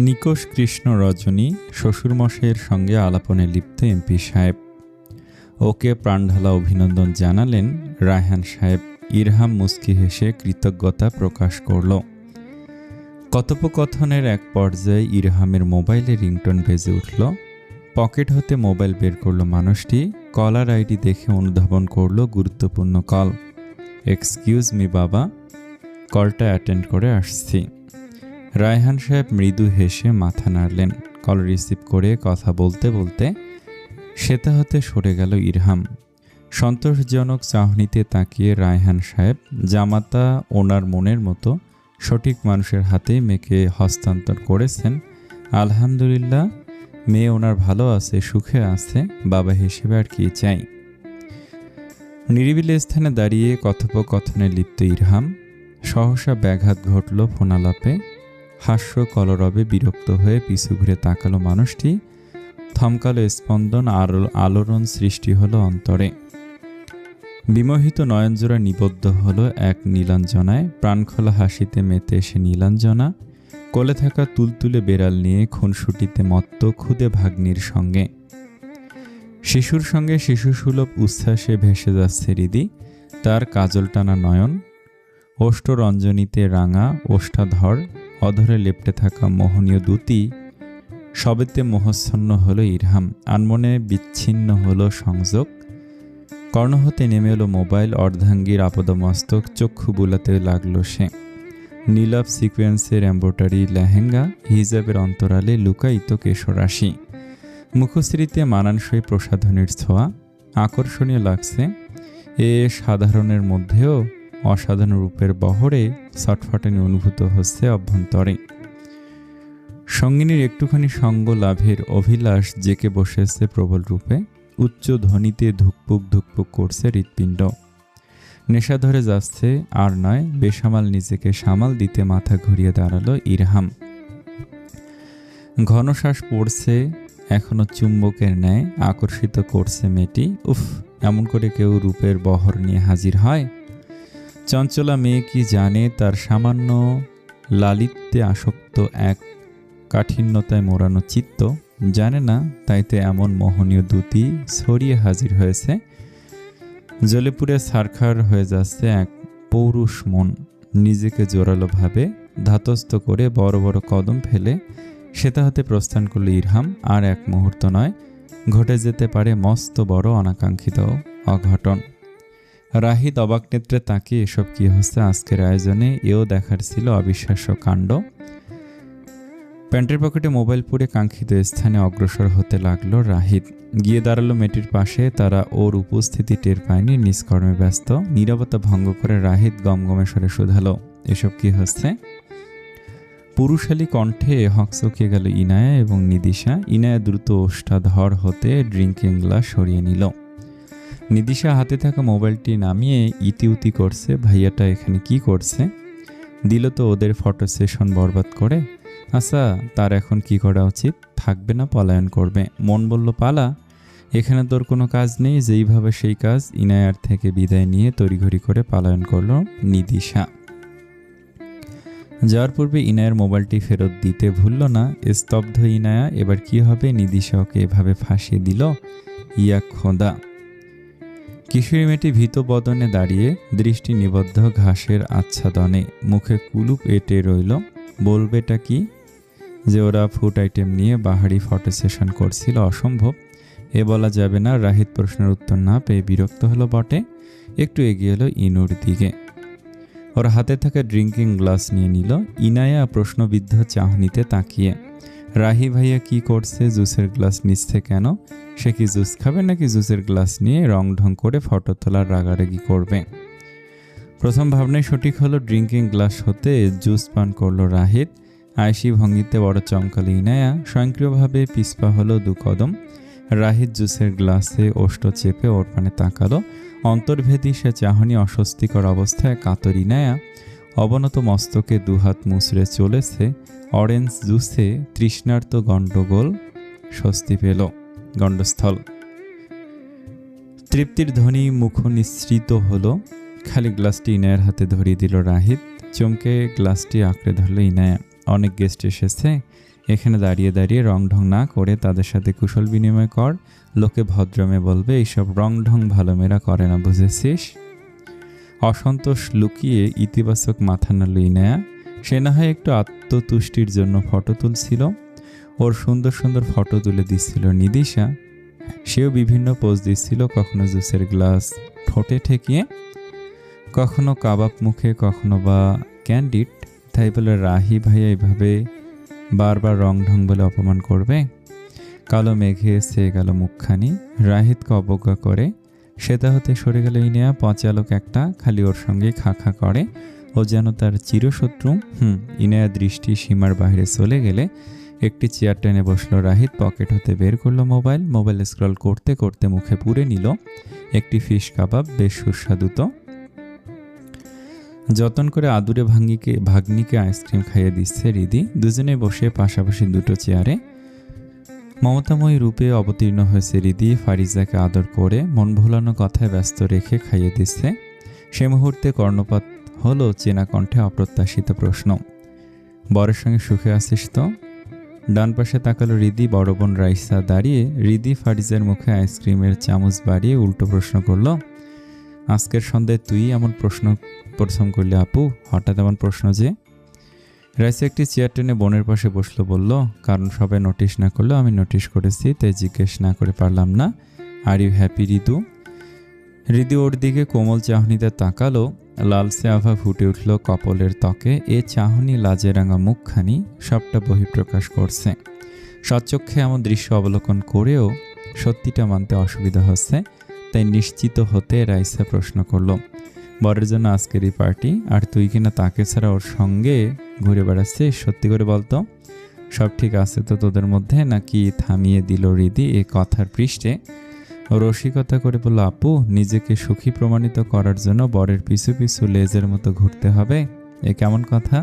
নিকোষ কৃষ্ণ রজনী শ্বশুরমশাইয়ের সঙ্গে আলাপনে লিপ্ত এমপি সাহেব। ওকে প্রাণঢালা অভিনন্দন জানালেন রায়হান সাহেব। ইরহাম মুস্কি হেসে কৃতজ্ঞতা প্রকাশ করল। কথোপকথনের এক পর্যায়ে ইরহামের মোবাইলে রিংটোন বেজে উঠল। পকেট হতে মোবাইল বের করল মানুষটি। কলার আইডি দেখে অনুধাবন করল গুরুত্বপূর্ণ কল। এক্সকিউজ মি বাবা, কলটা অ্যাটেন্ড করে আসছি। রায়হান সাহেব মৃদু হেসে মাথা নাড়লেন। কল রিসিভ করে কথা বলতে বলতে সেতা হতে সরে গেল ইরহাম। সন্তোষজনক চাহনিতে তাকিয়ে রায়হান সাহেব জামাতা ওনার মনের মতো সঠিক মানুষের হাতেই মেয়েকে হস্তান্তর করেছেন। আলহামদুলিল্লাহ, মেয়ে ওনার ভালো আছে, সুখে আছে, বাবা হিসেবে আর কি চাই। নিরিবিলি স্থানে দাঁড়িয়ে কথোপকথনে লিপ্ত ইরহাম। সহসা ব্যাঘাত ঘটল ফোনালাপে। হাস্য কলরবে বিরক্ত হয়ে পিছু ঘুরে তাকালো মানুষটি। থমকালো স্পন্দন, আলোড়ন সৃষ্টি হলো অন্তরে। বিমোহিত নয়নজোড়া নিবদ্ধ হলো এক নীলাঞ্জনায়। প্রাণখোলা হাসিতে মেতে এসে নীলাঞ্জনা কোলে থাকা তুলতুলে বেড়াল নিয়ে খুনসুটিতে মত্ত ক্ষুদে ভাগ্নির সঙ্গে। শিশুর সঙ্গে শিশুসুলভ উচ্ছ্বাসে ভেসে যাচ্ছে হৃদি। তার কাজল টানা নয়ন, ওষ্ঠরঞ্জনীতে রাঙা ওষ্ঠাধর, অধরে লেপ্টে থাকা মোহনীয় দ্যুতি, সবেতে মোহচ্ছন্ন হলো ইরহাম। আনমনে বিচ্ছিন্ন হলো সংযোগ। কর্ণ হতে নেমে এলো মোবাইল। অর্ধাঙ্গীর আপদমস্তক চক্ষু বুলাতে লাগলো সে। নীলাভ সিকোয়েন্সের এম্ব্রয়ডারি লেহেঙ্গা, হিজাবের অন্তরালে লুকায়িত কেশরাশি, মুখশ্রীতে মানানসই প্রসাধনীর ছোঁয়া। আকর্ষণীয় লাগছে। এ সাধারণের মধ্যেও অসাধারণ রূপের বহরে ছটফটানি অনুভূত হচ্ছে অভ্যন্তরে। সঙ্গিনীর একটুখানি সঙ্গ লাভের অভিলাষ জেকে বসেছে প্রবল রূপে। উচ্চ ধ্বনিতে ধুকপুক ধুকপুক করছে হৃৎপিণ্ড। নেশা ধরে যাচ্ছে, আর নয় বেসামাল নিজেকে সামাল দিতে মাথা ঘুরিয়ে দাঁড়ালো ইরহাম। ঘন শ্বাস পড়ছে, এখনো চুম্বকের ন্যায় আকর্ষিত করছে মেয়েটি। উফ, এমন করে কেউ রূপের বহর নিয়ে হাজির হয়? চঞ্চলা মেয়ে কি জানে তার সামান্য লালিত্যে আসক্ত এক কাঠিন্যতায় মোড়ানো চিত্ত? জানে না, তাইতে এমন মোহনীয় দ্যুতি ছড়িয়ে হাজির হয়েছে। জলেপুরে ছারখার হয়ে যাচ্ছে এক পৌরুষ মন। নিজেকে জোরালোভাবে ধাতস্থ করে বড় বড় কদম ফেলে সেটা হতে প্রস্থান করল ইরহাম। আর এক মুহূর্ত নয়, ঘটে যেতে পারে মস্ত বড় অনাকাঙ্ক্ষিত অঘটন। রাহিদ অবাক নেত্রে তাকিয়ে এসব কি হচ্ছে আজকের আয়োজনে, এও দেখার ছিল অবিশ্বাস্য কাণ্ড। প্যান্টের পকেটে মোবাইল পুরে কাঙ্ক্ষিত স্থানে অগ্রসর হতে লাগলো রাহিদ। গিয়ে দাঁড়ালো মেয়েটির পাশে। তারা ওর উপস্থিতি টের পায়নি, নিষ্কর্মে ব্যস্ত। নীরবতা ভঙ্গ করে রাহিদ গমগমে স্বরে শুধালো, এসব কি হচ্ছে? পুরুষালী কণ্ঠে হকচকিয়ে গেল ইনায়া এবং নিদিশা। ইনায়া দ্রুত ওষ্ঠাধর হতে ড্রিঙ্কিং গ্লাস সরিয়ে নিল। নিদিশা হাতে থাকা মোবাইলটি নামিয়ে ইতিউতি করছে, ভাইয়াটা এখানে কি করছে? দিল তো ওদের ফটো সেশন বরবাদ করে। আচ্ছা, তার এখন কি করা উচিত? থাকবে না পলায়ন করবে? মন বলল পালা, এখানে তোর কোনো কাজ নেই। যেইভাবে সেই কাজ। ইনায়ার থেকে বিদায় নিয়ে তড়িঘড়ি করে পলায়ন করল নিদিশা। যাওয়ার পূর্বে ইনায়ার মোবাইলটি ফেরত দিতে ভুলল না। স্তব্ধ ইনায়া। এবার কি হবে? নিদিশা ওকে এভাবে ফাঁসিয়ে দিল। ইয়া খোদা! কিশোরী মেয়েটি ভীত বদনে দাঁড়িয়ে, দৃষ্টি নিবদ্ধ ঘাসের আচ্ছাদনে। মুখে কুলুপ এঁটে রইল। বলবেটা কি? যে ওরা ফুড আইটেম নিয়ে বাহারি ফটো সেশন করছিল? অসম্ভব, এ বলা যাবে না। রাহিদ প্রশ্নের উত্তর না পেয়ে বিরক্ত হলো বটে। একটু এগিয়ে এলো ইনুর দিকে। ওর হাতে থাকা ড্রিঙ্কিং গ্লাস নিয়ে নিল। ইনায়া প্রশ্নবিদ্ধ চাহনিতে তাকিয়ে। রাহি ভাইয়া কি করছে? জুসের গ্লাস নিচ্ছে কেন? সে কি জুস খাবে নাকি জুসের গ্লাস নিয়ে রং ঢং করে ফটো তোলার রাগারাগি করবে? প্রথম ভাবনাই সঠিক হলো। ড্রিঙ্কিং গ্লাস হতে জুস পান করলো রাহিদ। আয়সী ভঙ্গিতে বড় চমকালো ইনায়া। স্বয়ংক্রিয়ভাবে পিছপা হলো 2 কদম। রাহিদ জুসের গ্লাসে ওষ্ঠ চেপে ওর পানে তাকালো। অন্তর্ভেদী সে চাহনি অস্বস্তিকর অবস্থায় কাতর ইনায়া অবনত মস্তকে 2 হাত মুচড়ে চলেছে। অরেঞ্জ জুসে তৃষ্ণার্ত গণ্ডগোল স্বস্তি পেল। গণ্ডস্থল তৃপ্তির ধ্বনি মুখ নিঃসৃত হলো। খালি গ্লাসটি ইনায়ার হাতে ধরিয়ে দিল রাহিদ। চমকে গ্লাসটি আঁকড়ে ধরল ইনায়া। অনেক গেস্ট এসেছে, এখানে দাঁড়িয়ে দাঁড়িয়ে রং ঢং না করে তাদের সাথে কুশল বিনিময় কর। লোকে ভদ্রমে বলবে এইসব রং ঢং ভালো মেয়েরা করে না, বুঝেছিস? অসন্তোষ লুকিয়ে ইতিবাচক মাথা নাড়ল ইনায়া। সে না হয় একটু আত্মতুষ্টির জন্য ফটো তুলছিল। ওর সুন্দর সুন্দর ফটো তুলে দিচ্ছিল নিদিশা। সেও বিভিন্ন পোজ দিচ্ছিল, কখনো জুসের গ্লাস ঠোঁটে ঠেকিয়ে, কখনো কাবাব মুখে, কখনো বা ক্যান্ডিড। তাই বলে রাহি ভাইয়া এইভাবে বারবার রং ঢং বলে অপমান করবে? কালো মেঘে ছেয়ে গেল মুখখানি। রাহিতকে অবজ্ঞা করে সেটা হতে সরে গেল ইনিয়া। পচালোক একটা, খালি ওর সঙ্গে খা খা করে। ও যেন তার চিরশত্রু। ইনায়া দৃষ্টি সীমার বাইরে চলে গেলে একটি চেয়ার টেনে বসলো রাহিত। পকেট হতে বের করলো মোবাইল স্ক্রল করতে করতে মুখে পুরে নিল একটি ফিশ কাবাব, বেশ সুস্বাদু তো। যতন করে আদুরে ভাগ্নিকে আইসক্রিম খাইয়ে দিচ্ছে রিদি। দুজনে বসে পাশাপাশি দুটো চেয়ারে। মমতাময়ী রূপে অবতীর্ণ হয়েছে রিদি। ফারিজাকে আদর করে মন ভোলানো কথায় ব্যস্ত রেখে খাইয়ে দিচ্ছে। সে মুহূর্তে কর্ণপাত হলো চেনা কণ্ঠে অপ্রত্যাশিত প্রশ্ন, বরের সঙ্গে সুখে আছিস তো? ডান পাশে তাকালো রিদি। বড় বোন রাইসা দাঁড়িয়ে। রিদি ফারিজার মুখে আইসক্রিমের চামচ বাড়িয়ে উল্টো প্রশ্ন করলো, আজকের সন্ধ্যায় তুই এমন প্রশ্ন প্রথম করলে আপু? হঠাৎ এমন প্রশ্ন যে? রাইসা একটি চেয়ার টেনে বোনের পাশে বসলো, বলল, কারণ সবাই নোটিশ না করলেও আমি নোটিশ করেছি, তাই জিজ্ঞেস না করে পারলাম না। Are you happy Ridu? Ridi ওর দিকে কোমল চাহনিতে তাকালো। লালসে আভা ফুটে উঠল কপলের ত্বকে। এ চাহনি, লাজে রাঙা মুখখানি সবটা বহিঃপ্রকাশ করছে। সচক্ষে এমন দৃশ্য অবলোকন করেও সত্যিটা মানতে অসুবিধা হচ্ছে। তাই নিশ্চিত হতে রাইসা প্রশ্ন করল, বরের জন্য আজকের এই পার্টি? আর তুই কিনা তাকে ছাড়া ওর সঙ্গে ঘুরে বেড়াচ্ছিস? সত্যি করে বলতো, সব ঠিক আছে তো তোদের মধ্যে? নাকি? থামিয়ে দিল রিদি এ কথার পৃষ্ঠে। রসিকতা করে বলল, আপু, নিজেকে সুখী প্রমাণিত করার জন্য বরের পিছু পিছু লেজের মতো ঘুরতে হবে? এ কেমন কথা?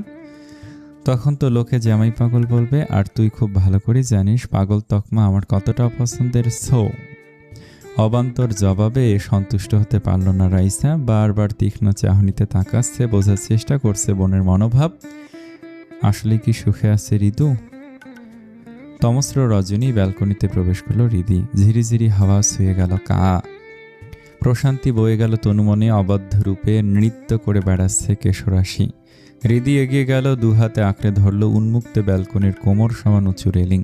তখন তো লোকে জামাই পাগল বলবে। আর তুই খুব ভালো করে জানিস পাগল তকমা আমার কতটা অপছন্দের। অবান্তর জবাবে সন্তুষ্ট হতে পারল না রাইসা। বারবার তীক্ষ্ণ চাহনিতে তাকাচ্ছে, বোঝার চেষ্টা করছে বোনের মনোভাব। আসলে কি সুখে আছে রিদু? তমস্র রজনী ব্যালকনিতে প্রবেশ করলো রিদি। ঝিরিঝিরি হাওয়া ছুঁয়ে গেল প্রশান্তি বয়ে গেল তনুমনে। অবাধ্য রূপে নৃত্য করে বেড়াচ্ছে কেশরাশি। রিদি এগিয়ে গেল, দুহাতে আঁকড়ে ধরল উন্মুক্ত ব্যালকনির কোমর সমান উঁচু রেলিং।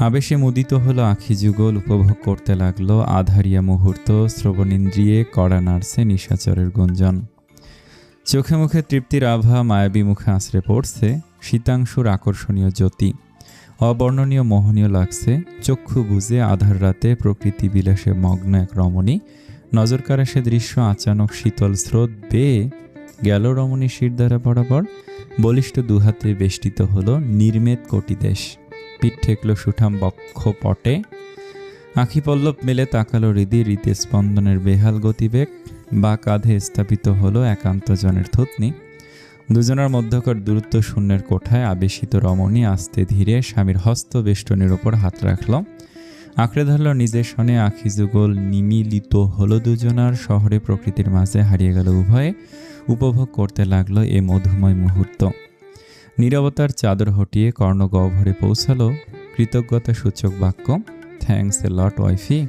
আবেশে মুদিত হলো আখি যুগল। উপভোগ করতে লাগলো আধারিয়া মুহূর্ত। শ্রবণেন্দ্রিয়ে কড়া নাড়ছে নিশাচরের গুঞ্জন। চোখে মুখে তৃপ্তির আভা, মায়াবী মুখে আছড়ে পড়ছে শীতাংশুর আকর্ষণীয় জ্যোতি। অবর্ণনীয় মোহনীয় লাগছে চক্ষু বুঝে। আধার রাতে প্রকৃতি বিলাসে মগ্ন এক রমণী। নজর কাড়া সে দৃশ্য আচানক শীতল স্রোত বেয়ে গেল রমণী শিরদাঁড়া বরাবর। বলিষ্ঠ দুহাতে বেষ্টিত হলো নির্মেদ কোটিদেশ। পিঠ ঠেকল সুঠাম বক্ষ পটে। আঁখি পল্লব মেলে তাকালো রিদি। হৃদয় স্পন্দনের বেহাল গতিবেগ। বা কাঁধে স্থাপিত হলো একান্তজনের থুতনি। দুজনের মধ্যকার দূরত্ব শূন্যের কোঠায় আবেশিত রমণী আস্তে ধীরে স্বামীর হস্ত বেষ্টনীর ওপর হাত রাখল। আঁকড়ে ধরল নিজের সনে। আখি যুগল নিমিলিত হলো দুজনার। শহরে প্রকৃতির মাঝে হারিয়ে গেল উভয়ে। উপভোগ করতে লাগলো এ মধুময় মুহূর্ত। নীরবতার চাদর হটিয়ে কর্ণগহ্বরে পৌঁছালো কৃতজ্ঞতা সূচক বাক্য, থ্যাঙ্কস এ লট ওয়াইফি।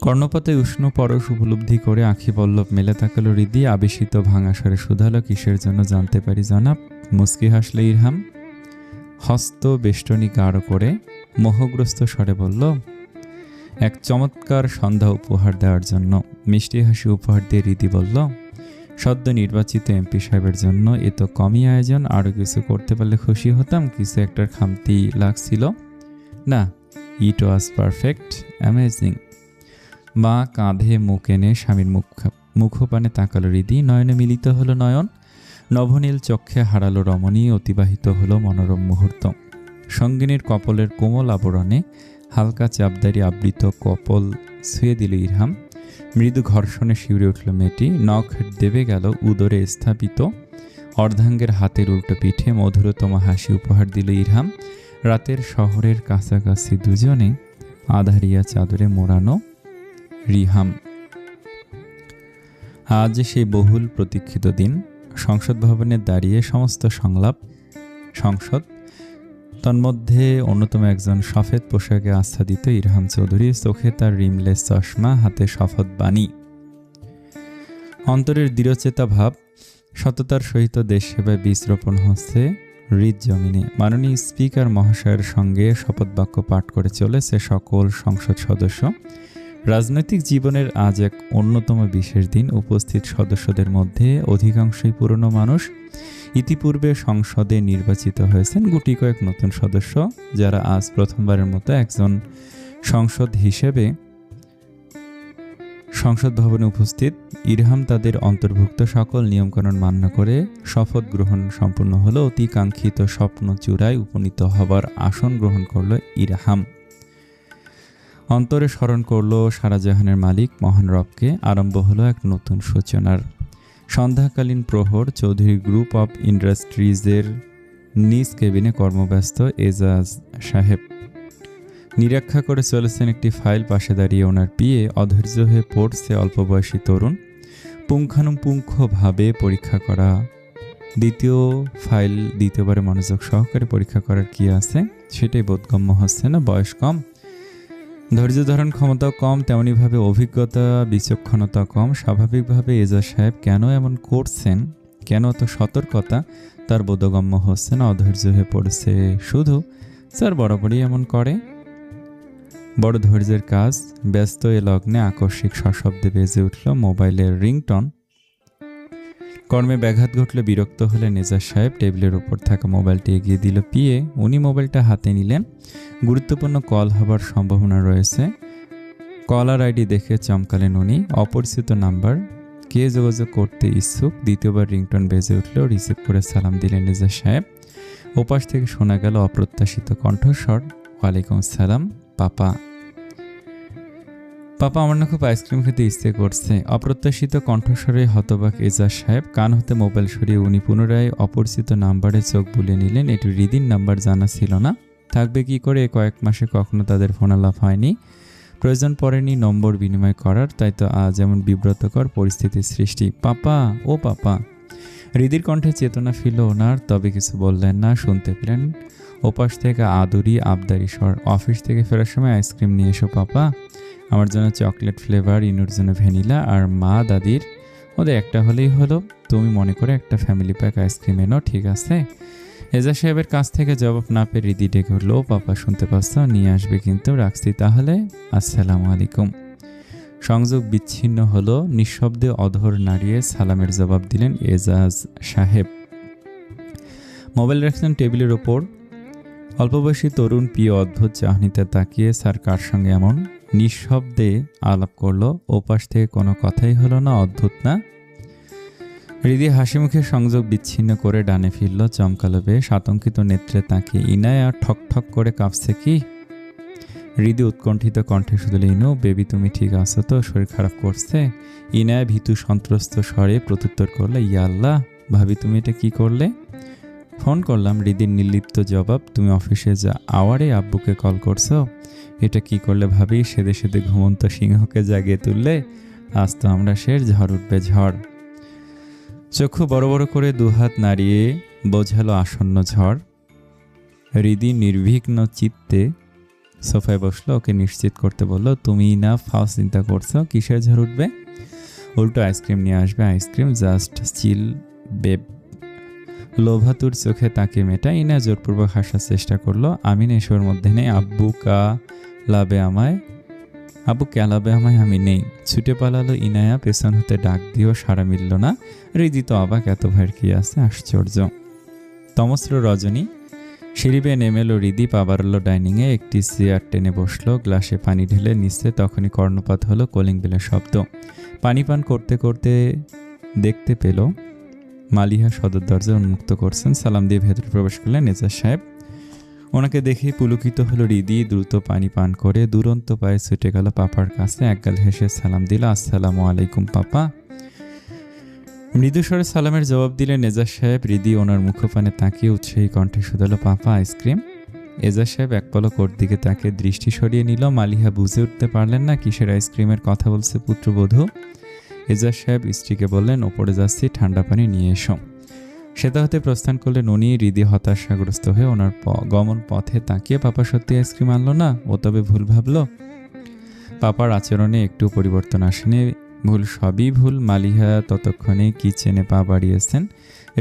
কর্ণপাতে উষ্ণ পরশ উপলব্ধি করে আঁখি পল্লব মেলে তাকালো রিদি। আবেশিত ভাঙা স্বরে শুধালো, কিসের জন্য জানতে পারি জনাব? মুস্কি হাসলে ইরহাম। হস্ত বেষ্টনী গাঢ় করে মোহগ্রস্ত স্বরে বলল, এক চমৎকার সন্ধ্যা উপহার দেওয়ার জন্য। মিষ্টি হাসি উপহার দিয়ে রিদি বলল, সদ্য নির্বাচিত এমপি সাহেবের জন্য এ তো কমই আয়োজন। আরও কিছু করতে পারলে খুশি হতাম। কিছু একটার খামতি লাগছিল না। ইট ওয়াজ পারফেক্ট, অ্যামেজিং। মা কাঁধে মুখ এনে স্বামীর মুখপানে তাকালো রিদি। নয়নে মিলিত হলো নয়ন। নভনীল চক্ষে হারালো রমণী। অতিবাহিত হলো মনোরম মুহূর্ত। সঙ্গিনীর কপলের কোমল আবরণে হালকা চাপদারি আবৃত কপল ছুঁয়ে দিল ইরহাম। মৃদু ঘর্ষণে শিউরে উঠল মেয়েটি। নখ দেবে গেল উদরে স্থাপিত অর্ধাঙ্গের হাতের উল্টো পিঠে। মধুরতম হাসি উপহার দিল ইরহাম। রাতের শহরের কাছাকাছি দুজনে আধারিয়া চাদরে মোড়ানো রিহাম। আজ সেই বহুল প্রতীক্ষিত দিন। সংসদ ভবনে দাঁড়িয়ে সমস্ত সংলাপ সংসদ। তন্মধ্যে অন্যতম একজন সফেদ পোশাকে আচ্ছাদিত ইরহাম চৌধুরী, চোখে তার রিমলেস চশমা, হাতে শপথ বাণী। অন্তরের দৃঢ়চেতা ভাব, সততার সহিত দেশ সেবায় বীজ রোপণ হচ্ছে হৃদ জমিনে। মাননীয় স্পিকার মহাশয়ের সঙ্গে শপথ বাক্য পাঠ করে চলেছে সকল সংসদ সদস্য। রাজনৈতিক জীবনের আজ এক অন্যতম বিশেষ দিন। উপস্থিত সদস্যদের মধ্যে অধিকাংশই পুরনো মানুষ। ইতিপূর্বে সংসদে নির্বাচিত হয়েছেন গুটি কয়েক নতুন সদস্য, যারা আজ প্রথমবারের মতো একজন সংসদ হিসেবে সংসদ ভবনে উপস্থিত। ইরহাম তাদের অন্তর্ভুক্ত সকল নিয়মকানুন মান্য করে শপথ গ্রহণ সম্পূর্ণ হলো। অতি কাঙ্ক্ষিত স্বপ্ন চূড়ায় উপনীত হবার আসন গ্রহণ করল ইরহাম। অন্তরে স্মরণ করল সারাজাহানের মালিক মহান রবকে। আরম্ভ হলো এক নতুন সূচনার। সন্ধ্যাকালীন প্রহর। চৌধুরী গ্রুপ অব ইন্ডাস্ট্রিজের নিজ কেবিনে কর্মব্যস্ত এজাজ সাহেব নিরীক্ষা করে চলেছেন একটি ফাইল। পাশে দাঁড়িয়ে ওনার পিএ অধৈর্য হয়ে পড়ছে অল্প বয়সী তরুণ। পুঙ্খানুপুঙ্খভাবে পরীক্ষা করা দ্বিতীয় ফাইল। দ্বিতীয়বারে মনোযোগ সহকারে পরীক্ষা করার কি আছে সেটাই বোধগম্য হচ্ছে না। বয়স কম, ধৈর্য ধারণ ক্ষমতাও কম, তেমনিভাবে অভিজ্ঞতা বিচক্ষণতা কম। স্বাভাবিকভাবে এজাজ সাহেব কেন এমন করছেন, কেন অত সতর্কতা, তার বোধগম্য হচ্ছে না। অধৈর্য হয়ে পড়েছে শুধু। স্যার বরাবরই এমন করে। বড় ধৈর্যের কাজ। ব্যস্ত এ লগ্নে আকস্মিক সশব্দে বেজে উঠল মোবাইলের রিংটন। কর্মে ব্যাঘাত ঘটলে বিরক্ত হলেন এজাজ সাহেব। টেবিলের উপর থাকা মোবাইলটি এগিয়ে দিল পিএ। উনি মোবাইলটা হাতে নিলেন। গুরুত্বপূর্ণ কল হবার সম্ভাবনা রয়েছে। কলার আইডি দেখে চমকালেন উনি। অপরিচিত নাম্বার, কে যোগাযোগ করতে ইচ্ছুক। দ্বিতীয়বার রিংটন বেজে উঠল। রিসিভ করে সালাম দিলেন এজাজ সাহেব। ওপাশ থেকে শোনা গেল অপ্রত্যাশিত কণ্ঠস্বর, ওয়ালাইকুম সালাম পাপা। পাপা, আমার না খুব আইসক্রিম খেতে ইচ্ছে করছে। অপ্রত্যাশিত কণ্ঠস্বরে হতবাক এজাজ সাহেব। কান হতে মোবাইল সরিয়ে উনি পুনরায় অপরিচিত নাম্বারে চোখ বুলিয়ে নিলেন। এটি হৃদির নাম্বার, জানা ছিল না। থাকবে কি করে, কয়েক মাসে কখনো তাদের ফোনালাপ হয়নি, প্রয়োজন পড়েনি নম্বর বিনিময় করার। তাই তো আজ এমন বিব্রতকর পরিস্থিতির সৃষ্টি। পাপা, ও পাপা। হৃদির কণ্ঠে চেতনা ফিরল ওনার, তবে কিছু বললেন না। শুনতে পেলেন ওপাশ থেকে আদুরি আবদারি স্বর, অফিস থেকে ফেরার সময় আইসক্রিম নিয়ে এসো পাপা। আমার জন্য চকলেট ফ্লেভার, ইনুর জন্য ভ্যানিলা, আর মা দাদির ওদের একটা হলেই হলো। তুমি মনে করে একটা ফ্যামিলি প্যাক আইসক্রিম এনো, ঠিক আছে? এজাজ সাহেবের কাছ থেকে জবাব না পেয়ে হৃদি ডেকে উঠল, পাপা শুনতে পাচ্ছ, নিয়ে আসবে কিন্তু, রাখছি তাহলে, আসসালামু আলাইকুম। সংযোগ বিচ্ছিন্ন হলো। নিঃশব্দে অধর নাড়িয়ে সালামের জবাব দিলেন এজাজ সাহেব। মোবাইল রাখলেন টেবিলের ওপর। অল্পবয়সী তরুণ পিয়ে অদ্ভুত চাহনিতে তাকিয়ে স্যার কার সঙ্গে এমন নিঃশব্দে আলাপ করলো। ওপাশ থেকে কোনো কথাই হলো না। অদ্ভুত না? হৃদি হাসি মুখে সংযোগ বিচ্ছিন্ন করে ডানে ফিরল। চমকালো বেশ। আতঙ্কিত নেত্রে তাকিয়ে ইনায়া ঠক ঠক করে কাঁপছে কি? হৃদি উৎকণ্ঠিত কণ্ঠে শুধু, ইনু বেবি তুমি ঠিক আছো তো? শরীর খারাপ করছে? ইনায়া ভীতু সন্ত্রস্ত স্বরে প্রত্যুত্তর করলে, ইয়া আল্লাহ ভাবি তুমি এটা কি করলে? ফোন করলাম। হৃদির নির্লিপ্ত জবাব, তুমি অফিসে যা আওয়ারে আব্বুকে কল করছো? এটা কি করলে ভাবি? সেদে সেদে ঘুমন্ত সিংহকে জাগিয়ে তুললে। আজ তো আমরা শের, ঝড় উঠবে ঝড়। চক্ষু বড় বড় করে দুহাত নাড়িয়ে বোঝালো আসন্ন ঝড়। হৃদি নির্বিঘ্ন চিত্তে সোফায় বসলো। ওকে নিশ্চিত করতে বলল, তুমি না ফাও চিন্তা করছো কিসের ঝড় উঠবে? উল্টো আইসক্রিম নিয়ে আসবে। Ice cream, just chill babe. লোভাতুর চোখে তাকে মেটা। ইনা জোরপূর্বক হাসার চেষ্টা করলো। আমি না এসবের মধ্যে নেই। আব্বু ক্যালাবে আমায়, আমি নেই। ছুটে পালালো ইনায়া। পেছন হতে ডাক দিয়েও সাড়া মিলল না। হৃদি তো অবাক, এত ভয়ের কি আছে? আশ্চর্য। তমস্র রজনী। সিঁড়ি বেয়ে নেমে এলো হৃদি। পা বাড়ালো ডাইনিংয়ে। একটি চেয়ার টেনে বসলো। গ্লাসে পানি ঢেলে নিচ্ছে। তখনই কর্ণপাত হলো কলিং বেলের শব্দ। পানি পান করতে করতে দেখতে পেল মালিহা সদর দরজা উন্মুক্ত করছেন। সালাম দিয়ে ভেতরে প্রবেশ করলেন এজাজ সাহেব। ওনাকে দেখে পুলকিত হলো হৃদি। দ্রুত পানি পান করে দুরন্ত পায়ে ছুটে গেল পাপার কাছে। একগাল হেসে সালাম দিল, আসসালামু আলাইকুম পাপা। মৃদুস্বরে সালামের জবাব দিলেন এজাজ সাহেব। হৃদি ওনার মুখপানে তাকিয়ে উৎসাহী কণ্ঠে শুধালো, পাপা আইসক্রিম? এজাজ সাহেব এক পলক ওর দিকে তাকে দৃষ্টি সরিয়ে নিল। মালিহা বুঝে উঠতে পারলেন না কিসের আইসক্রিমের কথা বলছে পুত্রবধূ। এজাজ সাহেব স্ত্রীকে বললেন, ওপরে যাচ্ছি, ঠান্ডা পানি নিয়ে এসো। সেটা হতে প্রস্থান করলে ননি। হৃদি হতাশাগ্রস্ত হয়ে ওনার গমন পথে তাকিয়ে পাপা সত্যি আইসক্রিম আনলো না, ও তবে ভুল ভাবলো। পাপার আচরণে একটু পরিবর্তন আসেনি, ভুল সবই ভুল। মালিহা ততক্ষণে কিচেনে পা বাড়িয়েছেন।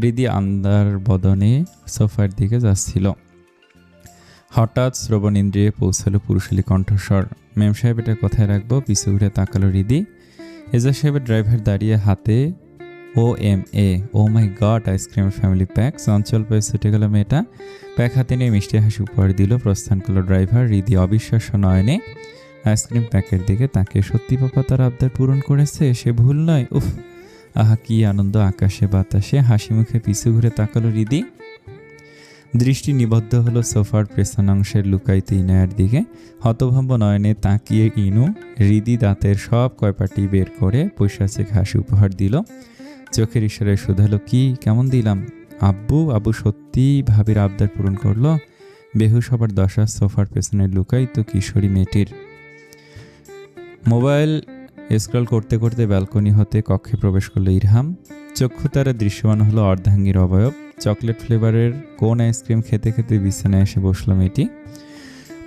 হৃদি আন্দার বদনে সোফার দিকে যাচ্ছিল। হঠাৎ শ্রবণ ইন্দ্রিয়ে পৌঁছালো পুরুষালী কণ্ঠস্বর। মেম সাহেব, এটা কোথায় রাখবো? পিছু ঘুরে তাকালো হৃদি। এজাজ সাহেবের ড্রাইভার দাঁড়িয়ে, হাতে OMA, ও মাই গড, আইসক্রিমের ফ্যামিলি প্যাক। চঞ্চল পেয়ে ছুটে গেল মেয়েটা। প্যাক হাতে নিয়ে মিষ্টি হাসি উপহার দিল। প্রস্থান করলো ড্রাইভার। হৃদি অবিশ্বাস্য নয়নে আইসক্রিম প্যাকের দিকে তাকে। সত্যি পাপা তার আবদার পূরণ করেছে, সে ভুল নয়। উফ, আহা কি আনন্দ আকাশে বাতাসে। হাসি মুখে পিছু ঘুরে তাকালো হৃদি। দৃষ্টি নিবদ্ধ হলো সোফার পেছনাংশের লুকাইতে ইনায়ার দিকে। হতভম্ব নয়নে তাকিয়ে ইনু। হৃদি দাঁতের সব কয়পাটি বের করে পৈশাচিক হাসি উপহার দিল। চোখের ইশারায় শুধালো, কি কেমন দিলাম? আব্বু সত্যি ভাবির আবদার পূরণ করলো। বেহুশ হবার দশা সোফার পেছনে লুকাইতো কিশোরী মেয়েটির। মোবাইল স্ক্রল করতে করতে ব্যালকনি হতে কক্ষে প্রবেশ করলো ইরহাম। চক্ষু তারা দৃশ্যমান হলো অর্ধাঙ্গীর অবয়ব। চকলেট ফ্লেভারের কোন আইসক্রিম খেতে খেতে বিছানায় এসে বসলো মেয়েটি।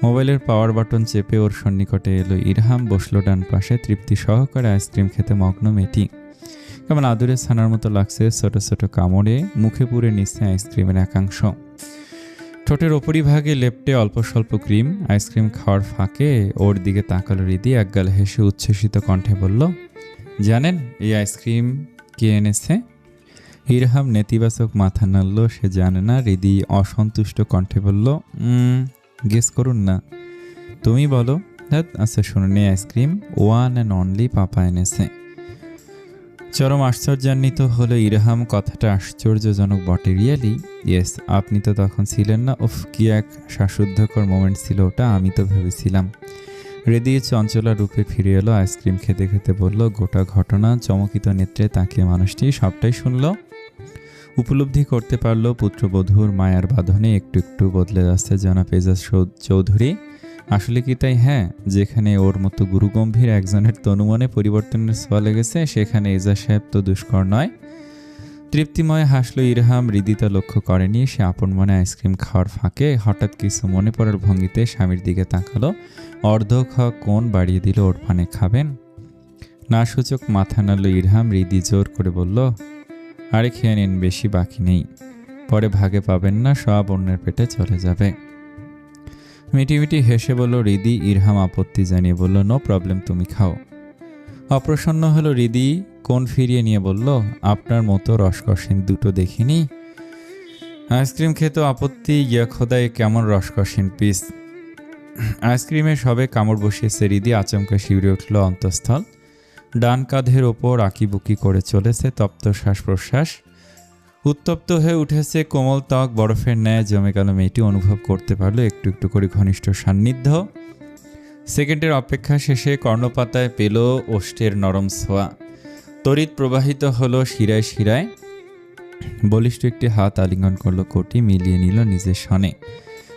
মোবাইলের পাওয়ার বাটন চেপে ওর সন্নিকটে এলো ইরহাম। বসলো ডান পাশে। তৃপ্তি সহকারে আইসক্রিম খেতে মগ্ন মেয়েটি। কেমন আদুরে ছানার মতো লাগছে। ছোট ছোট কামড়ে মুখে পুরে নিচ্ছে আইসক্রিমের একাংশ। ঠোঁটের ওপরিভাগে লেপ্টে অল্প স্বল্প ক্রিম। আইসক্রিম খাওয়ার ফাঁকে ওর দিকে তাকালো হৃদি। একগাল হেসে উচ্ছ্বসিত কণ্ঠে বলল, জানেন এই আইসক্রিম কে এনেছে? ইরহাম নেতিবাচক মাথা নাড়ল। সে জানে না। হৃদি অসন্তুষ্ট কণ্ঠে বলল, গেস করুন না। তুমি বলো। আচ্ছা শুনুন, এই আইসক্রিম ওয়ান অ্যান্ড অনলি পাপা এনেছে। চরম আশ্চর্যান্বিত হলো ইরহাম। কথাটা আশ্চর্যজনক বটে। রিয়েলি? ইয়েস। আপনি তো তখন ছিলেন না। উফ, কি এক শ্বাসরুদ্ধকর মোমেন্ট ছিল ওটা। আমি তো ভেবেছিলাম। হৃদি চঞ্চলা রূপে ফিরে এলো। আইসক্রিম খেতে খেতে বলল, গোটা ঘটনা। চমকিত নেত্রে তাকিয়ে মানুষটি সবটাই শুনল। উপলব্ধি করতে পারল পুত্রবধূর মায়ার বাঁধনে একটু একটু বদলে যাচ্ছে জনাব এজাজ চৌধুরী। আসলে কি তাই? হ্যাঁ, যেখানে ওর মতো গুরুগম্ভীর একজনের তনুমনে পরিবর্তনের ছোঁয়া লেগেছে, সেখানে এজাজ সাহেব তো দুষ্কর নয়। তৃপ্তিময় হাসলো ইরহাম। হৃদি তা লক্ষ্য করেনি। সে আপন মনে আইসক্রিম খাওয়ার ফাঁকে হঠাৎ কিছু মনে পড়ার ভঙ্গিতে স্বামীর দিকে তাকালো। অর্ধ খাওয়া কোণ বাড়িয়ে দিল ওর পানে। খাবেন? না সূচক মাথা নাড়ল ইরহাম। হৃদি জোর করে বলল, আরে খেয়ে নিন, বেশি বাকি নেই, পরে ভাগে পাবেন না, সব অন্যের পেটে চলে যাবে। মিটিমিটি হেসে বলল হৃদি। ইরহাম আপত্তি জানিয়ে বলল, নো প্রবলেম, তুমি খাও। অপ্রসন্ন হলো হৃদি। কোণ ফিরিয়ে নিয়ে বলল, আপনার মতো রসকসীন দুটো দেখিনি। আইসক্রিম খেতে আপত্তি? ইয়া খোদায়, কেমন রসকসীন পিস। আইসক্রিমে সবে কামড় বসিয়েছে হৃদি। আচমকা শিউরে উঠল অন্তঃস্থল। ডান কাঁধের ওপর আঁকিবুকি করে চলেছে তপ্ত শ্বাস প্রশ্বাস। উত্তপ্ত হয়ে উঠেছে কোমল ত্বক। বরফের ন্যায় জমে গেল মেয়েটি। অনুভব করতে পারলো একটু একটু করে ঘনিষ্ঠ সান্নিধ্য। সেকেন্ডের অপেক্ষা শেষে কর্ণপাতায় পেল ওষ্ঠের নরম ছোঁয়া। তড়িৎ প্রবাহিত হলো শিরায় শিরায়। বলিষ্ঠ একটি হাত আলিঙ্গন করলো কোটি। মিলিয়ে নিল নিজের সনে।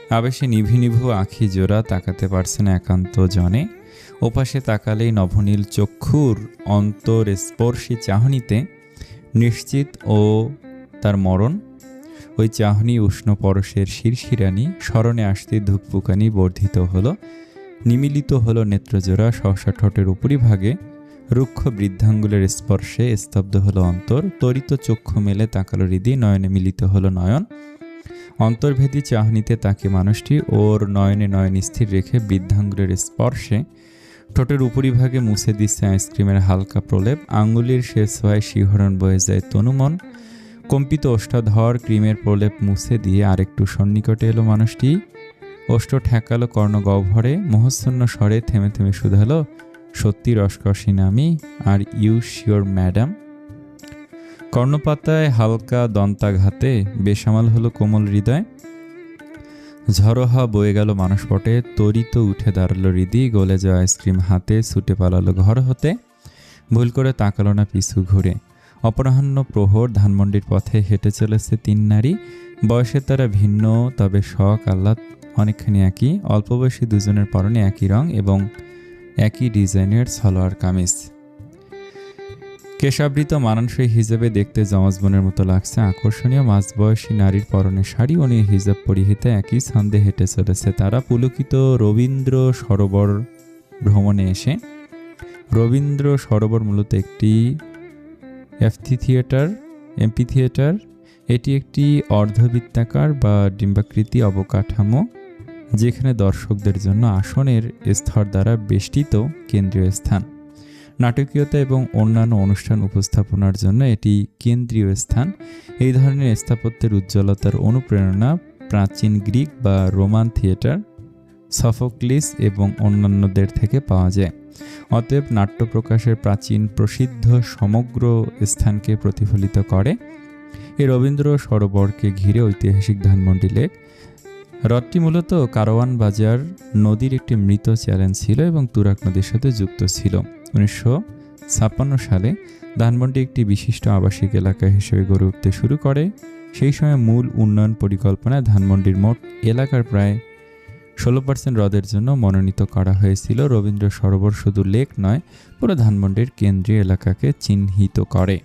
আবেশে নিভু নিভু আঁখি জোড়া। তাকাতে পারছে না একান্ত জনে। ওপাশে তাকালেই নভনীল চক্ষুর অন্তর স্পর্শী চাহনিতে নিশ্চিত ও তার মরণ। ওই চাহনি উষ্ণ পরশের শিরশিরানি। স্মরণে আসতে ধুকপুকানি বর্ধিত হলো। নিমিলিত হলো নেত্রজোড়া। সহসা ঠোঁটের উপরিভাগে রুক্ষ বৃদ্ধাঙ্গুলের স্পর্শে স্তব্ধ হলো অন্তর। ত্বরিত চক্ষু মেলে তাকালো হৃদি। নয়নে মিলিত হলো নয়ন। অন্তর্ভেদী চাহনিতে তাকে মানুষটি ওর নয়নে নয়ন স্থির রেখে বৃদ্ধাঙ্গুলের স্পর্শে ঠোঁটের উপরিভাগে মুছে দিচ্ছে আইসক্রিমের হালকা প্রলেপ। আঙ্গুলির শেষ ছোঁয়ায় শিহরণ বয়ে যায় তনুমন। কম্পিত ওষ্ঠাধর ক্রিমের প্রলেপ মুছে দিয়ে আরেকটু সন্নিকটে এলো মানুষটি। ওষ্ঠ ঠেকালো কর্ণগহ্বরে। মোহচ্ছন্ন স্বরে থেমে থেমে শুধালো, সত্যি রসকসীন আমি? Are you sure madam? কর্ণপাতায় হালকা দন্তাঘাতে বেসামাল হলো কোমল হৃদয়। ঝড়ো হাওয়া বয়ে গেল মানসপটে। তরিত উঠে দাঁড়ালো হৃদি। গলে যাওয়া আইসক্রিম হাতে ছুটে পালালো ঘর হতে। ভুল করে তাকালো না পিছু ঘুরে। অপরাহ্ন প্রহর। ধানমন্ডির পথে হেঁটে চলেছে তিন নারী। বয়সে তারা ভিন্ন, তবে শখ আহ্লাদ অনেকখানি একই। অল্প বয়সী দুজনের পরনে একই রং এবং একই ডিজাইনের সালোয়ার কামিজ। কেশাবৃত মানানসই হিজাবে দেখতে যমজবনের মতো লাগছে। আকর্ষণীয় মাঝবয়সী নারীর পরনে শাড়ি ও নিয়ে হিজাব পরিহিতে একই ছন্দে হেঁটে চলেছে তারা পুলকিত রবীন্দ্র সরোবর ভ্রমণে এসে। রবীন্দ্র সরোবর মূলত একটি এমপি থিয়েটার। এটি একটি অর্ধবৃত্তাকার বা ডিম্বাকৃতি অবকাঠামো যেখানে দর্শকদের জন্য আসনের স্তর দ্বারা বেষ্টিত কেন্দ্রীয় স্থান। নাটকীয়তা এবং অন্যান্য অনুষ্ঠান উপস্থাপনার জন্য এটি কেন্দ্রীয় স্থান। এই ধরনের স্থাপত্যের উজ্জ্বলতার অনুপ্রেরণা প্রাচীন গ্রিক বা রোমান থিয়েটার, সফোক্লিস এবং অন্যান্যদের থেকে পাওয়া যায়। অতএব নাট্য প্রকাশের প্রাচীন প্রসিদ্ধ সমগ্র স্থানকে প্রতিফলিত করে। এই রবীন্দ্র সরোবরকে ঘিরে ঐতিহাসিক ধানমন্ডি লেক। হ্রদটি মূলত কারওয়ান বাজার নদীর একটি মৃত চ্যানেল ছিল এবং তুরাগ নদীর সাথে যুক্ত ছিল। 1956 সালে ধানমন্ডি একটি বিশিষ্ট আবাসিক এলাকা হিসেবে গড়ে উঠতে শুরু করে। সেই সময় মূল উন্নয়ন পরিকল্পনায় ধানমন্ডির মোট এলাকার প্রায় 16% হ্রদের জন্য মনোনীত করা হয়েছিল। রবীন্দ্র সরোবর শুধু লেক নয়, পুরো ধানমন্ডির কেন্দ্রীয় এলাকাকে চিহ্নিত করে।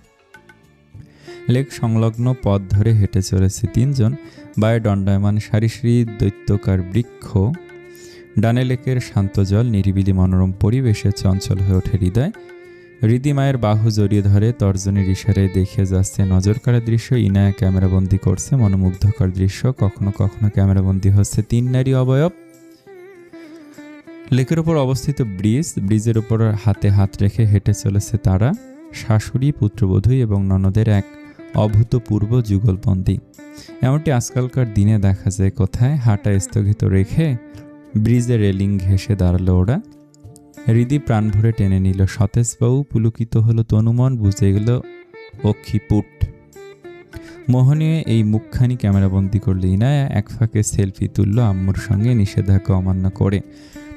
লেক সংলগ্ন পথ ধরে হেঁটে চলেছে 3 জন, বায়ে দণ্ডায়মান সারি সারি দৈত্যাকার বৃক্ষ। ডানে লেকের শান্ত জল, নিরিবিলি মনোরম পরিবেশে চঞ্চল হয়ে ওঠে হৃদয়। হৃদি মায়ের বাহু জড়িয়ে ধরে তর্জনীর ইশারায় দেখে যাচ্ছে নজরকাড়া দৃশ্য। ইনায়া ক্যামেরাবন্দি করছে মনোমুগ্ধকর দৃশ্য। কখনো কখনো ক্যামেরাবন্দি হচ্ছে 3 নারী অবয়ব। লেকের উপর অবস্থিত ব্রিজের উপর হাতে হাত রেখে হেঁটে চলেছে তারা, শাশুড়ি, পুত্রবধূ এবং ননদের এক অভূতপূর্ব যুগলবন্দি। এমনটি আজকালকার দিনে দেখা যায় কোথায়। হাঁটা স্থগিত রেখে ব্রিজের রেলিং ঘেঁষে দাঁড়ালো ওরা। হৃদি প্রাণ ভরে টেনে নিল সতেজবাবু, পুলকিত হলো তনুমন, বুঝে গেল অক্ষিপুট। মোহনীয় এই মুখখানি ক্যামেরাবন্দি করলে ইনায়া এক ফাঁকে সেলফি তুলল আম্মুর সঙ্গে নিষেধাজ্ঞা অমান্য করে।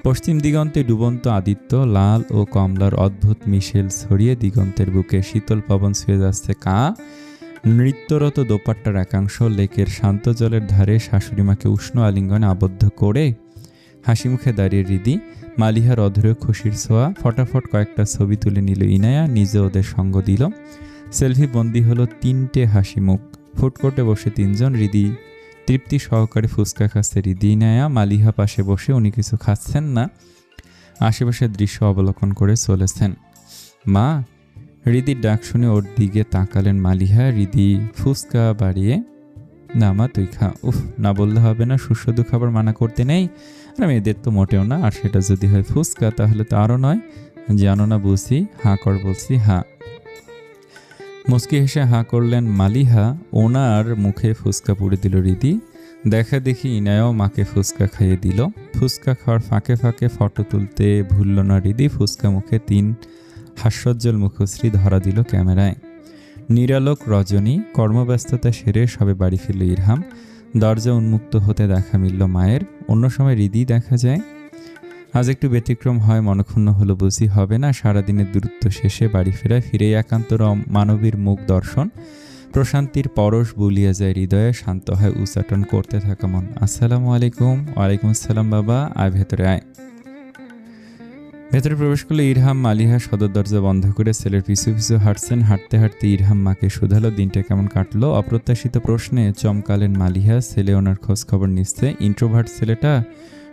পশ্চিম দিগন্তে ডুবন্ত আদিত্য, লাল ও কমলার অদ্ভুত মিশেল ছড়িয়ে দিগন্তের বুকে শীতল পবন ছুঁয়ে যাচ্ছে নৃত্যরত দোপাট্টার একাংশ। লেকের শান্ত জলের ধারে শাশুড়িমাকে উষ্ণ আলিঙ্গনে আবদ্ধ করে হাসি মুখে দাঁড়িয়ে হৃদি। মালিহার অধরে খুশির ছোঁয়া। ফটাফট কয়েকটা ছবি তুলে নিল ইনায়া, নিজে ওদের সঙ্গ দিল। সেলফি বন্দি হলো 3টে হাসি মুখ। ফুডকোর্টে বসে 3 জন। হৃদি তৃপ্তি সহকারে ফুচকা খাচ্ছে। হৃদি, ইনায়া, মালিহা পাশে বসে। উনি কিছু খাচ্ছেন না, আশেপাশের দৃশ্য অবলোকন করে চলেছেন। মা! হৃদির ডাক শুনে ওর দিকে তাকালেন মালিহা। হৃদি ফুচকা বাড়িয়ে, না মা তুই খা। উফ, না বললে হবে না, সুস্বাদু খাবার মানা করতে নেই, আর মেয়েদের তো মোটেও না। আর সেটা যদি হয় ফুচকা তাহলে তো আরও নয়। জানো না বুঝি, হাঁ কর বলছি, হাঁ। মুচকি হেসে হাঁ করলেন মালিহা। ওনার মুখে ফুচকা পুড়ে দিল হৃদি। দেখা দেখি ইনায়াও মাকে ফুচকা খাইয়ে দিল। ফুচকা খাওয়ার ফাঁকে ফাঁকে ফটো তুলতে ভুলল না হৃদি। ফুচকা মুখে 3 হাস্যোজ্জ্বল মুখশ্রী ধরা দিল ক্যামেরায়। নিরালোক রজনী। কর্মব্যস্ততা সেরে সবে বাড়ি ফিরল ইরহাম। দরজা উন্মুক্ত হতে দেখা মিলল মায়ের। অন্য সময় হৃদি দেখা যায়, আজ একটু ব্যতিক্রম হয়। মনক্ষুণ্ণ হলো বুঝি, হবে না। সারাদিনের দূরত্ব শেষে বাড়ি ফিরেই একান্ত মানবীর মুখ দর্শন। প্রশান্তির পরশ বুলিয়ে যায় হৃদয়ে, শান্ত হয় উচ্চাটন করতে থাকা মন। আসসালামু আলাইকুম। ওয়ালাইকুম আসসালাম বাবা, আয় ভেতরে আয়। ভেতরে প্রবেশ করলে ইরহাম। মালিহা সদর দরজা বন্ধ করে ছেলের পিছু পিছু হাঁটছেন। হাঁটতে হাঁটতে ইরহাম মাকে শুধালো দিনটা কেমন কাটলো। অপ্রত্যাশিত প্রশ্নে চমকালেন মালিহা। ছেলে ওনার খোঁজ খবর নিচ্ছে। ইন্ট্রোভার্ট ছেলেটা,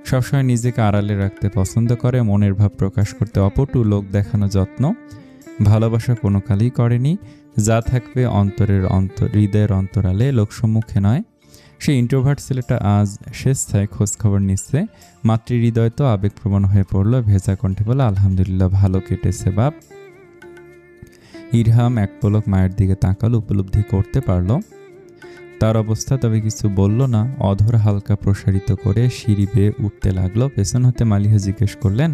সবসময় নিজেকে আড়ালে রাখতে পছন্দ করে, মনের ভাব প্রকাশ করতে অপটু, লোক দেখানো যত্ন, ভালোবাসা কোনো কালই করেনি। যা থাকবে হৃদয়ের অন্তরালে, লোকসম্মুখে নয়। সেই ইন্ট্রোভার্ট ছেলেটা আজ স্বেচ্ছায় খোঁজ খবর নিচ্ছে। মাতৃহৃদয় তো আবেগপ্রবণ হয়ে পড়ল। ভেজা কণ্ঠে বলে, আলহামদুলিল্লাহ, ভালো কেটেছে বাপ। ইরহাম এক পলক মায়ের দিকে তাকালো, উপলব্ধি করতে পারল তার অবস্থা, তবে কিছু বলল না। অধর হালকা প্রসারিত করে সিঁড়ি বেয়ে উঠতে লাগলো। পেছন হতে মালিহা জিজ্ঞেস করলেন,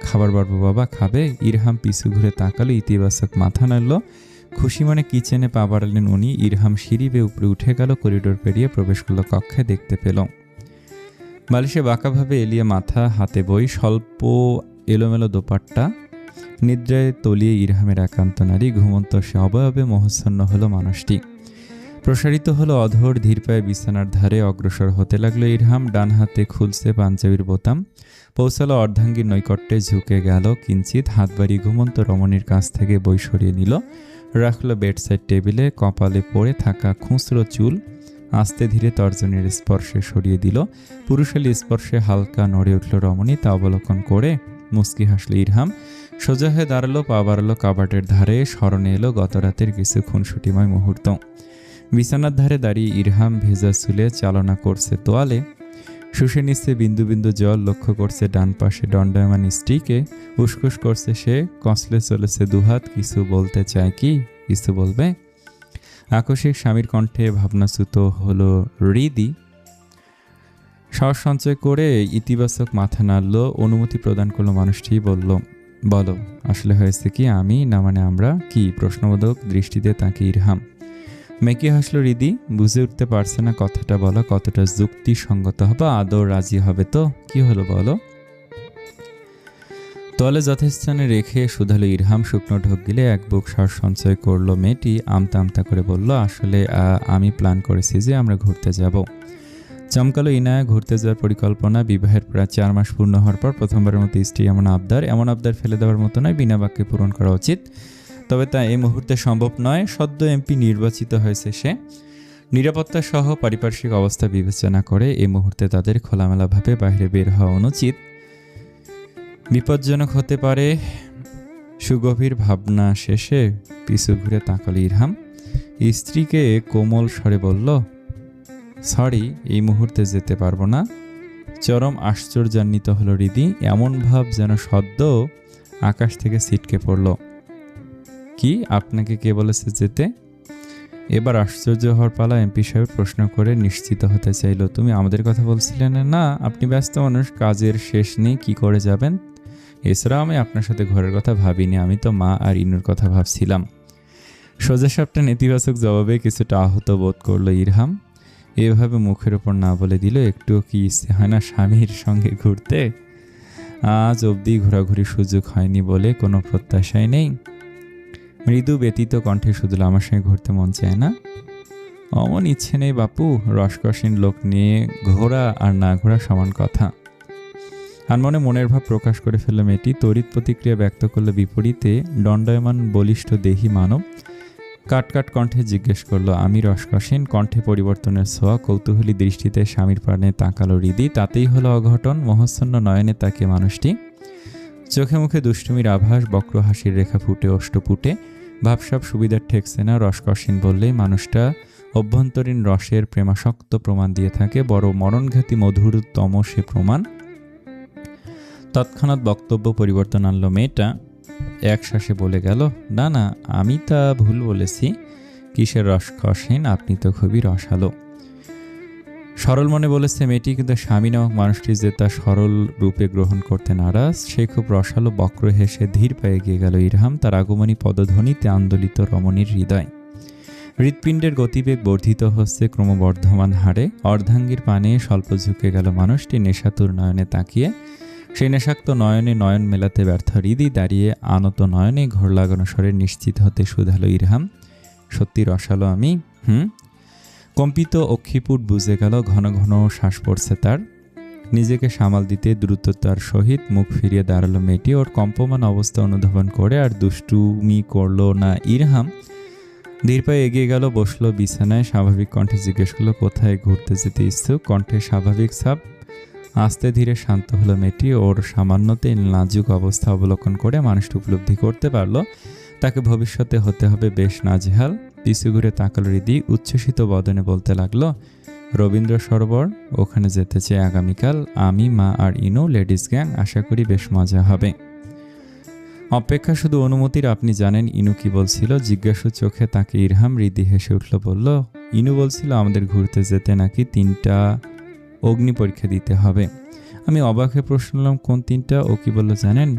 খাবার বাড়বো বাবা, খাবে? ইরহাম পিছু ঘুরে তাকালো, ইতিবাচক মাথা নাড়ল। খুশি মনে কিচেনে পা বাড়ালেন উনি। ইরহাম সিঁড়ি বেয়ে উপরে উঠে গেল, করিডোর পেরিয়ে প্রবেশ করলো কক্ষে। দেখতে পেল বালিশে বাঁকাভাবে এলিয়ে মাথা, হাতে বই, স্বল্প এলোমেলো দোপাট্টা, নিদ্রায় তলিয়ে ইরহামের একান্ত নারী। ঘুমন্ত সে অবয়বে মোহচ্ছন্ন হলো মানুষটি। প্রসারিত হলো অধর। ধীর পায়ে বিছানার ধারে অগ্রসর হতে লাগলো ইরহাম। ডান হাতে খুলছে পাঞ্জাবির বোতাম। পৌঁছালো অর্ধাঙ্গীর নৈকট্যে, ঝুঁকে গেল কিঞ্চিত, হাত বাড়িয়ে ঘুমন্ত রমণীর কাছ থেকে বই সরিয়ে নিল, রাখলো বেডসাইড টেবিলে। কপালে পড়ে থাকা খুচরো চুল আস্তে ধীরে তর্জনীর স্পর্শে সরিয়ে দিল। পুরুষালী স্পর্শে হালকা নড়ে উঠল রমণী, তা অবলোকন করে মুচকি হাসল ইরহাম। সোজা হয়ে দাঁড়ালো, পা বাড়ালো কাবাটের ধারে। স্মরণে এলো গত রাতের কিছু খুনসুটিময় মুহূর্ত। বিছানার ধারে দাঁড়িয়ে ইরহাম ভেজা চুলে চালনা করছে তোয়ালে, শুষে নিচ্ছে বিন্দু বিন্দু জল, লক্ষ্য করছে ডান পাশে দণ্ডায়মান স্ত্রীকে। উসখুস করছে সে, কসলে চলেছে দুহাত। কিছু বলতে চায় কি, কিছু বলবে? আকস্মিক স্বামীর কণ্ঠে ভাবনাচ্যুত হলো হৃদি। সাহস সঞ্চয় করে ইতিবাচক মাথা নাড়ল, অনুমতি প্রদান করলো মানুষটি। বলল, বলো আসলে হয়েছে কি? আমি না মানে আমরা? কি? প্রশ্নবোধক দৃষ্টিতে তাকে ইরহাম। মেকি হাসলো হৃদি। বুঝে উঠতে পারছে না কথাটা বলা কতটা যুক্তিসঙ্গত হবে, আদৌ রাজি হবে তো? কি হলো বলো? তলে যথাস্থানে রেখে শুধালো ইরহাম। শুকনো ঢোক গিলে এক বুক শ্বাস সঞ্চয় করলো মেয়েটি। আমতা আমতা করে বলল, আসলে আমি প্ল্যান করেছি যে আমরা ঘুরতে যাব। চমকালো ইনায়া। ঘুরতে যাওয়ার পরিকল্পনা বিবাহের প্রায় 4 মাস পূর্ণ হওয়ার পর প্রথমবারের মতো স্ত্রী এমন আবদার ফেলে দেওয়ার মতো নয়, বিনা বাক্যে পূরণ করা উচিত। তবে তা এই মুহূর্তে সম্ভব নয়। সদ্য এমপি নির্বাচিত হয়েছে সে। নিরাপত্তা সহ পারিপার্শ্বিক অবস্থা বিবেচনা করে এই মুহূর্তে তাদের খোলামেলাভাবে বাইরে বের হওয়া অনুচিত, বিপজ্জনক হতে পারে। সুগভীর ভাবনা শেষে পিছু ঘুরে তাকাল ইরহাম। স্ত্রীকে কোমল স্বরে বলল, সরি, এই মুহূর্তে যেতে পারবো না। চরম আশ্চর্যান্বিত হলো হৃদি। এমন ভাব যেন সদ্য আকাশ থেকে ছিটকে পড়ল। কি? আপনাকে কে বলেছে যেতে? এবার আশ্চর্য হওয়ার পালা। এমপি সাহেব প্রশ্ন করে নিশ্চিত হতে চাইল, তুমি আমাদের কথা বলছিলেন না? আপনি ব্যস্ত মানুষ, কাজের শেষ নেই, কি করে যাবেন? এছাড়াও আমি আপনার সাথে ঘরের কথা ভাবিনি, আমি তো মা আর ইনুর কথা ভাবছিলাম। সোজাসাপটা নেতিবাচক জবাবে কিছুটা আহত বোধ করলো ইরহাম। এভাবে মুখের ওপর না বলে দিল, একটুও কি ইচ্ছে হয় না স্বামীর সঙ্গে ঘুরতে? আজ অবধি ঘোরাঘুরির সুযোগ হয়নি বলে কোনো প্রত্যাশাই নেই। মৃদু ব্যতীত কণ্ঠে শুধু, আমার সঙ্গে ঘুরতে মন চায় না? অমন ইচ্ছে নেই বাপু, রসকসীন লোক নিয়ে ঘোরা আর না ঘোরা সমান কথা। আনমনে মনের ভাব প্রকাশ করে ফেলল মেয়েটি। তড়িৎ প্রতিক্রিয়া ব্যক্ত করল বিপরীতে দণ্ডায়মান বলিষ্ঠ দেহি মানব। কাটকাট কণ্ঠে জিজ্ঞেস করলো, আমি রসকসীন? কণ্ঠে পরিবর্তনের ছোঁয়া। কৌতূহলী দৃষ্টিতে স্বামীর পানে তাকালো হৃদি। তাতেই হলো অঘটন। মোহচ্ছন্ন নয়নে তাকে মানুষটি। চোখে মুখে দুষ্টুমির আভাস, বক্র হাসির রেখা ফুটে অষ্টপুটে। ভাবসাব সুবিধার ঠেকছে না। রসকসীন বললেই মানুষটা অভ্যন্তরীণ রসের প্রেমাসক্ত প্রমাণ দিয়ে থাকে, বড় মরণঘাতী মধুরতম সে প্রমাণ। তৎক্ষণাৎ বক্তব্য পরিবর্তন আনলো মেয়েটা। এক শ্বাসে বলে গেল, না না, আমি তা ভুল বলেছি। কিসের রসকসীন? আপনি তো খুবই রসালো। সরল মনে বলেছে মেয়েটি, কিন্তু স্বামী নামক মানুষটি যে তা সরল রূপে গ্রহণ করতে নারাজ। সে খুব রসালো। বক্র হেসে ধীর পায়ে এগিয়ে গেল ইরহাম। তার আগমনী পদধ্বনিতে আন্দোলিত রমণীর হৃদয়। হৃৎপিণ্ডের গতিবেগ বর্ধিত হচ্ছে ক্রমবর্ধমান হারে। অর্ধাঙ্গীর পানে স্বল্প ঝুঁকে গেল মানুষটি নেশাতুর নয়নে তাকিয়ে। সেই নেশাক্ত নয়নে নয়ন মেলাতে ব্যর্থ হৃদি দাঁড়িয়ে আনত নয়নে ঘোর লাগানো স্বরে নিশ্চিত হতে শুধালো ইরহাম, সত্যি রসালো আমি? কম্পিত অক্ষিপুট বুঝে গেল। ঘন ঘন শ্বাস পড়ছে তার। নিজেকে সামাল দিতে দ্রুততার সহিত মুখ ফিরিয়ে দাঁড়ালো মেয়েটি। ওর কম্পমান অবস্থা অনুধাবন করে আর দুষ্টুমি করলো না ইরহাম। ধীর পায়ে এগিয়ে গেল, বসলো বিছানায়। স্বাভাবিক কণ্ঠে জিজ্ঞেস করলো, কোথায় ঘুরতে যেতে ইচ্ছুক? কণ্ঠে স্বাভাবিক ছাপ। আস্তে ধীরে শান্ত হলো মেয়েটি। ওর সামান্যতে নাজুক অবস্থা অবলোকন করে মানুষটি উপলব্ধি করতে পারলো তাকে ভবিষ্যতে হতে হবে বেশ নাজেহাল। পিছু ঘুরে তাকালো হৃদি। উচ্ছ্বসিত বদনে বলতে লাগলো, রবীন্দ্র সরোবর, ওখানে যেতে চাই আগামীকাল। আমি, মা আর ইনু, লেডিস গ্যাং। আশা করি বেশ মজা হবে। অপেক্ষা শুধু অনুমতির। আপনি জানেন ইনু কি বলছিল? জিজ্ঞাসু চোখে তাকে ইরহাম। হৃদি হেসে উঠল, বলল, ইনু বলছিল আমাদের ঘুরতে যেতে নাকি 3টা অগ্নি পরীক্ষা দিতে হবে। আমি অবাক হয়ে প্রশ্ন করলাম, কোন 3টা? ও কি বলল জানেন?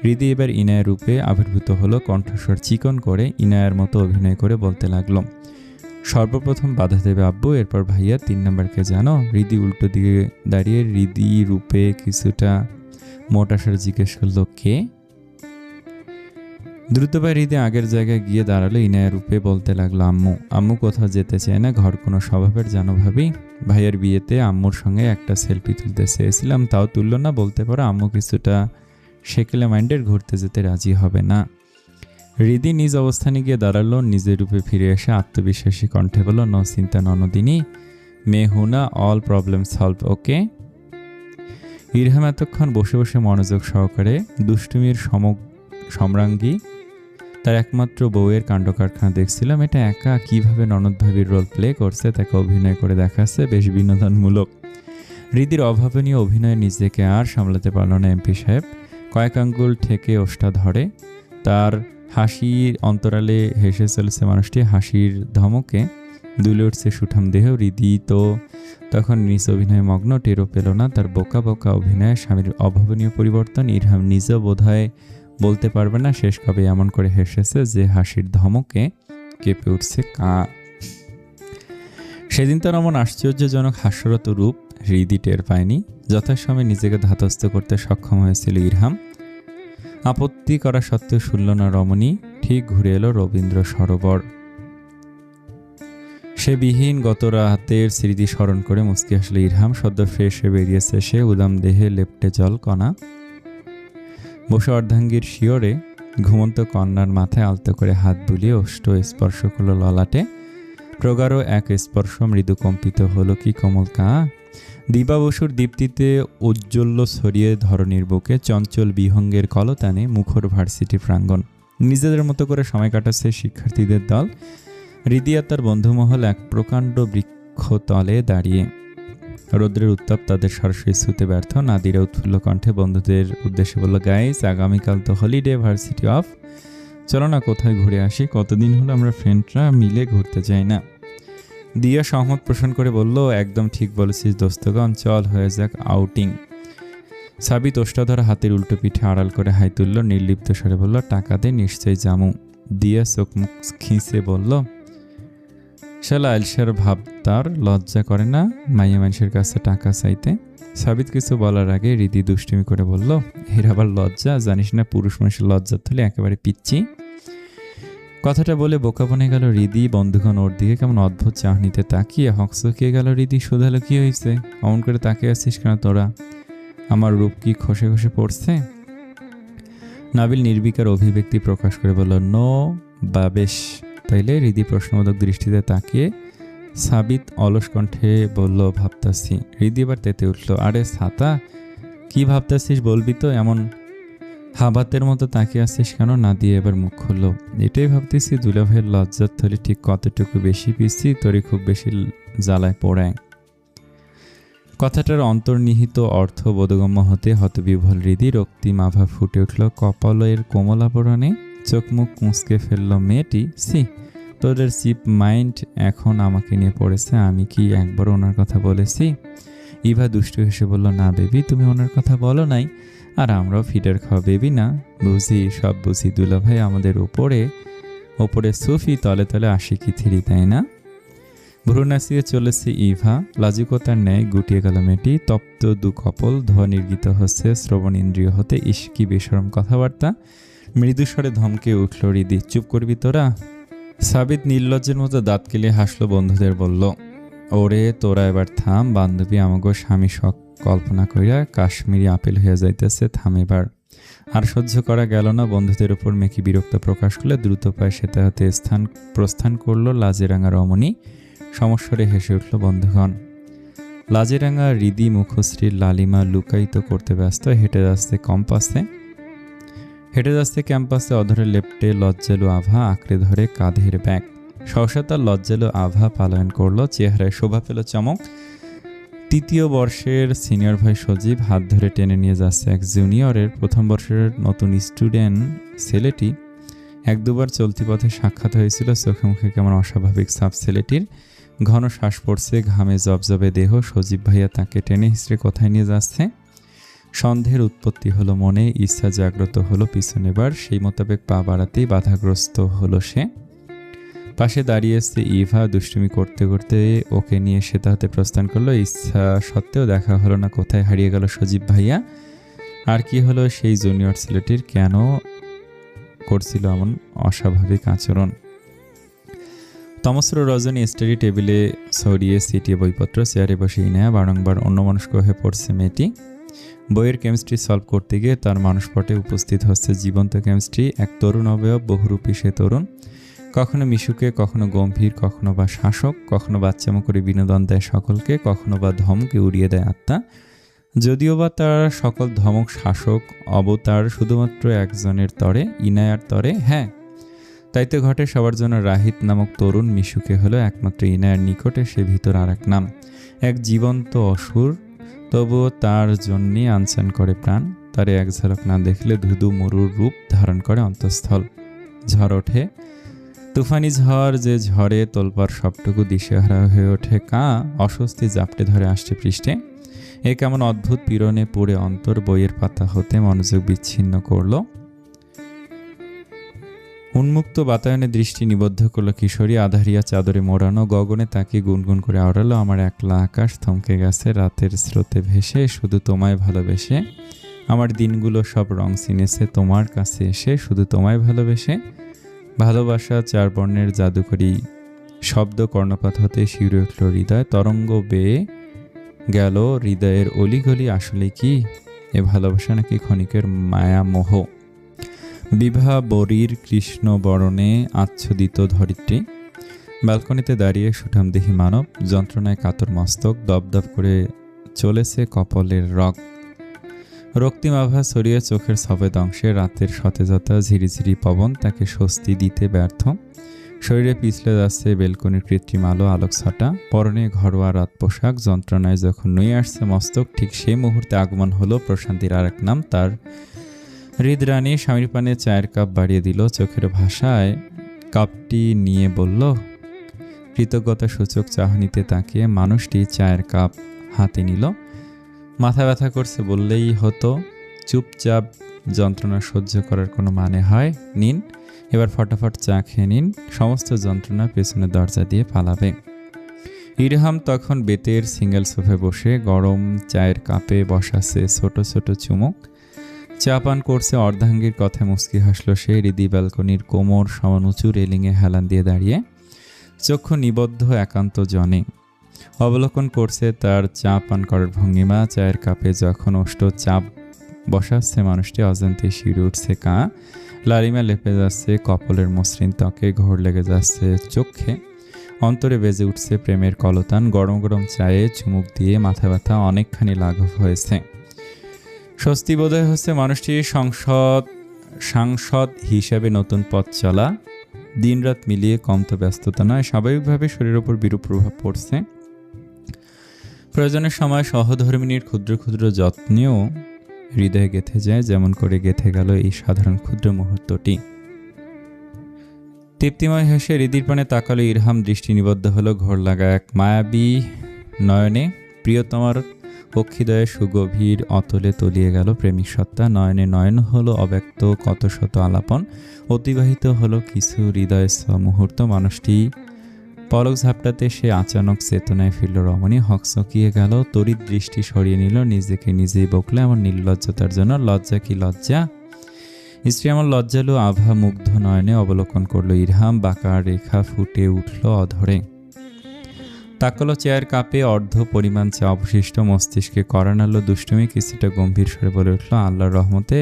হৃদি এবার ইনায়ের রূপে আবির্ভূত হলো। কণ্ঠস্বর চিকন করে ইনায়ের মতো অভিনয় করে বলতে লাগলো, সর্বপ্রথম বাধা দেবে আব্বু, এরপর ভাইয়া, 3 নাম্বারকে জানো? হৃদি উল্টো দিকে দাঁড়িয়ে হৃদি রূপে কিছুটা মোটা স্বরে জিজ্ঞেস করলো, কে? দ্রুত পায়ে হৃদি আগের জায়গায় গিয়ে দাঁড়ালো। ইনায়া রূপে বলতে লাগলো, আম্মু আম্মু কোথাও যেতে চায় না, ঘর কোনো স্বভাবের জানো ভাবি। ভাইয়ের বিয়েতে আম্মুর সঙ্গে একটা সেলফি তুলতে চেয়েছিলাম, তাও তুললো না। বলতে পারো আম্মু কিছুটা সেকেলে মাইন্ডের, ঘুরতে যেতে রাজি হবে না। হৃদি নিজ অবস্থানে গিয়ে দাঁড়ালো। নিজের রূপে ফিরে এসে আত্মবিশ্বাসী কণ্ঠে বলল, নো চিন্তা ননদিনী, মে হুনা, অল প্রবলেম সলভ, ওকে। ইরহাম এতক্ষণ বসে বসে মনোযোগ সহকারে দুষ্টুমির সম্রাঙ্গী তার একমাত্র বউয়ের কাণ্ডকারখানা দেখছিলাম। এটা একা কিভাবে ননদ ভাবির রোল প্লে করছে, তাকে অভিনয় করে দেখাচ্ছে, বেশ বিনোদনমূলক। হৃদির অভাবনীয় অভিনয়ে নিজেকে আর সামলাতে পারল না এমপি সাহেব। কয়েক আঙ্গুল ঠেকে ওষ্ঠা ধরে তার হাসির অন্তরালে হেসে চলেছে মানুষটি। হাসির ধমকে দুলে উঠছে সুঠাম দেহ। হৃদি তো তখন নিজ অভিনয়ে মগ্ন, টেরও পেল না তার বোকা বোকা অভিনয়ে স্বামীর অভাবনীয় পরিবর্তন। ইরহাম নিজেও বোধহয় বলতে পারবে না শেষ কবে এমন করে হেসেছে যে হাসির ধমকে কেঁপে উঠছে কা। সেদিন তার এমন আশ্চর্যজনক হাস্যরত রূপ হৃদি টের পায়নি। যথাসময়ে নিজেকে ধাতস্থ করতে সক্ষম হয়েছিল ইরহাম। আপত্তি করা সত্ত্বেও শুনল না রমণী। ঠিক ঘুরে এলো রবীন্দ্র সরোবর। সে বিহীন গত রাতের স্মৃতি স্মরণ করে মুচকি আসলো ইরহাম। সদ্য ফ্রেশ হয়ে বেরিয়েছে সে, উদাম দেহে লেপ্টে জল কণা। বসে অর্ধাঙ্গীর শিয়রে ঘুমন্ত কন্যার মাথায় আলতো করে হাত বুলিয়ে ওষ্ঠ স্পর্শ করল ললাটে। প্রগাঢ় এক স্পর্শ, মৃদু কম্পিত হলো কি কোমল কা। দিবাবসুর দীপ্তিতে ঔজ্জ্বল্য ছড়িয়ে ধরণীর বুকে চঞ্চল বিহঙ্গের কলতানে মুখর ভার্সিটি প্রাঙ্গণ। নিজেদের মতো করে সময় কাটাচ্ছে শিক্ষার্থীদের দল। হৃদি আর তার বন্ধুমহল এক প্রকাণ্ড বৃক্ষতলে দাঁড়িয়ে। রৌদ্রের উত্তাপ তাদের সরাসরি ছুতে ব্যর্থ। নাদিরা উৎফুল্ল কণ্ঠে বন্ধুদের উদ্দেশ্যে বলল, গাইস আগামীকাল তো হলিডে, ভার্সিটি অফ, চলো না কোথায় ঘুরে আসি, কতদিন হলো আমরা ফ্রেন্ডরা মিলে ঘুরতে যাই না। দিয়া সহমত পোষণ করে বলল, একদম ঠিক বলেছিস দোস্তগণ, চল হয়ে যাক আউটিং। সাবিত ওষ্ঠাধরা হাতের উল্টো পিঠে আড়াল করে হাই তুলল, নির্লিপ্ত স্বরে বলল, টাকা দে, নিশ্চয়ই জামু। দিয়া চোখ মুখ খিঁচে বলল, শালা আলসার ভাব, তার লজ্জা করে না মাইয়া মানুষের কাছে টাকা চাইতে। সাবিত কিছু বলার আগে হৃদি দুষ্টুমি করে বলল, এর আবার লজ্জা, জানিস না পুরুষ মানুষের লজ্জা থলে একেবারে পিচ্ছি। কথাটা বলে বোকা বনে গেল হৃদি। বন্ধুগণ ওর দিকে কেমন অদ্ভুত চাহনিতে তাকিয়ে হকচকিয়ে গেল হৃদি। শুধালো, কি হয়েছে অমন করে তাকিয়ে আছিস কেন তোরা? আমার রূপ কি খসে খসে পড়ছে? নাবিল নির্বিকার অভিব্যক্তি প্রকাশ করে বলল, নো বা বেশ। তাইলে? হৃদি প্রশ্নবোধক দৃষ্টিতে তাকিয়ে। সাবিত অলস কণ্ঠে বলল, ভাবতাছি। হৃদি এবার তেতে উঠল, আরে ছাতা, কি ভাবতাছিস বলবি তো, এমন হাবাতের মতো তাকিয়ে আসছিস কেন? না দিয়ে এবার মুখ খুলল, এটাই ভাবতেছি দুলাভাইয়ের লজ্জার থলি ঠিক কতটুকু বেশি পিসছি, তোরই খুব বেশি জ্বালায় পড়ায়। কথাটার অন্তর্নিহিত অর্থ বোধগম্য হতে হতবিহ্বল হৃদি রক্তিম আভা ফুটে উঠল কপালের কোমল আবরণে। চোখ মুখ কুঁচকে ফেলল মেয়েটি। সি, তোদের চিপ মাইন্ড এখন আমাকে নিয়ে পড়েছে। আমি কি একবার ওনার কথা বলেছি? ইভা দুষ্টু হেসে বলল, না বেবি, তুমি ওনার কথা বলো নাই, আর আমরাও ফিডার খাওয়া বেবি না। বুঝি, সব বুঝি, দুলাভাই আমাদের ওপরে সুফি, তলে তলে আশিকি থিরি, তাই না? ভ্রু নাচিয়ে চলেছে ইভা। লাজুকতার ন্যায় গুটিয়ে গেল মেয়েটি। তপ্ত দু কপল, ধোয়া নির্গিত হচ্ছে শ্রবণ ইন্দ্রিয় হতে। ইস্কি বেশরম কথাবার্তা। মৃদুস্বরে ধমকে উঠল হৃদি, চুপ করবি তোরা? সাবিত নির্লজ্জের মতো দাঁত কেলিয়ে হাসলো, বন্ধুদের বলল, ওরে তোরা এবার থাম, বান্ধবী আমাগো স্বামী শখ কল্পনা কইরা কাশ্মীরি আপেল হইয়া যাইতেছে, থাম এবার। আর সহ্য করা গেল না। বন্ধুদের উপর মেকি বিরক্ত প্রকাশ করলে দ্রুত পায়ে সেতে হাতে প্রস্থান করলো লাজেরাঙা রমণী। সমস্বরে হেসে উঠল বন্ধুগণ। লাজেরাঙা হৃদি মুখশ্রীর লালিমা লুকায়িত করতে ব্যস্ত। হেঁটে যাচ্ছে ক্যাম্পাসে অধরে লেপ্টে লজ্জালু আভা আঁকড়ে ধরে কাঁধের ব্যাগ। সহসা তার লজ্জালু আভা পালায়ন করলো, চেহারায় শোভা পেল চমক। তৃতীয় বর্ষের সিনিয়র ভাই সজীব হাত ধরে টেনে নিয়ে যাচ্ছে এক জুনিয়রের। প্রথম বর্ষের নতুন স্টুডেন্ট ছেলেটি এক দুবার চলতি পথে সাক্ষাৎ হয়েছিল। চোখে মুখে কেমন অস্বাভাবিক ছাপ ছেলেটির। ঘন শ্বাস পড়ছে, ঘামে জবজবে দেহ। সজীব ভাইয়া তাকে টেনে হিঁচড়ে কোথায় নিয়ে যাচ্ছে? সন্দেহের উৎপত্তি হলো মনে, ইচ্ছা জাগ্রত হলো পিছনে বার। সেই মোতাবেক পা বাড়াতেই বাধাগ্রস্ত হলো সে। পাশে দাঁড়িয়েছে ইভা। দুষ্টুমি করতে করতে ওকে নিয়ে সেটা হাতে প্রস্থান করলো। ইচ্ছা সত্ত্বেও দেখা হলো না, কোথায় হারিয়ে গেল সজীব ভাইয়া। আর কি হলো সেই জুনিয়র ছেলেটির? কেন করছিল এমন অস্বাভাবিক আচরণ। তমস্র রজনী স্টাডি টেবিলে ছড়িয়ে ছিটিয়ে বইপত্র, চেয়ারে বসে ইনায়া বারংবার অন্যমনস্ক হয়ে পড়ছে মেয়েটি। বইয়ের কেমিস্ট্রি সলভ করতে গিয়ে তার মানসপটে উপস্থিত হচ্ছে জীবন্ত কেমিস্ট্রি, এক তরুণ অবয়ব, বহুরূপী সে তরুণ, কখনো মিশুকে, কখনো গম্ভীর, কখনো বা শাসক, কখনো বাচ্চামো করে বিনোদন দেয় সকলকে, কখনো বা ধমকে উড়িয়ে দেয় আত্মা। যদিও বা তার সকল ধমক শাসক অবতার শুধুমাত্র একজনের তরে, ইনায়ার তরে। হ্যাঁ, তাইতে ঘটে সবার জন্য রাহিত নামক তরুণ মিশুকে হলো একমাত্র ইনায়ার নিকটে সে ভিতর আর এক নাম, এক জীবন্ত অসুর। তবুও তার জন্যই আনচান করে প্রাণ, তারে এক ঝলক না দেখলে ধুধু মরুর রূপ ধারণ করে অন্তঃস্থল। ঝড় ওঠে, তুফানি ঝড়, যে ঝড়ে তোলপার সবটুকু দিশেহারা হয়ে ওঠে কাঁ, অস্বস্তি জাপটে ধরে আসছে পৃষ্ঠে। এ কেমন অদ্ভুত পীড়নে পড়ে অন্তর বইয়ের পাতা হতে মনোযোগ বিচ্ছিন্ন করল। উন্মুক্ত বাতায়নে দৃষ্টি নিবদ্ধ করলো কিশোরী, আধারিয়া চাদরে মোড়ানো গগনে তাকে গুনগুন করে আওড়ালো, আমার একলা আকাশ থমকে গেছে রাতের স্রোতে ভেসে, শুধু তোমায় ভালোবেসে আমার দিনগুলো সব রং চিনেছে তোমার কাছে এসে, শুধু তোমায় ভালোবেসে। ভালোবাসা চার বর্ণের জাদুকরী শব্দ কর্ণপাত হতে শিউরে উঠল হৃদয়, তরঙ্গ বেয়ে গেল হৃদয়ের অলিগলি। আসলে কি এ ভালোবাসা নাকি ক্ষণিকের মায়া মোহ? বিভা বরীর কৃষ্ণ বরণে আচ্ছাদিত ধরিত্রী। ব্যালকনিতে দাঁড়িয়ে সুঠামদেহী মানব, যন্ত্রণায় কাতর মস্তক, দপদপ করে চলেছে কপলের রগ। রক্তিম আভা ছড়িয়ে চোখের সফেদ অংশে, রাতের সতেজতা, ঝিরিঝিরি পবন তাকে স্বস্তি দিতে ব্যর্থ। শরীরে পিছলে যাচ্ছে বেলকনির কৃত্রিম আলো, আলোক ছটা, পরনে ঘরোয়া রাত পোশাক। যন্ত্রণায় যখন নুয়ে আসছে মস্তক, ঠিক সেই মুহূর্তে আগমন হলো প্রশান্তির আর এক নাম, তার হৃদরানী। স্বামীর পানে চায়ের কাপ বাড়িয়ে দিল, চোখের ভাষায় কাপটি নিয়ে বলল, কৃতজ্ঞতা সূচক চাহনিতে তাকিয়ে মানুষটি চায়ের কাপ হাতে নিল। মাথা ব্যথা করছে বললেই হতো, চুপচাপ যন্ত্রণা সহ্য করার কোনো মানে হয়? নিন, এবার ফটাফট চা খেয়ে নিন, সমস্ত যন্ত্রণা পেছনে দরজা দিয়ে পালাবে। ইরহাম তখন বেতের সিঙ্গেল সোফে বসে গরম চায়ের কাপে বসাচ্ছে ছোট ছোট চুমুক, চা পান করছে। অর্ধাঙ্গীর কথায় মুচকি হাসলো সে। হৃদি ব্যালকনির কোমর সমান উঁচু রেলিংয়ে হেলান দিয়ে দাঁড়িয়ে চক্ষু নিবদ্ধ একান্ত জনে অবলোকন করছে তার চা পান করার ভঙ্গিমা। চায়ের কাপে যখন ওষ্ঠ চাপ বসাচ্ছে মানুষটি, অজান্তে শিউরে উঠছে কাঁ, লালিমা লেপে যাচ্ছে কপলের মসৃণ ত্বকে, ঘোর লেগে যাচ্ছে চোখে, অন্তরে বেজে উঠছে প্রেমের কলতান। গরম গরম চায়ে চুমুক দিয়ে মাথা ব্যথা অনেকখানি লাঘব হয়েছে। স্বস্তি বোধহয় হচ্ছে মানুষটির সাংসদ হিসেবে নতুন পথ চলা। দিনরাত মিলিয়ে কম তো ব্যস্ততা নয়, স্বাভাবিকভাবে শরীরের ওপর বিরূপ প্রভাব পড়ছে। প্রয়োজনের সময় সহধর্মিনীর ক্ষুদ্র ক্ষুদ্র যত্নেও হৃদয়ে গেঁথে যায়, যেমন করে গেঁথে গেল এই সাধারণ ক্ষুদ্র মুহূর্তটি। তৃপ্তিময় হেসে হৃদির পানে তাকালো ইরহাম, দৃষ্টি নিবদ্ধ হলো ঘোর লাগা এক মায়াবী নয়নে। প্রিয়তমার পক্ষীদয়ে সুগভীর অতলে তলিয়ে গেল প্রেমিক সত্তা। নয়নে নয়ন হলো অব্যক্ত কত শত আলাপন, অতিবাহিত হলো কিছু হৃদয় মুহূর্ত। মানুষটি পলক ঝাপটাতে সে আচানক চেতনায় ফিরল। রমণী হকচকিয়ে গেল, তড়িৎ দৃষ্টি সরিয়ে নিল, নিজেকে নিজেই বকলে, আমার নির্লজ্জতার জন্য। লজ্জা কি লজ্জা? স্ত্রী আমার লজ্জালু আভা মুগ্ধ নয়নে অবলোকন করলো ইরহাম, বাঁকা রেখা ফুটে উঠল অধরে। তাকালো চেয়ার কাপে অর্ধ পরিমাণ চা অবশিষ্ট, মস্তিষ্কে করানালো দুষ্টুমি, কিছুটা গম্ভীর স্বরে বলে উঠল, আল্লাহর রহমতে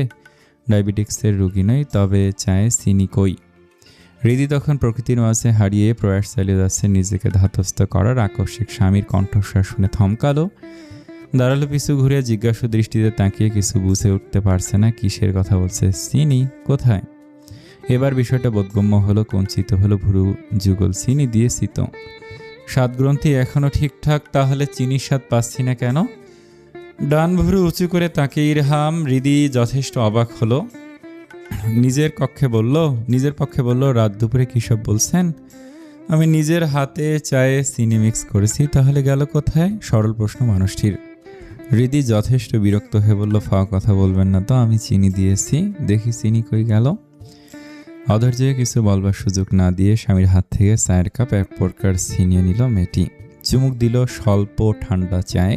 ডায়াবেটিক্সের রুগী নই, তবে চায়ে চিনি কই। হৃদি তখন প্রকৃতির মাঝে হারিয়ে প্রয়াস চালিয়ে যাচ্ছে নিজেকে ধাতস্থ করার। আকস্মিক স্বামীর কণ্ঠস্বর শুনে থমকালো, দাঁড়ালো পিছু ঘুরে, জিজ্ঞাসু দৃষ্টিতে তাকিয়ে কিছু বুঝে উঠতে পারছে না কিসের কথা বলছে। চিনি কোথায়? এবার বিষয়টা বোধগম্য হলো, কঞ্চিত হলো ভুরু যুগল। চিনি দিয়েছি তো, স্বাদগ্রন্থি এখনো ঠিকঠাক, তাহলে চিনির স্বাদ পাচ্ছি না কেন? ডান ভুরু উঁচু করে তাকে ইরহাম। হৃদি যথেষ্ট অবাক হলো, নিজের পক্ষে বলল, রাত দুপুরে কী সব বলছেন? আমি নিজের হাতে চায়ে চিনি মিক্স করেছি, তাহলে গেল কোথায়? সরল প্রশ্ন মানুষটির। হৃদি যথেষ্ট বিরক্ত হয়ে বলল, ফাও কথা বলবেন না তো, আমি চিনি দিয়েছি, দেখি চিনি কই গেল। অধৈর্যে কিছু বলবার সুযোগ না দিয়ে স্বামীর হাত থেকে চায়ের কাপ এক প্রকার ছিনিয়ে নিল মেয়েটি। চুমুক দিল স্বল্প ঠান্ডা চায়ে,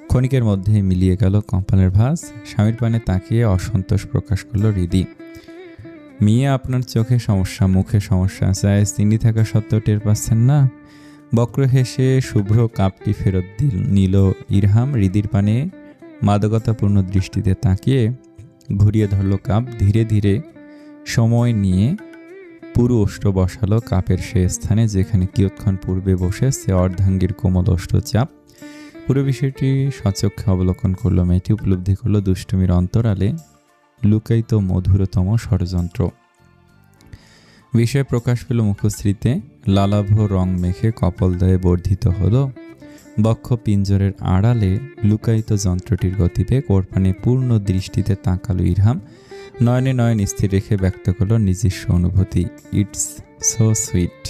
ক্ষণিকের মধ্যে মিলিয়ে গেল কপালের ভাঁজ। স্বামীর পানে তাকিয়ে অসন্তোষ প্রকাশ করল হৃদি। মিয়া, আপনার চোখে সমস্যা, মুখে সমস্যা, সাইজ চিনি থাকা সত্ত্বেও টের পাচ্ছেন না? বক্র হেসে শুভ্র কাপটি ফেরত নিল ইরহাম। হৃদির পানে মাদকতাপূর্ণ দৃষ্টিতে তাকিয়ে ঘুরিয়ে ধরল কাপ। ধীরে ধীরে সময় নিয়ে পুরো ওষ্ঠ বসালো কাপের সে স্থানে যেখানে কিয়ৎক্ষণ পূর্বে বসে সে অর্ধাঙ্গীর কোমল ওষ্ঠ চাপ। পুরো বিষয়টি সচক্ষে অবলোকন করলো মেয়েটি। উপলব্ধি করলো দুষ্টুমির অন্তরালে লুকায়িত মধুরতম ষড়যন্ত্র। বিষয় প্রকাশ পেল মুখশ্রীতে। লালাভ রং মেখে কপলদয়ে বর্ধিত হলো বক্ষ পিঞ্জরের আড়ালে লুকায়িত যন্ত্রটির গতিবেগ। কোরপানে পূর্ণ দৃষ্টিতে তাকালো ইরহাম। নয়নে নয়ন স্থির রেখে ব্যক্ত করল নিজস্ব অনুভূতি। It's so sweet.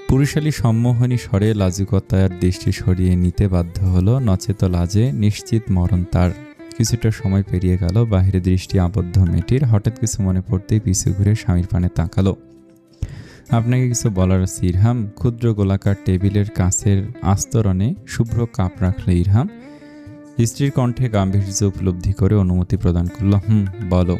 পুরুষালী সম্মোহনী স্বরে লাজুকতার দৃষ্টি সরিয়ে নিতে বাধ্য হলো, নচেত লাজে নিশ্চিত মরণ তার। কিছুটা সময় পেরিয়ে গেল। বাহিরে দৃষ্টি আবদ্ধ মেয়েটির। হঠাৎ কিছু মনে পড়তেই পিছু ঘুরে স্বামীর পানে তাকালো। আপনাকে কিছু বলার আছে ইরহাম। ক্ষুদ্র গোলাকার টেবিলের কাছের আস্তরণে শুভ্র কাপ রাখল ইরহাম। স্ত্রীর কণ্ঠে গাম্ভীর্য উপলব্ধি করে অনুমতি প্রদান করল। বলো।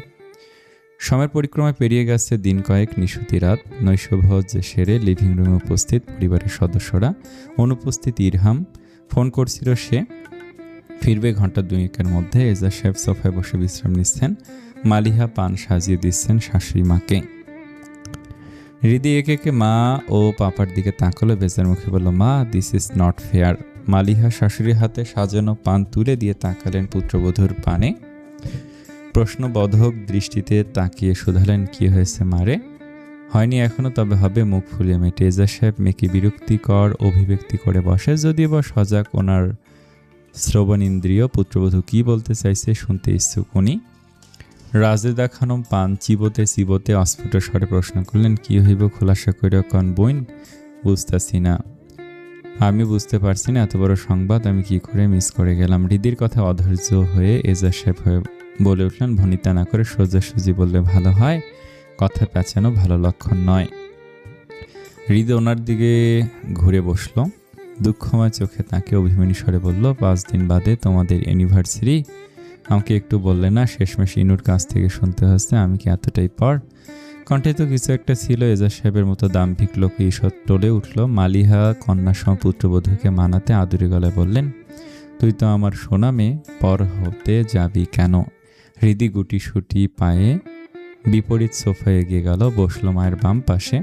সময়ের পরিক্রমায় পেরিয়ে গেছে দিন কয়েক, নিশুতি রাত। নৈশভোজ সেরে লিভিং রুমে উপস্থিত পরিবারের সদস্যরা। অনুপস্থিত ইরহাম। ফোন করছিল সে ফিরবে ঘন্টা দুয়েকের মধ্যে। এজাজ সাহেব সোফায় বসে বিশ্রাম নিচ্ছেন। মালিহা পান সাজিয়ে দিচ্ছেন শাশুড়ি মাকে। হৃদি একে একে মা ও পাপার দিকে তাকালো। বেজার মুখে বলল, মা, this is not fair. Maliha শাশুড়ির হাতে সাজানো পান তুলে দিয়ে তাকালেন পুত্রবধূর পানে। প্রশ্নবোধক দৃষ্টিতে তাকিয়ে শুধালেন, কি হয়েছে মারে? হয়নি এখনো, তবে হবে। মুখ ফুলিয়ে মেটে এজাজ সাহেব মেয়েকে বিরক্তিকর অভিব্যক্তি করে বসে। যদিও বা সজাগ ওনার শ্রবণ ইন্দ্রিয়। পুত্রবধূ কি বলতে চাইছে শুনতে ইচ্ছুক উনি। রাজেদা খানম পান চিবোতে চিবোতে অস্ফুট স্বরে প্রশ্ন করলেন, কি হইব খোলাসা করে কন বইন? বুঝতেছি না। আমি বুঝতে পারছি না, এত বড় সংবাদ আমি কি করে মিস করে গেলাম। হৃদির কথা অধৈর্য হয়ে এজাজ সাহেব হয়ে বলে উঠলেন, ভনিতা না করে সোজাসুজি বললে ভালো হয়। কথা পেঁচানো ভালো লক্ষণ নয়। হৃদি ওনার দিকে ঘুরে বসলো। দুঃখময় চোখে তাকে অভিমানী স্বরে বলল, 5 দিন বাদে তোমাদের অ্যানিভার্সারি। আমাকে একটু বললে না? শেষমেশ ইনুর কাছ থেকে শুনতে হচ্ছে। আমি কি এতটাই পর? কণ্ঠে তো কিছু একটা ছিল। এজাজ সাহেবের মতো দাম্ভিক লোকে ঈষৎ টলে উঠল। মালিহা কন্যাসম পুত্রবধূকে মানাতে আদুরে গলায় বললেন, তুই তো আমার সোনা মেয়ে, পর হতে যাবি কেন? হৃদি গুটি সুটি পায়ে বিপরীত সোফায় এগিয়ে গেল, বসলো মায়ের বাম পাশে।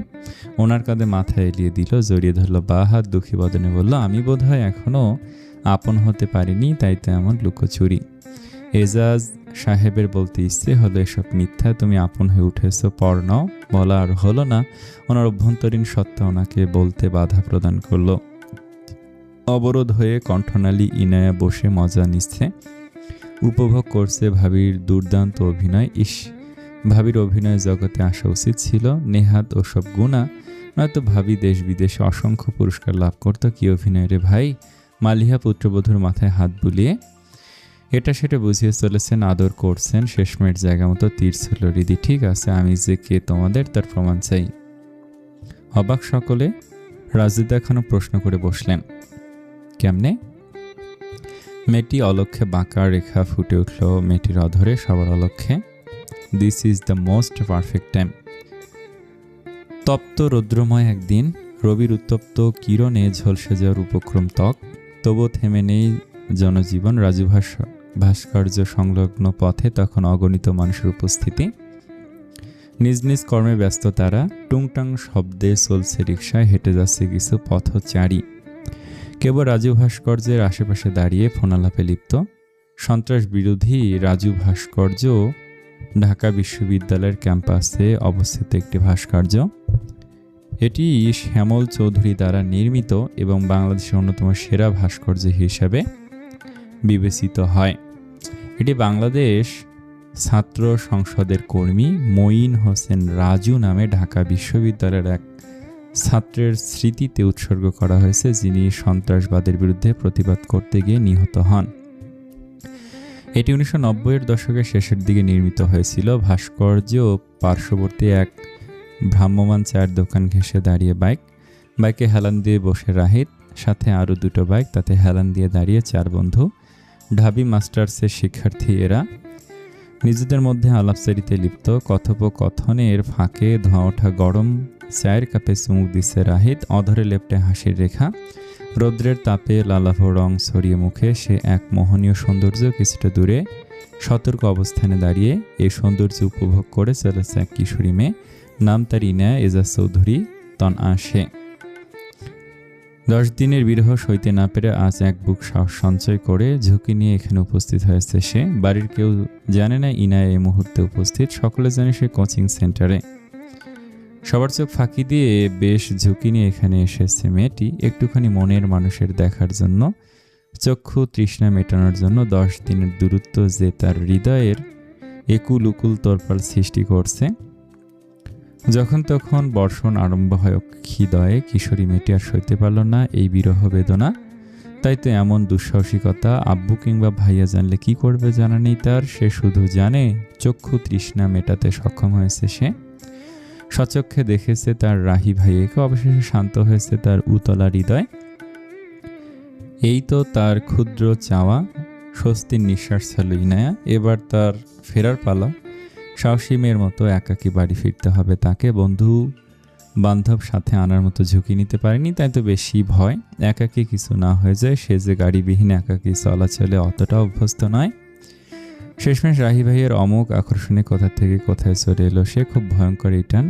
ওনার কাঁধে মাথা এলিয়ে দিল, জড়িয়ে ধরল বা হাত। দুঃখী বদনে বলল, আমি বোধহয় এখনো আপন হতে পারিনি, তাই তো এমন লুকোচুরি। এজাজ সাহেবের বলতে ইচ্ছে হলো, এসব মিথ্যা। তুমি আপন হয়ে উঠেছো, পর নাও। বলা আর হলো না। ওনার অভ্যন্তরীণ সত্তা ওনাকে বলতে বাধা প্রদান করলো। অবরোধ হয়ে কণ্ঠনালী ইনায়া বসে মজা নিচ্ছে, উপভোগ করছে ভাবির দুর্দান্ত অভিনয়। ভাবির অভিনয় জগতে আসা উচিত ছিল। নেহাত ওসব গুণা, নয়তো ভাবি দেশ বিদেশে অসংখ্য পুরস্কার লাভ করতো। কি অভিনয় রে ভাই! মালিহা পুত্রবধূর মাথায় হাত বুলিয়ে এটা সেটা বুঝিয়ে চলেছেন, আদর করছেন। শেষমেশ জায়গা মতো তীর ছিল হৃদি। ঠিক আছে, আমি যে কে তোমাদের তার প্রমাণ চাই। অবাক সকলে। রাজেদা খানও প্রশ্ন করে বসলেন, কেমনে? মেয়েটি অলক্ষ্যে বাঁকা রেখা ফুটে উঠল মেয়েটির অধরে, সবার অলক্ষ্যে। This is the most perfect time. তপ্ত রৌদ্রময় একদিন, রবির উত্তপ্ত কিরণে ঝলসে যাওয়ার উপক্রম ত্বক। তবু থেমে নেই জনজীবন। রাজু ভাস্কর্য সংলগ্ন পথে তখন অগণিত মানুষের উপস্থিতি। নিজ নিজ কর্মে ব্যস্ত তারা। টুংটাং শব্দে চলছে রিকশায়, হেঁটে যাচ্ছে কিছু পথচারী। কেবল রাজু ভাস্কর্যের আশেপাশে দাঁড়িয়ে ফোনালাপে লিপ্ত। সন্ত্রাস বিরোধী রাজু ভাস্কর্য ঢাকা বিশ্ববিদ্যালয়ের ক্যাম্পাসে অবস্থিত একটি ভাস্কর্য। এটি শ্যামল চৌধুরী দ্বারা নির্মিত এবং বাংলাদেশের অন্যতম সেরা ভাস্কর্য হিসাবে বিবেচিত হয়। এটি বাংলাদেশ ছাত্র সংসদের কর্মী মঈন হোসেন রাজু নামে ঢাকা বিশ্ববিদ্যালয়ের এক ছাত্রের স্মৃতিতে উৎসর্গ করা হয়েছে, যিনি সন্ত্রাসবাদের বিরুদ্ধে প্রতিবাদ করতে গিয়ে নিহত হন। এটি 1990-এর দশকের শেষের দিকে নির্মিত হয়েছিল। ভাস্কর্য পার্শ্ববর্তী এক ভ্রাম্যমাণ চায়ের দোকান ঘেঁষে দাঁড়িয়ে বাইকে হেলান দিয়ে বসে রাহিত, সাথে আরও 2টো বাইক, তাতে হেলান দিয়ে দাঁড়িয়ে 4 বন্ধু। ঢাবি মাস্টার্সের শিক্ষার্থী এরা। নিজেদের মধ্যে আলাপচারিতে লিপ্ত, কথোপকথনের ফাঁকে ধোঁয়া ওঠা গরম চায়ের কাপে চুমুক দিচ্ছে রাহিত। অধরে লেপ্টে হাসির রেখা, রৌদ্রের তাপে লালাভ রং ছড়িয়ে মুখে। সে এক মোহনীয় সৌন্দর্য, কিছুটা দূরে সতর্ক অবস্থানে দাঁড়িয়ে এই সৌন্দর্য উপভোগ করে চলেছে এক কিশোরী মেয়ে। নাম তার ইনায়া এজাজ চৌধুরী, তন আসে। 10 দিনের বিরহ সইতে না পেরে আজ এক বুক সাহস সঞ্চয় করে ঝুঁকি নিয়ে এখানে উপস্থিত হয়েছে সে। বাড়ির কেউ জানে না ইনায়া এই মুহূর্তে উপস্থিত, সকলে জানে সে কোচিং সেন্টারে। সবার চোখ ফাঁকি দিয়ে বেশ ঝুঁকি নিয়ে এখানে এসেছে মেয়েটি, একটুখানি মনের মানুষের দেখার জন্য, চক্ষু তৃষ্ণা মেটানোর জন্য। 10 দিনের দূরত্ব যে তার হৃদয়ের একুল উকুল তোরপাল সৃষ্টি করছে। যখন তখন বর্ষণ আরম্ভ হয় হৃদয়ে, কিশোরী মেয়েটি আর সইতে পারল না এই বিরহ বেদনা। তাই তো এমন দুঃসাহসিকতা। আব্বু কিংবা ভাইয়া জানলে কি করবে জানা নেই তার। সে শুধু জানে চক্ষু তৃষ্ণা মেটাতে সক্ষম হয়েছে সে। সচক্ষে দেখেছে তার রাহি ভাইয়াকে, অবশেষে শান্ত হয়েছে তার উতলা হৃদয়। এই তো তার ক্ষুদ্র চাওয়া। স্বস্তির নিঃশ্বাস ছাড়ল ইনায়া। এবার তার ফেরার পালা। সাহসী মেয়ের মতো একাকী বাড়ি ফিরতে হবে তাকে। বন্ধু বান্ধব সাথে আনার মতো ঝুঁকি নিতে পারেনি, তাই তো বেশি ভয় একাকী কিছু না হয়ে যায়। সে যে গাড়িবিহীন একাকী চলাচলে অতটা অভ্যস্ত নয়। শেষমেশ রাহি ভাইয়ের অমোঘ আকর্ষণে কোথা থেকে কোথায় চলে এলো সে। খুব ভয়ঙ্কর এই টান।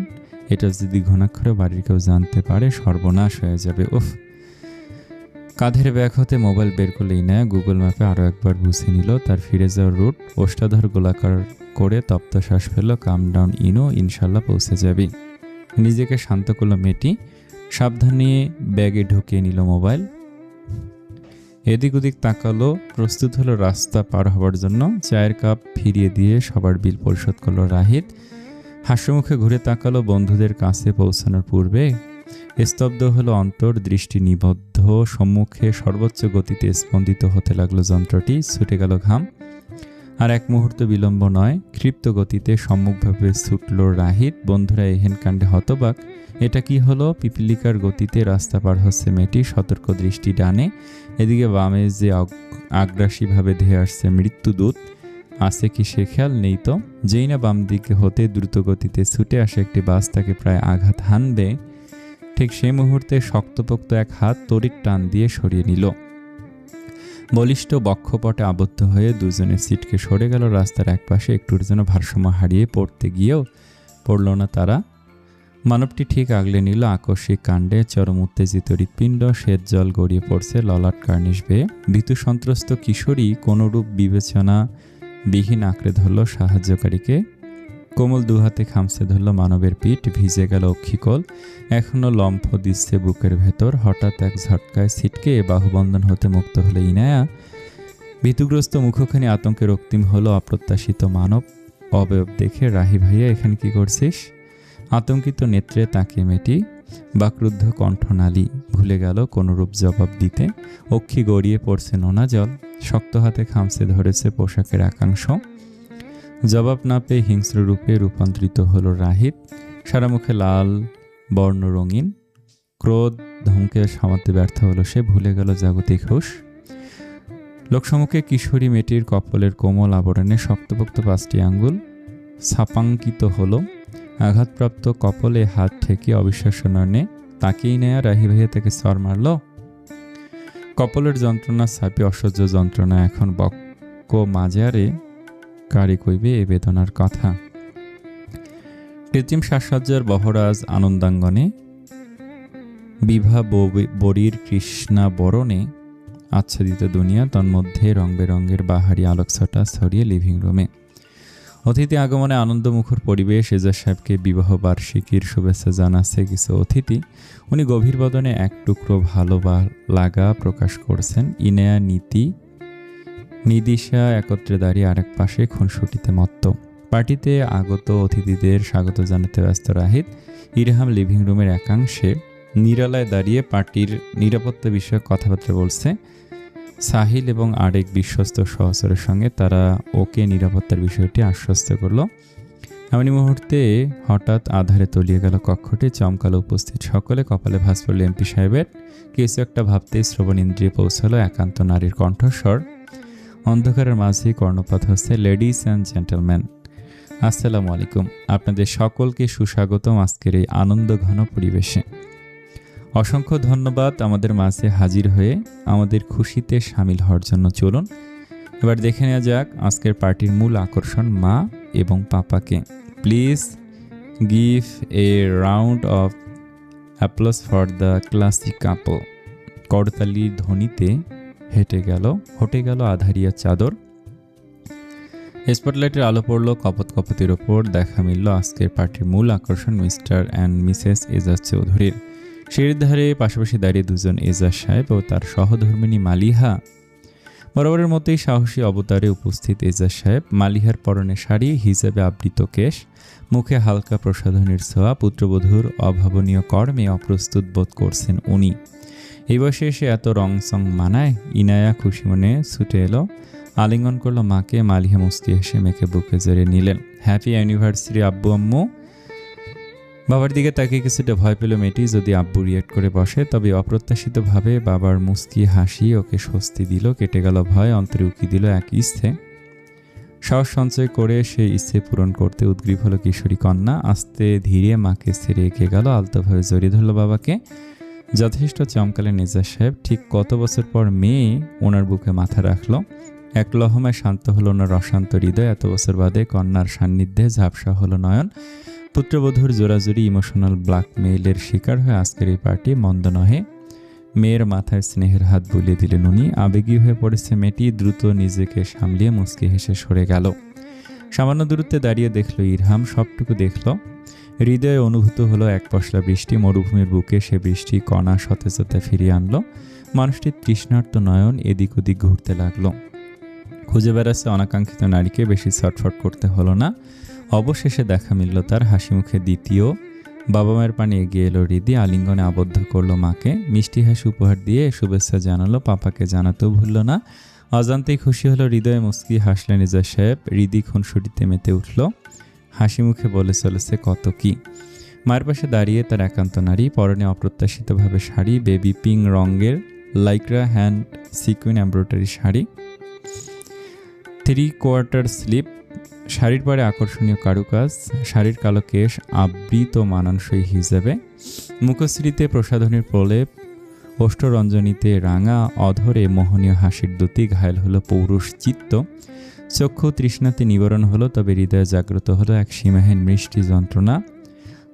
এটা যদি ঘনাক্ষরে বাড়ির কেউ জানতে পারে সর্বনাশ হয়ে যাবে। উফ! কাঁধের ব্যাগ হতে মোবাইল বের করলে ইনায়া গুগল ম্যাপে আরও একবার বুঝে নিল তার ফিরে যাওয়ার রুট। ওষ্ঠাধর গোলাকার করে তপ্ত শ্বাস ফেলল। কাম ডাউন ইনো, ইনশাল্লাহ পৌঁছে যাবি। নিজেকে শান্ত করলো মেয়েটি। সাবধানে ব্যাগে ঢুকিয়ে নিল মোবাইল। এদিক ওদিক তাকালো, প্রস্তুত হলো রাস্তা পার হওয়ার জন্য। চায়ের কাপ ফিরিয়ে দিয়ে সবার বিল পরিশোধ করলো রাহিত। হাস্যমুখে ঘুরে তাকালো বন্ধুদের কাছে পৌঁছানোর পূর্বে। স্তব্ধ হলো অন্তর, দৃষ্টি নিবদ্ধ। সম্মুখে সর্বোচ্চ গতিতে স্পন্দিত হতে লাগলো যন্ত্রটি। ছুটে গেল ঘাম। আর এক মুহূর্ত বিলম্ব নয়, ক্ষিপ্ত গতিতে সম্মুখভাবে ছুটল রাহিত। বন্ধুরা এহেন কাণ্ডে হতবাক। এটা কি হলো? পিপিলিকার গতিতে রাস্তা পার হচ্ছে মেয়েটি। সতর্ক দৃষ্টি ডানে, এদিকে বামে যে আগ্রাসীভাবে ধেয়ে আসছে মৃত্যুদূত। আছে কি সে খেয়াল নেই তো। যেই না বাম দিকে হতে দ্রুত গতিতে ছুটে আসে একটি বাস তাকে প্রায় আঘাত হানবে, ঠিক সেই মুহূর্তে শক্তপোক্ত এক হাত তড়িৎ টান দিয়ে সরিয়ে নিল। বলিষ্ঠ বক্ষপটে আবদ্ধ হয়ে দুজনের সিটকে সরে গেল রাস্তার একপাশে। একটুর জন্য ভারসাম্য হারিয়ে পড়তে গিয়েও পড়ল না তারা। মানবটি ঠিক আগলে নিল আকস্মিক কাণ্ডে। চরম উত্তেজিত হৃৎপিণ্ড, শ্বেত জল গড়িয়ে পড়ছে ললাট কার্নিশ বেয়ে। ভীতু সন্ত্রস্ত কিশোরী কোনরূপ বিবেচনা বিহীন আঁকড়ে ধরল সাহায্যকারীকে। কোমল দুহাতে খামছে ধরল মানবের পিঠ। ভিজে গেল অক্ষিকোল, এখনো লম্ফ দিচ্ছে বুকের ভেতর। হঠাৎ এক ঝটকায় ছিটকে বাহুবন্ধন হতে মুক্ত হলো ইনায়া। ভীতুগ্রস্ত মুখখানি আতঙ্কে রক্তিম হলো। অপ্রত্যাশিত মানব অবয়ব দেখে রাহি ভাইয়া, এখানে কি করছিস? আতঙ্কিত নেত্রে তাকিয়ে মেয়েটি। বাকরুদ্ধ কণ্ঠনালী। ভুলে গেল কোনরূপ জবাব দিতে। অক্ষি গড়িয়ে পড়ছে নোনা জল। শক্ত হাতে খামছে ধরেছে পোশাকের একাংশ। জবাব না পেয়ে হিংস্র রূপে রূপান্তরিত হলো রাহিত। সারা মুখে লাল বর্ণ রঙিন। ক্রোধ ধমকে সামাতে ব্যর্থ হলো সে। ভুলে গেল জাগতিক হুঁশ। লোকসমুখে কিশোরী মেয়েটির কপলের কোমল আবরণে শক্তপোক্ত 5টি আঙ্গুল ছাপাঙ্কিত হলো। আঘাতপ্রাপ্ত কপলে হাত ঠেকে অবিশ্বাস্য নয়নে তাকেই নেয়া রাহি ভাইয়া তাকে সর মারল। কপলের যন্ত্রণা ছাপে অসহ্য যন্ত্রণা। এখন বক্ক মাজারে কারি কইবে এ বেদনার কথা। কৃত্রিম সাজসজ্জার বহরাজ আনন্দাঙ্গনে বিভা বরীর কৃষ্ণা বরণে আচ্ছাদিত দুনিয়া। তন্মধ্যে রং বেরঙের বাহারি আলোকছটা ছড়িয়ে লিভিং রুমে। অতিথি আগমনে আনন্দমুখর পরিবেশ। এজাজ সাহেবকে বিবাহ বার্ষিকীর শুভেচ্ছা জানাচ্ছে কিছু অতিথি। উনি গভীর বদনে এক টুকরো ভালো লাগা প্রকাশ করছেন। ইনায়া নিদিশা একত্রে দাঁড়িয়ে আরেক পাশে খুনসুটিতে মত্ত। পার্টিতে আগত অতিথিদের স্বাগত জানাতে ব্যস্ত রাহিত। ইরহাম লিভিং রুমের একাংশে নিরালায় দাঁড়িয়ে পার্টির নিরাপত্তা বিষয়ক কথাবার্তা বলছে সাহিল এবং আরেক বিশ্বস্ত সহচরের সঙ্গে। তারা ওকে নিরাপত্তার বিষয়টি আশ্বস্ত করল। এমনি মুহূর্তে হঠাৎ আধারে তলিয়ে গেল কক্ষটি। চমকালো উপস্থিত সকলে। কপালে ভাঁজ পড়ল এমপি সাহেবের। কিছু একটা ভাবতেই শ্রবণ ইন্দ্রিয়ে পৌঁছালো একান্ত নারীর কণ্ঠস্বর। অন্ধকারের মাঝেই কর্ণপাত হচ্ছে। লেডিস অ্যান্ড জেন্টলম্যান, আসসালামু আলাইকুম। আপনাদের সকলকে সুস্বাগতম আজকের এই আনন্দ ঘন পরিবেশে। অসংখ্য ধন্যবাদ আমাদের মাঝে হাজির হয়ে আমাদের খুশিতে সামিল হওয়ার জন্য। চলুন এবার দেখে নেওয়া যাক আজকের পার্টির মূল আকর্ষণ মা এবং পাপাকে। Please give a round of applause for the classic couple. করতালির ধ্বনিতে হটে গেল আধারিয়া চাদর। স্পটলাইটের আলো পড়ল কপত কপতির ওপর। দেখা মিলল আজকের পার্টির মূল আকর্ষণ মিস্টার অ্যান্ড মিসেস এজাজ চৌধুরীর। সিঁড়ির ধারে পাশাপাশি দাঁড়িয়ে দুজন এজাজ সাহেব ও তার সহধর্মিণী মালিহা। বরাবরের মতোই সাহসী অবতারে উপস্থিত এজাজ সাহেব। মালিহার পরনে শাড়ি, হিজাবে আবৃত কেশ, মুখে হালকা প্রসাধনীর ছোঁয়া। পুত্রবধূর অভাবনীয় কর্মে অপ্রস্তুত বোধ করছেন উনি। এই বয়সে এসে এত রংসং মানায়। ইনায়া খুশি মনে ছুটে এলো, আলিঙ্গন করলো মাকে। মালিহা মুস্কি হেসে মেখে বুকে জড়িয়ে নিলেন। হ্যাপি অ্যানিভার্সারি আব্বু আম্মু। বাবার দিকে তাকিয়ে কিছুটা ভয় পেল মেয়েটি। যদি আব্বু রিয়েক্ট করে বসে তবে অপ্রত্যাশিতভাবে বাবার মুস্কি হাসি ওকে স্বস্তি দিল। কেটে গেল ভয়, অন্তরে উকি দিল এক ইচ্ছে। সাহস সঞ্চয় করে সেই ইচ্ছে পূরণ করতে উদ্গ্রীব হলো কিশোরী কন্যা। আস্তে ধীরে মাকে ছেড়ে এগিয়ে গেল, আলতোভাবে জড়িয়ে ধরল বাবাকে। যথেষ্ট চমকালেন এজাজ সাহেব। ঠিক কত বছর পর মেয়ে ওনার বুকে মাথা রাখলো। এক লহমায় শান্ত হলো ওনার অশান্ত হৃদয়। এত বছর বাদে কন্যার সান্নিধ্যে ঝাপসা হলো নয়ন। পুত্রবধূর জোরাজুরি ইমোশনাল ব্ল্যাকমেইলের শিকার হয়ে আজকের এই পার্টি মন্দ নহে। মেয়ের মাথায় স্নেহের হাত বুলিয়ে দিলেন উনি। আবেগী হয়ে পড়েছে মেয়েটি। দ্রুত নিজেকে সামলিয়ে মুচকি হেসে সরে গেল। সামান্য দূরত্বে দাঁড়িয়ে দেখল ইরহাম। সবটুকু দেখল। হৃদয়ে অনুভূত হলো এক পশলা বৃষ্টি। মরুভূমির বুকে সে বৃষ্টি কণা সতেজতা ফিরিয়ে আনলো। মানুষটির তৃষ্ণার্ত নয়ন এদিক ওদিক ঘুরতে লাগলো। খুঁজে বেড়াচ্ছে অনাকাঙ্ক্ষিত নারীকে। বেশি ছটফট করতে হলো না। অবশেষে দেখা মিলল তার। হাসি মুখে দ্বিতীয় বাবা মায়ের পানে এগিয়ে এলো হৃদি। আলিঙ্গনে আবদ্ধ করলো মাকে। মিষ্টি হাসি উপহার দিয়ে শুভেচ্ছা জানালো। পাপাকে জানাতেও ভুলল না। অজান্তেই খুশি হলো হৃদয়ে মুস্কি হাসলেন এজাজ সাহেব। হৃদি খুনসুটিতে মেতে উঠল। হাসি মুখে বলে চলেছে কত কি। মায়ের পাশে দাঁড়িয়ে তার একান্ত নারী। পরনে অপ্রত্যাশিতভাবে শাড়ি, বেবি পিঙ্ক রঙের Lycra hand sequin embroidery sari, 3/4 slip. শাড়ির পরে আকর্ষণীয় কারুকাজ। শাড়ির কালো কেশ আবৃত মানানসই হিজাবে। মুখশ্রীতে প্রসাধনীর প্রলেপ, ওষ্ঠরঞ্জনীতে রাঙা অধরে মোহনীয় হাসির দ্যুতি। ঘায়েল হলো পৌরুষ চিত্ত। চক্ষু তৃষ্ণাতে নিবারণ হলো। তবে হৃদয়ে জাগ্রত হলো এক সীমাহীন মিষ্টি যন্ত্রণা।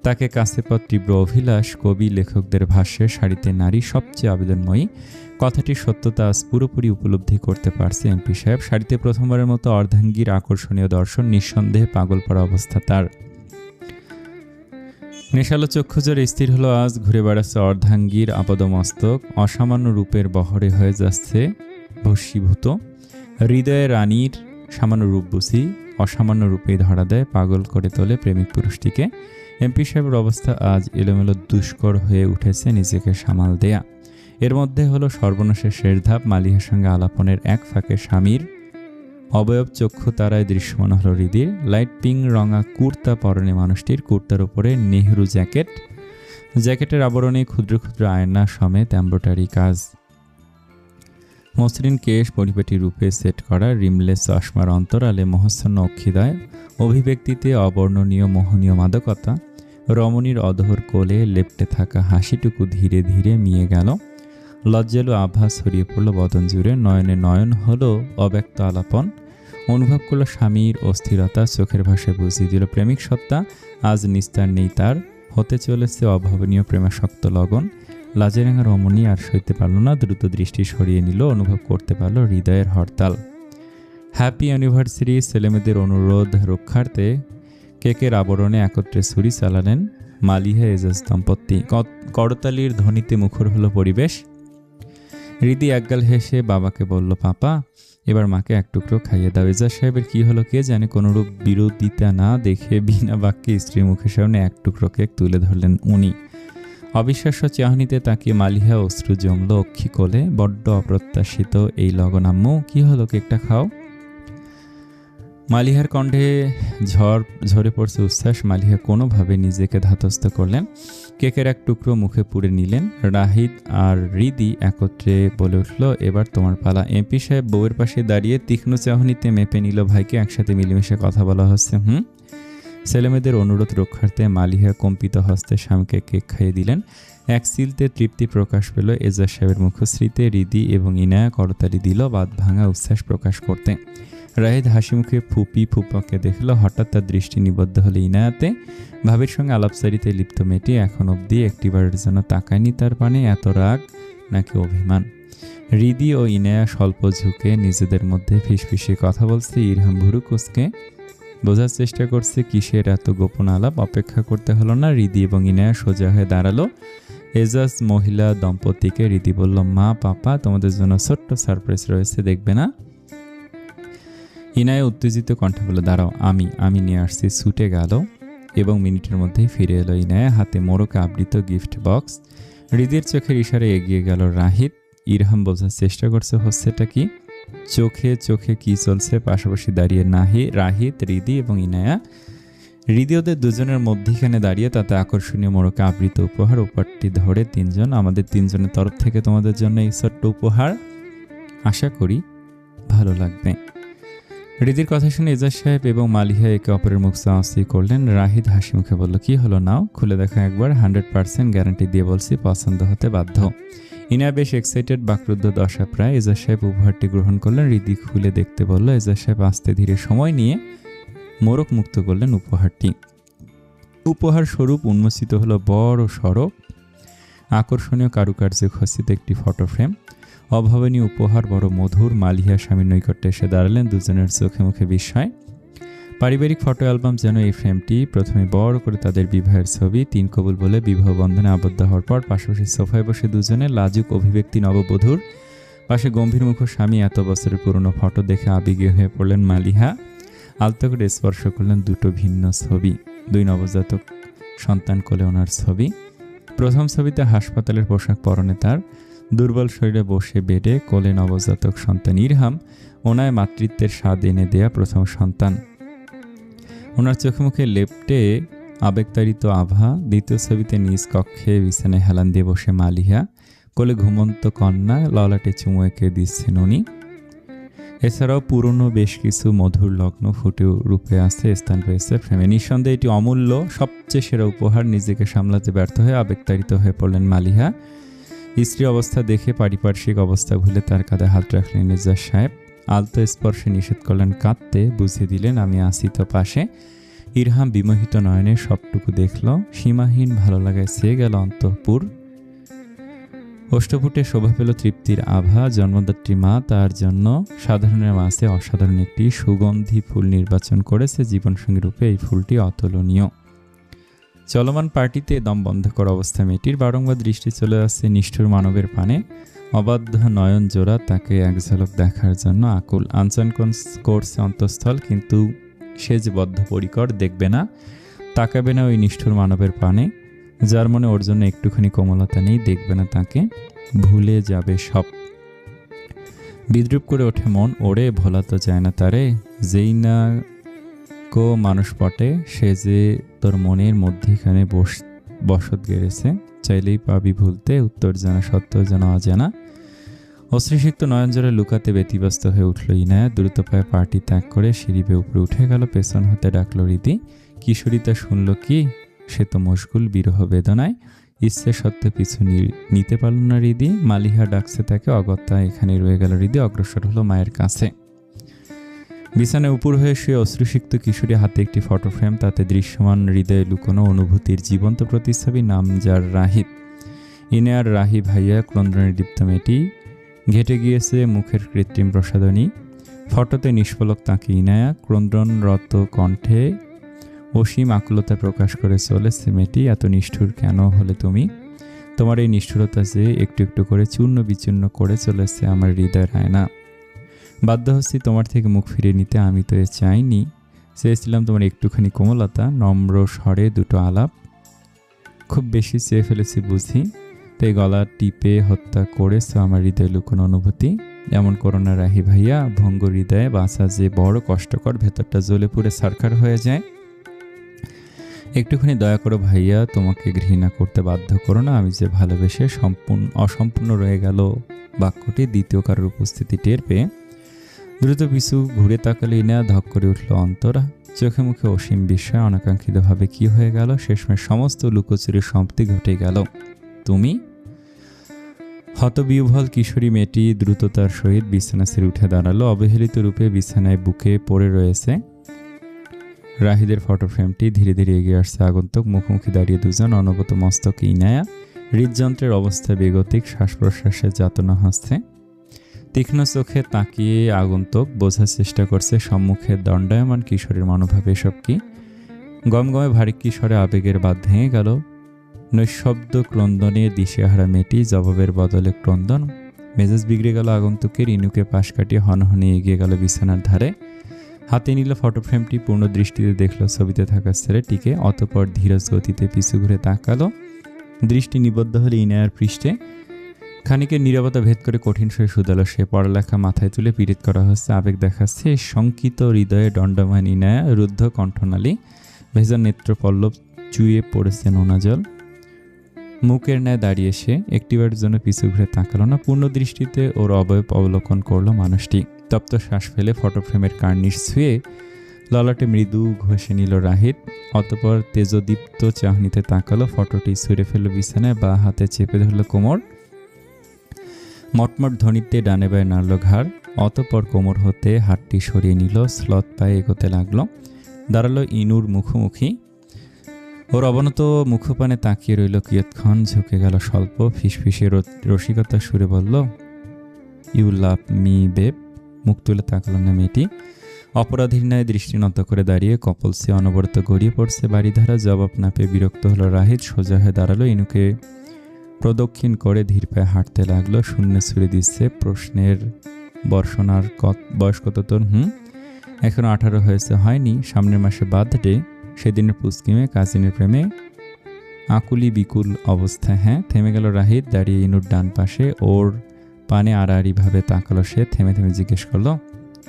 তাকে কাছে পাওয়ার তীব্র অভিলাষ। কবি লেখকদের ভাষ্যে শাড়িতে নারী সবচেয়ে আবেদনময়ী। কথাটির সত্যতা আজ পুরোপুরি উপলব্ধি করতে পারছে এমপি সাহেব। শাড়িতে প্রথমবারের মতো অর্ধাঙ্গীর আকর্ষণীয় দর্শন। নিঃসন্দেহে পাগল পড়া অবস্থা তার। নেশালো চক্ষু জোরে স্থির হলো আজ। ঘুরে বেড়াচ্ছে অর্ধাঙ্গীর আপাদমস্তক। অসামান্য রূপের বহরে হয়ে যাচ্ছে ভস্মীভূত। হৃদয়ে রানীর সামান্য রূপ বুঝি অসামান্য রূপেই ধরা দেয়, পাগল করে তোলে প্রেমিক পুরুষটিকে। এমপি সাহেবের অবস্থা আজ এলোমেলো, দুষ্কর হয়ে উঠেছে নিজেকে সামাল দেয়া। এর মধ্যে হলো সর্বনাশের শেষ ধাপ। মালিহার সঙ্গে আলাপনের এক ফাঁকে স্বামীর অবয়ব চক্ষু তারায় দৃশ্যমান হলো হৃদির। লাইট পিঙ্ক রঙা কুর্তা পরনে মানুষটির। কুর্তার উপরে নেহরু জ্যাকেট। জ্যাকেটের আবরণে ক্ষুদ্র ক্ষুদ্র আয়না সমেত এমব্রয়ডারি কাজ। মসৃণ কেশ পরিপাটি রূপে সেট করা। রিমলেস চশমার অন্তরালে মহাচ্ছন্ন অক্ষিদায়। অভিব্যক্তিতে অবর্ণনীয় মোহনীয় মাদকতা। রমণীর অধর কোলে লেপ্টে থাকা হাসিটুকু ধীরে ধীরে মিয়ে গেল। লজ্জালু আভাস ছড়িয়ে পড়ল বদন জুড়ে। নয়নে নয়ন হলো অব্যক্ত আলাপন। অনুভব করল স্বামীর অস্থিরতা। চোখের ভাষায় বুঝিয়ে দিল প্রেমিক সত্তা আজ নিস্তার নেই তার। হতে চলেছে অভাবনীয় প্রেমাসক্ত লগন। লাজেরাঙা রমণী আর সইতে পারল না। দ্রুত দৃষ্টি সরিয়ে নিল। অনুভব করতে পারল হৃদয়ের হরতাল। Happy anniversary. ছেলেমেয়েদের অনুরোধ রক্ষার্থে কেকের আবরণে একত্রে ছুরি চালালেন মালিহা এজাজ দম্পতি। করতালির ধ্বনিতে মুখর হলো পরিবেশ। হৃদি একগাল হেসে বাবাকে বলল, পাপা এবার মাকে এক টুকরো খাইয়ে দাও। এজাজ সাহেবের কি হলো কে জানে। কোনোরূপ বিরোধিতা না দেখে বিনা বাক্যে স্ত্রীর মুখের সামনে এক টুকরো কেক তুলে ধরলেন উনি। অবিশ্বাস্য চাহনিতে তাকিয়ে মালিহা অশ্রু জমল অক্ষী কোলে। বড্ড অপ্রত্যাশিত এই লগন আম্মু, কি হলো, কেকটা খাও। মালিহার কণ্ঠে ঝরে পড়ছে উচ্ছ্বাস। মালিহা কোনোভাবে নিজেকে ধাতস্থ করলেন। কেকের এক টুকরো মুখে পুড়ে নিলেন। রাহিদ আর রিদি একত্রে বলে উঠল, এবার তোমার পালা। এমপি সাহেব বউয়ের পাশে দাঁড়িয়ে তীক্ষ্ণ চাহনিতে মেপে নিল ভাইকে। একসাথে মিলেমিশে কথা বলা হচ্ছে। ছেলেমেয়েদের অনুরোধ রক্ষার্থে মালিহা কম্পিত হস্তে স্বামীকে কেক খাইয়ে দিলেন। এক সিলতে তৃপ্তি প্রকাশ পেল এজাজ সাহেবের মুখশ্রীতে। রিদি এবং ইনায়া করতালি দিল বাদ ভাঙা উচ্ছ্বাস প্রকাশ করতে। রাহিদ হাসি মুখে ফুপাকে দেখল। হঠাৎ তার দৃষ্টি নিবদ্ধ হলো ইনায়াতে। ভাবির সঙ্গে আলাপচারিতে লিপ্ত মেয়েটি এখন অবধি একটিবারের জন্য তাকায়নি তার পানে। এত রাগ নাকি অভিমান? রিদি ও ইনায়া স্বল্প ঝুঁকে নিজেদের মধ্যে ফিসফিসে কথা বলছে। ইরহাম ভুরু কুঁচকে বোঝার চেষ্টা করছে কিসের এত গোপন আলাপ। অপেক্ষা করতে হলো না। রিদি এবং ইনায়া সোজা হয়ে দাঁড়ালো এজাজ মহিলা দম্পতিকে। রিদি বলল, মা পাপা তোমাদের জন্য ছোট্ট সারপ্রাইজ রয়েছে, দেখবে না? ইনায়া উত্তেজিত কণ্ঠে বলে, দাঁড়াও, আমি নিয়ে আসছি। ছুটে গেল এবং মিনিটের মধ্যেই ফিরে এলো ইনায়া, হাতে মোড়কে আবৃত গিফট বক্স। রিদির চোখের ইশারায় এগিয়ে গেল রাহিদ। ইরহাম বোঝার চেষ্টা করছে হচ্ছেটা কি। চোখে কি চলছে। পাশাপাশি দাঁড়িয়ে রাহিদ, রিদি এবং ইনায়া। রিদি ওদের দুজনের মধ্যিখানে দাঁড়িয়ে, তাতে আকর্ষণীয় মোড়কে আবৃত উপহার। উপহারটি ধরে তিনজন। আমাদের তিনজনের তরফ থেকে তোমাদের জন্য এই ছোট্ট উপহার, আশা করি ভালো লাগবে। রিদির কথা শুনে এজাজ সাহেব এবং মালিহা একে অপরের মুখ চাওয়াচি করলেন। রাহিদ হাসি মুখে বলল, কি হলো, নাও খুলে দেখা একবার। 100% গ্যারান্টি দিয়ে বলছি, পছন্দ হতে বাধ্য। ইনা বেশ এক্সাইটেড, বাকরুদ্ধ দশা প্রায়। এজাজ সাহেব উপহারটি গ্রহণ করলেন। রিদি খুলে দেখতে বলল। এজাজ সাহেব আস্তে ধীরে সময় নিয়ে মোড়ক মুক্ত করলেন উপহারটি। উপহার স্বরূপ উন্মোচিত হলো বড় সড়ক আকর্ষণীয় কারুকার্যে খচিত একটি ফটো ফ্রেম। অভাবনীয় উপহার, বড় মধুর। মালিহা স্বামীর নৈকট্যে এসে দাঁড়ালেন। দুজনের চোখে মুখে বিস্ময়। পারিবারিক ফটো অ্যালবাম যেন এই ফ্রেমটি। প্রথমে বড় করে তাদের বিবাহের ছবি, 3 কবুল বলে বিবাহ বন্ধনে আবদ্ধ হওয়ার পর পাশাপাশি সোফায় বসে দুজনে। লাজুক অভিব্যক্তি নববধূর, পাশে গম্ভীর মুখ স্বামী। এত বছরের পুরনো ফটো দেখে আবেগী হয়ে পড়লেন মালিহা। আলতো করে স্পর্শ করলেন দুটো ভিন্ন ছবি। 2 নবজাতক সন্তান কোলে ওনার ছবি। প্রথম ছবিতে হাসপাতালের পোশাক পরনে তার, দুর্বল শরীরে বসে বেডে, কোলে নবজাতক সন্তান ইরহাম। ওনায় মাতৃত্বের স্বাদ এনে দেয়া প্রথম সন্তান। ওনার চোখে মুখে লেপ্টে আবেগতাড়িত আভা। দ্বিতীয় ছবিতে নিজ কক্ষে বিছানায় হেলান দিয়ে বসে মালিহা, কোলে ঘুমন্ত কন্যা, ললাটে চুমু এঁকে দিচ্ছেন উনি। এছাড়াও পুরনো বেশ কিছু মধুর লগ্ন ফুটে রূপে আছে, স্থান পেয়েছে ফ্রেমে। নিঃসন্দেহে এটি অমূল্য, সবচেয়ে সেরা উপহার। নিজেকে সামলাতে ব্যর্থ হয়ে আবেগতাড়িত হয়ে পড়লেন মালিহা। স্ত্রী অবস্থা দেখে পারিপার্শ্বিক অবস্থা ভুলে তার কাঁধে হাত রাখলেন এজাজ সাহেব। আলতো স্পর্শে নিষেধ করলেন, কাঁদতে বুঝিয়ে দিলেন, আমি আছি তো পাশে। ইরহাম বিমোহিত নয়নে সবটুকু দেখল। সীমাহীন ভালো লাগায় চেয়ে গেল অন্তঃপুর। অষ্টপুটে শোভা পেল তৃপ্তির আভা। জন্মদাত্রী মা তার জন্য সাধারণের মাঝে অসাধারণ একটি সুগন্ধি ফুল নির্বাচন করেছে জীবনসঙ্গী রূপে। এই ফুলটি অতুলনীয়। চলমান পার্টিতে দম বন্ধ করা অবস্থা মেয়েটির। বারংবার দৃষ্টি চলে আসছে নিষ্ঠুর মানবের পানে। অবাধ্য নয়ন জোড়া তাকে এক ঝলক দেখার জন্য আকুল। আনচান করছে অন্তঃস্থল, কিন্তু সে যে বদ্ধপরিকর, দেখবে না, তাকাবে না ওই নিষ্ঠুর মানবের পানে, যার মনে ওর জন্য একটুখানি কোমলতা নেই। দেখবে না তাকে, ভুলে যাবে সব। বিদ্রুপ করে ওঠে মন, ওরে ভোলা তো যায় না তারে। যেই না কো মানুষ পটে, সে যে তোর মনের মধ্যেখানে বসত গেড়েছে। চাইলেই পাবি ভুলতে, উত্তর জানা সত্ত্বেও যেন অজানা। অশ্রুসিক্ত নয়নজোড়ে লুকাতে ব্যতিব্যস্ত হয়ে উঠল ইনায়া। দ্রুত পায়ে পার্টি ত্যাগ করে সিঁড়ি বেয়ে উপরে উঠে গেল। পেছন হতে ডাকলো রিদি। কিশোরী তা শুনল কি? সে তো মশগুল বিরহ বেদনায়। ইচ্ছে সত্ত্বে পিছু নিতে পারল না রিদি। মালিহা ডাকছে তাকে, অগত্যা এখানে রয়ে গেল রিদি। অগ্রসর হলো মায়ের কাছে। বিছানায় উপর হয়ে শুয়ে অশ্রুসিক্ত কিশোরী, হাতে একটি ফটো ফ্রেম, তাতে দৃশ্যমান হৃদয়ে লুকোনো অনুভূতির জীবন্ত প্রতিচ্ছবি। নাম যার রাহিদ। ইনায়ার রাহি ভাইয়া, ক্রন্দনের দীপ্ত মেয়েটি। ঘেটে গিয়েছে মুখের কৃত্রিম প্রসাধনী। ফটোতে নিষ্পলক তাকে ইনায়া, ক্রন্দনরত কণ্ঠে অসীম আকুলতা প্রকাশ করে চলেছে মেয়েটি। এত নিষ্ঠুর কেন হলে তুমি? তোমার এই নিষ্ঠুরতা যে একটু একটু করে চূর্ণ বিচূর্ণ করে চলেছে আমার হৃদয়ের আয়না। বাধ্য হচ্ছি তোমার থেকে মুখ ফিরিয়ে নিতে। আমি তো চাইনি, চেয়েছিলাম তোমার একটুখানি কোমলতা, নম্র স্বরে দুটো আলাপ। খুব বেশি চেয়ে ফেলেছি বুঝি, তাই গলা টিপে হত্যা করেছ আমার হৃদয় লুকোনো অনুভূতি। এমন করো না রাহি ভাইয়া, ভঙ্গ হৃদয়ে বাঁচা যে বড় কষ্টকর, ভেতরটা জ্বলে পুড়ে ছারখার হয়ে যায়। একটুখানি দয়া করো ভাইয়া, তোমাকে ঘৃণা করতে বাধ্য করো না, আমি যে ভালোবেসে অসম্পূর্ণ রয়ে গেল। বাক্যটি দ্বিতীয় কারোর উপস্থিতি টের পেয়ে দ্রুত পিছু ঘুরে তাকালে ইনায়া ধক করে উঠল অন্তরা। চোখে মুখে অসীম বিস্ময়, অনাকাঙ্ক্ষিতভাবে কি হয়ে গেল, শেষমেশ সমস্ত লুকোচুরির সমাপ্তি ঘটে গেল। তুমি? হতবিহ্বল কিশোরী মেয়েটি দ্রুততার সহিত বিছানা ছেড়ে উঠে দাঁড়ালো। অবহেলিত রূপে বিছানায় বুকে পড়ে রয়েছে রাহিদের ফটো ফ্রেমটি। ধীরে ধীরে এগিয়ে আসছে আগন্তুক, মুখোমুখি দাঁড়িয়ে দুজন। অনবত মস্তক ইনায়া, হৃদযন্ত্রের অবস্থা বেগতিক, শ্বাস প্রশ্বাসের যাতনা হচ্ছে। তীক্ষ্ণ চোখে তাকিয়ে আগন্তুক বোঝার চেষ্টা করছে সম্মুখে দণ্ডায়মান কিশোরের মনোভাব এসব কি। গমগমে ভারী কিশোরে আবেগের বাঁধ ভেঙে গেল। নৈশব্দ ক্রন্দনে দিশেহারা মেয়েটি জবাবের বদলে ক্রন্দন। মেজাজ বিগড়ে গেল আগন্তুকের। ইনুকে পাশ কাটিয়ে হনহনে এগিয়ে গেল বিছানার ধারে। হাতে নিল ফটো ফ্রেমটি। পূর্ণ দৃষ্টিতে দেখল ছবিতে থাকা ছেলেটিকে। অতঃপর ধীরজ গতিতে পিছু ঘুরে তাকালো। দৃষ্টি নিবদ্ধ হলে ইনায়ার পৃষ্ঠে। খানিকের নীরবতা ভেদ করে কঠিন স্বরে শুধালো সে। পড়ালেখা মাথায় তুলে পীড়িত করা হচ্ছে, আবেগ দেখাচ্ছে। শঙ্কিত হৃদয়ে দণ্ডায়মান ইনায়া, রুদ্ধ কণ্ঠনালী, ভেজা নেত্রপল্লব চুইয়ে পড়েছে নোনা জল। মুখের ন্যায় দাঁড়িয়ে সে একটিবারের জন্য পিছু ঘুরে তাকালো না। পূর্ণ দৃষ্টিতে ওর অবয়ব অবলোকন করলো মানুষটি। তপ্ত শ্বাস ফেলে ফটো ফ্রেমের কার্নিশ ছুঁয়ে ললাটে মৃদু ঘষে নিল রাহিত। অতঃপর তেজদীপ্ত চাহনিতে তাকালো। ফটোটি ছুঁড়ে ফেলল বিছানায়, বা হাতে চেপে ধরল কোমর। মটমট ধ্বনিতে ডানে বায়ে নাড়ল ঘাড়। অতঃপর কোমর হতে হাতটি সরিয়ে নিল। স্লথ পায়ে এগোতে লাগলো। দাঁড়ালো ইনুর মুখোমুখি। ওর অবনত মুখপানে তাকিয়ে রইল কিয়ৎক্ষণ। ঝুঁকে গেল স্বল্প, ফিসফিসে রসিকতার সুরে বলল, ইউ লাভ মি বেব। মুখ তুলে তাকালো না মেয়েটি। অপরাধীর ন্যায় দৃষ্টি নত করে দাঁড়িয়ে কপলসে অনবরত গড়িয়ে পড়ছে বাড়িধারা। জবাব না পেয়ে বিরক্ত হলো রাহিত। সোজা হয়ে দাঁড়ালো। ইনুকে প্রদক্ষিণ করে ধীর পায়ে হাঁটতে লাগলো। শূন্য ছুড়ে দিচ্ছে প্রশ্নের বর্ষণার। বয়স কত তোর? এখন 18 হয়েছে, হয়নি? সামনের মাসে বার্থডে। সেদিনের পুস্কিমে কাজিনের প্রেমে আকুলি বিকুল অবস্থা। হ্যাঁ। থেমে গেল রাহিত। দাঁড়িয়ে ইনুর ডান পাশে ওর পানে আড়াআড়িভাবে তাকালো সে। থেমে থেমে জিজ্ঞেস করলো,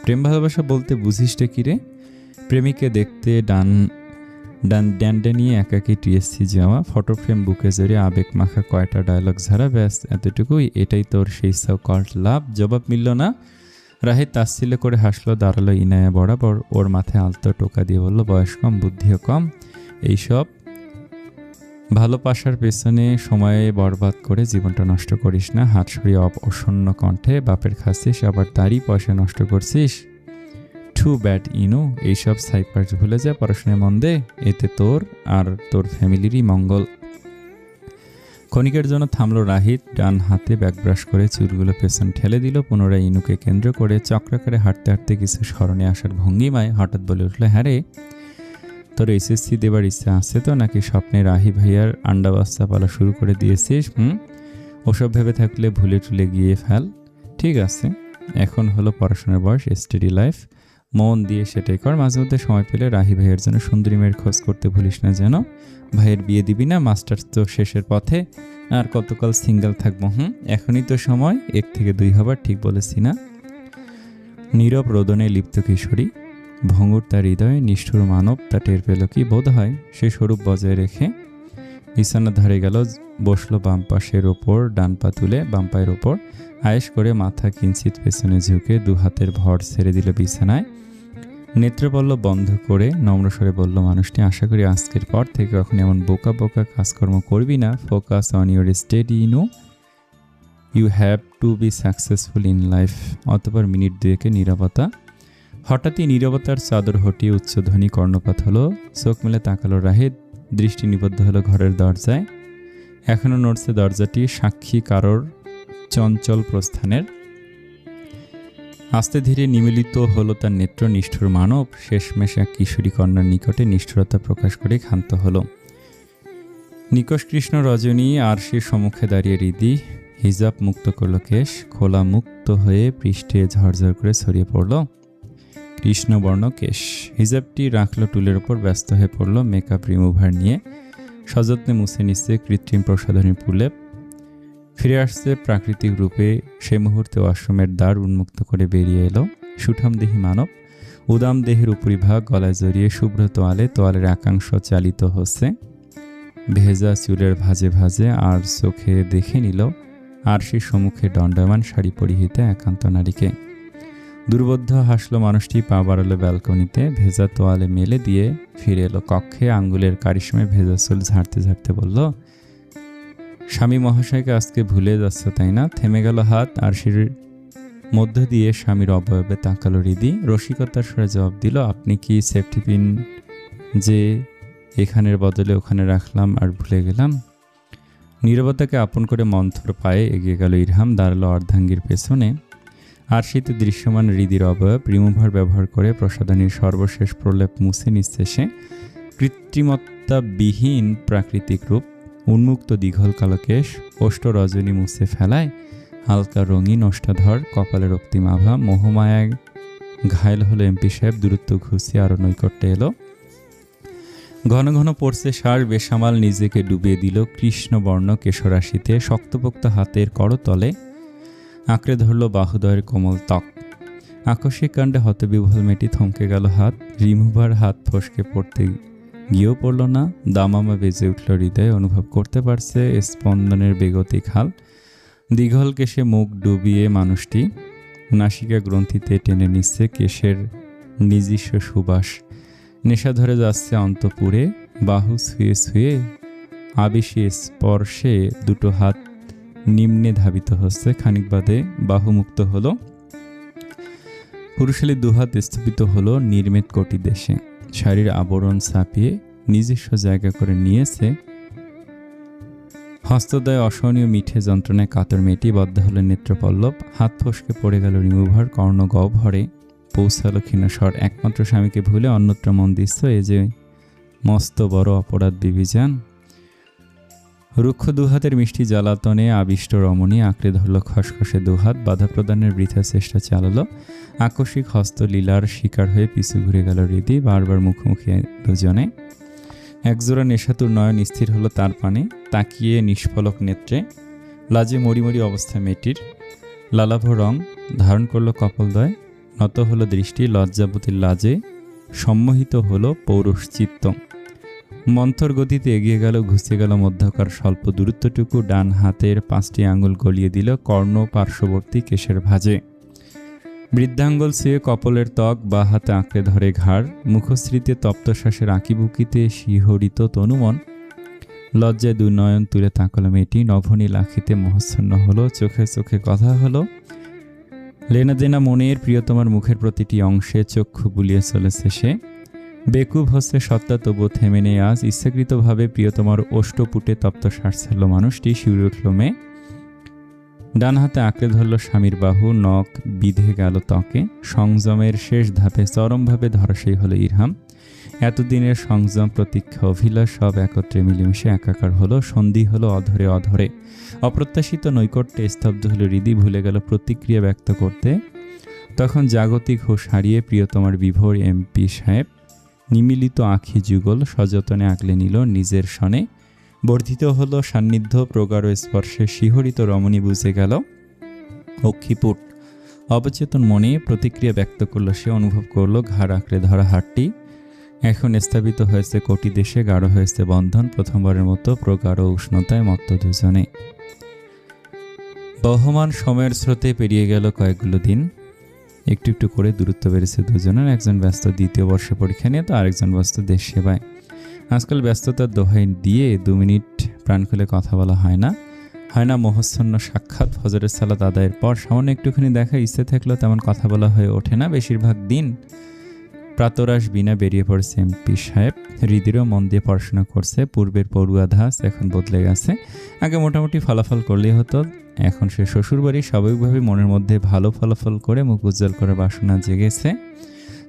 প্রেম ভালোবাসা বলতে বুঝিসটা কি রে? প্রেমিককে দেখতে ড্যান্ডে নিয়ে একাকি টিএসসি যাওয়া, ফটো ফ্রেম বুকে জড়িয়ে আবেগ মাখা কয়টা ডায়লগ ঝাড়া, ব্যাস এতটুকুই। এটাই তোর সেই সব কল্ড লাভ? জবাব মিলল না। রাহিত তাচ্ছিল্য করে হাসলো। দাঁড়ালো ইনায়া বরাবর। ওর মাথায় আলতো টোকা দিয়ে বলল, বয়স কম, বুদ্ধিও কম। এইসব ভালোবাসার পেছনে সময়ে বরবাদ করে জীবনটা নষ্ট করিস না। হাত সরিয়ে অসন্ন কণ্ঠে, বাপের খাচ্ছিস আবার তারই পয়সা নষ্ট করছিস। টু ব্যাড ইনু। এইসব সাইপার্স ভুলে যা, পড়াশোনায় মন দে। এতে তোর আর তোর ফ্যামিলিরই মঙ্গল। ক্ষণিকের জন্য থামলো রাহিত। ডান হাতে ব্যাক ব্রাশ করে চুলগুলো পেছন ঠেলে দিল। পুনরায় ইনুকে কেন্দ্র করে চক্রাকারে হাঁটতে হাঁটতে কিছু স্মরণে আসার ভঙ্গিমায় হঠাৎ বলে উঠল, হ্যাঁ রে, তোর এসএসসি দেবার ইচ্ছা আছে তো? নাকি স্বপ্নে রাহি ভাইয়ার আন্ডা বাচ্চা পালা শুরু করে দিয়েছিস? ওসব ভেবে থাকলে ভুলে টুলে গিয়ে ফেল। ঠিক আছে, এখন হলো পড়াশোনার বয়স, স্টাডি লাইফ, মন দিয়ে সেটাই কর। মাঝে মধ্যে সময় পেলে রাহি ভাইয়ের জন্য সুন্দরী মেয়ের খোঁজ করতে ভুলিস না যেন। ভাইয়ের বিয়ে দিবি না? মাস্টার্স তো শেষের পথে, আর কতকাল সিঙ্গেল থাকবো? এখনই তো সময়, 1 থেকে 2 হবার, ঠিক বলেছি না? নীরব রোদনে লিপ্ত কিশোরী, ভঙ্গুর তার হৃদয়ে, নিষ্ঠুর মানব তা টের পেল কি বোধ হয়। সে স্বরূপ বজায় রেখে বিছানার ধারে গেল, বসলো বাম পাশের ওপর, ডান পা তুলে বাম পায়ের ওপর, আয়েশ করে মাথা কিঞ্চিত পেছনে ঝুঁকে 2 হাতের ভর ছেড়ে দিল বিছানায়। নেত্রপল্লব বন্ধ করে নম্রস্বরে বলল মানুষটি, আশা করি আজকের পর থেকে কখন এমন বোকা বোকা কাজকর্ম করবি না। ফোকাস অন ইউর স্টাডি ইনু, you have to be successful in life. অতঃপর মিনিট 2 নীরবতা। হঠাৎই নীরবতার চাদর হটিয়ে উচ্চধ্বনি কর্ণপাত হলো। চোখ মেলে তাকালো রাহিদ। দৃষ্টি নিবদ্ধ হলো ঘরের দরজায়। এখনো নড়ছে দরজাটি, সাক্ষী কারোর চঞ্চল প্রস্থানের। আস্তে ধীরে নিমিলিত হলো তার নেত্র। নিষ্ঠুর মানব শেষমেশ এক কিশোরী কন্যার নিকটে নিষ্ঠুরতা প্রকাশ করে ক্ষান্ত হলো। নিকষ কৃষ্ণ রজনী আর সে সম্মুখে দাঁড়িয়ে হৃদি হিজাব মুক্ত করল কেশ। খোলা মুক্ত হয়ে পৃষ্ঠে ঝরঝর করে ছড়িয়ে পড়ল কৃষ্ণবর্ণ কেশ। হিজাবটি রাখলো টুলের ওপর, ব্যস্ত হয়ে পড়ল মেকআপ রিমুভার নিয়ে। সযত্নে মুছে নিচ্ছে কৃত্রিম প্রসাধনী পুলেপ। ফিরে আসছে প্রাকৃতিক রূপে। সে মুহূর্তে ওয়াশরুমের দ্বার উন্মুক্ত করে বেরিয়ে এলো সুঠামদেহী মানব। উদাম দেহের উপরিভাগ গলায় জড়িয়ে শুভ্র তোয়ালের একাংশ চালিত হচ্ছে ভেজা চুলের ভাজে ভাজে, আর চোখে দেখে নিল আরশির সম্মুখে দণ্ডায়মান শাড়ি পরিহিত একান্ত নারীকে। দুর্বোধ্য হাসল মানুষটি, পা বাড়ালো ব্যালকনিতে, ভেজা তোয়ালে মেলে দিয়ে ফিরে এলো কক্ষে। আঙ্গুলের কারিশমায় ভেজা চুল ঝাড়তে ঝাড়তে বলল, স্বামী মহাশয়কে আজকে ভুলে যাচ্ছ তাই না? থেমে গেল হাত। আরশির মধ্য দিয়ে স্বামীর অবয়বে তাকালো হৃদি। রসিকতার স্বরে জবাব দিল, আপনি কি সেফটি পিন যে এখানের বদলে ওখানে রাখলাম আর ভুলে গেলাম? নীরবতাকে আপন করে মন্থর পায়ে এগিয়ে গেল ইরহাম, দাঁড়ালো অর্ধাঙ্গীর পেছনে। আরশিতে দৃশ্যমান হৃদির অবয়ব রিমুভার ব্যবহার করে প্রসাধনীর সর্বশেষ প্রলেপ মুছে নিচ্ছে সে। কৃত্রিমত্তাবিহীন প্রাকৃতিক রূপ, উন্মুক্ত দীঘল কালো কেশ, ওষ্ঠ রজনী মুছে ফেলায় হালকা রঙিন ওষ্ঠাধর, কপালে রক্তিম আভা। মোহমায়ায় ঘায়ল হলো এমপি সাহেব, দূরত্ব ঘুষিয়ে আরো নৈকট্যে এলো। ঘন ঘন পড়ছে শ্বাস, বেসামাল নিজেকে ডুবিয়ে দিল কৃষ্ণবর্ণ কেশরাশিতে। শক্তপোক্ত হাতের করতলে আঁকড়ে ধরল বাহুদয়ের কোমল ত্বক। আকস্মিক কাণ্ডে হতবিহ্বল মেয়েটি থমকে গেল হাত। রিমুভার হাত ফসকে পড়তে গিয়েও পড়ল না। দামামা বেজে উঠল হৃদয়ে, অনুভব করতে পারছে স্পন্দনের বেগতিক হাল। দীঘল কেশে মুখ ডুবিয়ে মানুষটি নাসিকা গ্রন্থিতে টেনে নিচ্ছে কেশের নিজস্ব সুবাস। নেশা ধরে যাচ্ছে অন্তপুরে, বাহু ছুঁয়ে ছুঁয়ে আবেশী স্পর্শে দুটো হাত নিম্নে ধাবিত হচ্ছে। খানিক বাদে বাহু মুক্ত হলো, পুরুষালী দুহাত স্থপিত হলো নির্মিত কোটি দেশে। শাড়ির আবরণ ছাপিয়ে নিজস্ব জায়গা করে নিয়েছে। হস্তদয় অসহনীয় মিঠে যন্ত্রণায় কাতর মেয়েটি, বদ্ধ হলো নেত্রপল্লব। হাত ফসকে পড়ে গেল রিমুভার, কর্ণ গহ্বরে পৌঁছালো ক্ষীণস্বর। একমাত্র স্বামীকে ভুলে অন্যত্র মন দিচ্ছ, এ যে মস্ত বড় অপরাধ বিবিজান। রুক্ষ দুহাতের মিষ্টি জ্বালাতনে আবিষ্ট রমণী আঁকড়ে ধরল খসখসে দুহাত, বাধা প্রদানের বৃথা চেষ্টা চালালো। আকস্মিক হস্তলীলার শিকার হয়ে পিছু ঘুরে গেল হৃদি, বারবার মুখোমুখি দুজনে। একজোড়া নেশাতুর নয়ন স্থির হলো তার পানে, তাকিয়ে নিষ্ফলক নেত্রে। লাজে মরিমরি অবস্থা মেয়েটির, লালাভ রং ধারণ করলো কপলদয়। নত হলো দৃষ্টি লজ্জাবতীর লাজে, সম্মোহিত হলো পৌরুষ চিত্ত। মন্থর গতিতে এগিয়ে গেল, ঘুষে গেল মধ্যকার স্বল্প দূরত্বটুকু। ডান হাতের 5টি আঙুল গলিয়ে দিল কর্ণ পার্শ্ববর্তী কেশের ভাঁজে। বৃদ্ধাঙ্গুল ছুঁয়ে কপলের ত্বক, বা হাতে আঁকড়ে ধরে ঘাড়। মুখশ্রীতে তপ্তশ্বাসের আঁকিবুকিতে শিহরিত তনুমন। লজ্জায় দুই নয়ন তুলে তাকালো মেয়েটি, নভনীল আখিতে মোহচ্ছন্ন হলো। চোখে চোখে কথা হলো। লেনা দেনা মনের প্রিয়তমার মুখের প্রতিটি অংশে চক্ষু বুলিয়ে চলেছে সে। বেকুব হচ্ছে সত্তা, তবুও থেমে নেই আজ। ইচ্ছাকৃতভাবে প্রিয়তমার ওষ্ঠপুটে তপ্ত শ্বাস ছাড়ল মানুষটি, শিউরে উঠল মেয়ে। ডান হাতে আঁকড়ে ধরল স্বামীর বাহু, নখ বিধে গেল ত্বকে। সংযমের শেষ ধাপে চরমভাবে ধরাশায়ী হলো ইরহাম। এতদিনের সংযম, প্রতীক্ষা, অভিলাষ সব একত্রে মিলেমিশে একাকার হলো। সন্ধি হলো অধরে অধরে। অপ্রত্যাশিত নৈকট্যে স্তব্ধ হলো হৃদি, ভুলে গেল প্রতিক্রিয়া ব্যক্ত করতে। তখন জাগতিক হুঁশ হারিয়ে প্রিয়তমার বিভোর এমপি সাহেব নিমিলিত আঁখি যুগল সযতনে আগলে নিল নিজের সনে। বর্ধিত হলো সান্নিধ্য, প্রগাঢ় স্পর্শে শিহরিত রমণী বুঝে গেল অক্ষিপুট। অবচেতন মনে প্রতিক্রিয়া ব্যক্ত করলো সে, অনুভব করলো ঘাড় আঁকড়ে ধরা হাতটি এখন স্থাপিত হয়েছে কোটি দেশে, গাঢ় হয়েছে বন্ধন। প্রথমবারের মতো প্রগাঢ় উষ্ণতায় মত্ত দুজনে। বহমান সময়ের স্রোতে পেরিয়ে গেল কয়েকগুলো দিন। একটু একটু করে দূরত্ব বেড়েছে দুজনের। একজন ব্যস্ত দ্বিতীয় বর্ষে পরীক্ষা নিয়ে, তো আরেকজন ব্যস্ত দেশ সেবায়। আজকাল ব্যস্ততার দোহাই দিয়ে 2 মিনিট প্রাণ খুলে কথা বলা হয় না। মোহচ্ছন্ন সাক্ষাৎ, ফজরের সালাত আদায়ের পর সামান্য একটুখানি দেখা ইচ্ছে থাকলেও তেমন কথা বলা হয়ে ওঠে না। বেশিরভাগ দিন প্রাতরাশ বিনা বেরিয়ে পড়েছে এমপি সাহেব। হৃদিরও মন দিয়ে পড়াশোনা করছে। পূর্বের পড়ুয়া ধাস এখন বদলে গেছে। আগে মোটামুটি ফলাফল করলেই হতো, এখন সে শ্বশুরবাড়ি। স্বাভাবিকভাবে মনের মধ্যে ভালো ফলাফল করে মুখ উজ্জ্বল করার বাসনা জেগেছে।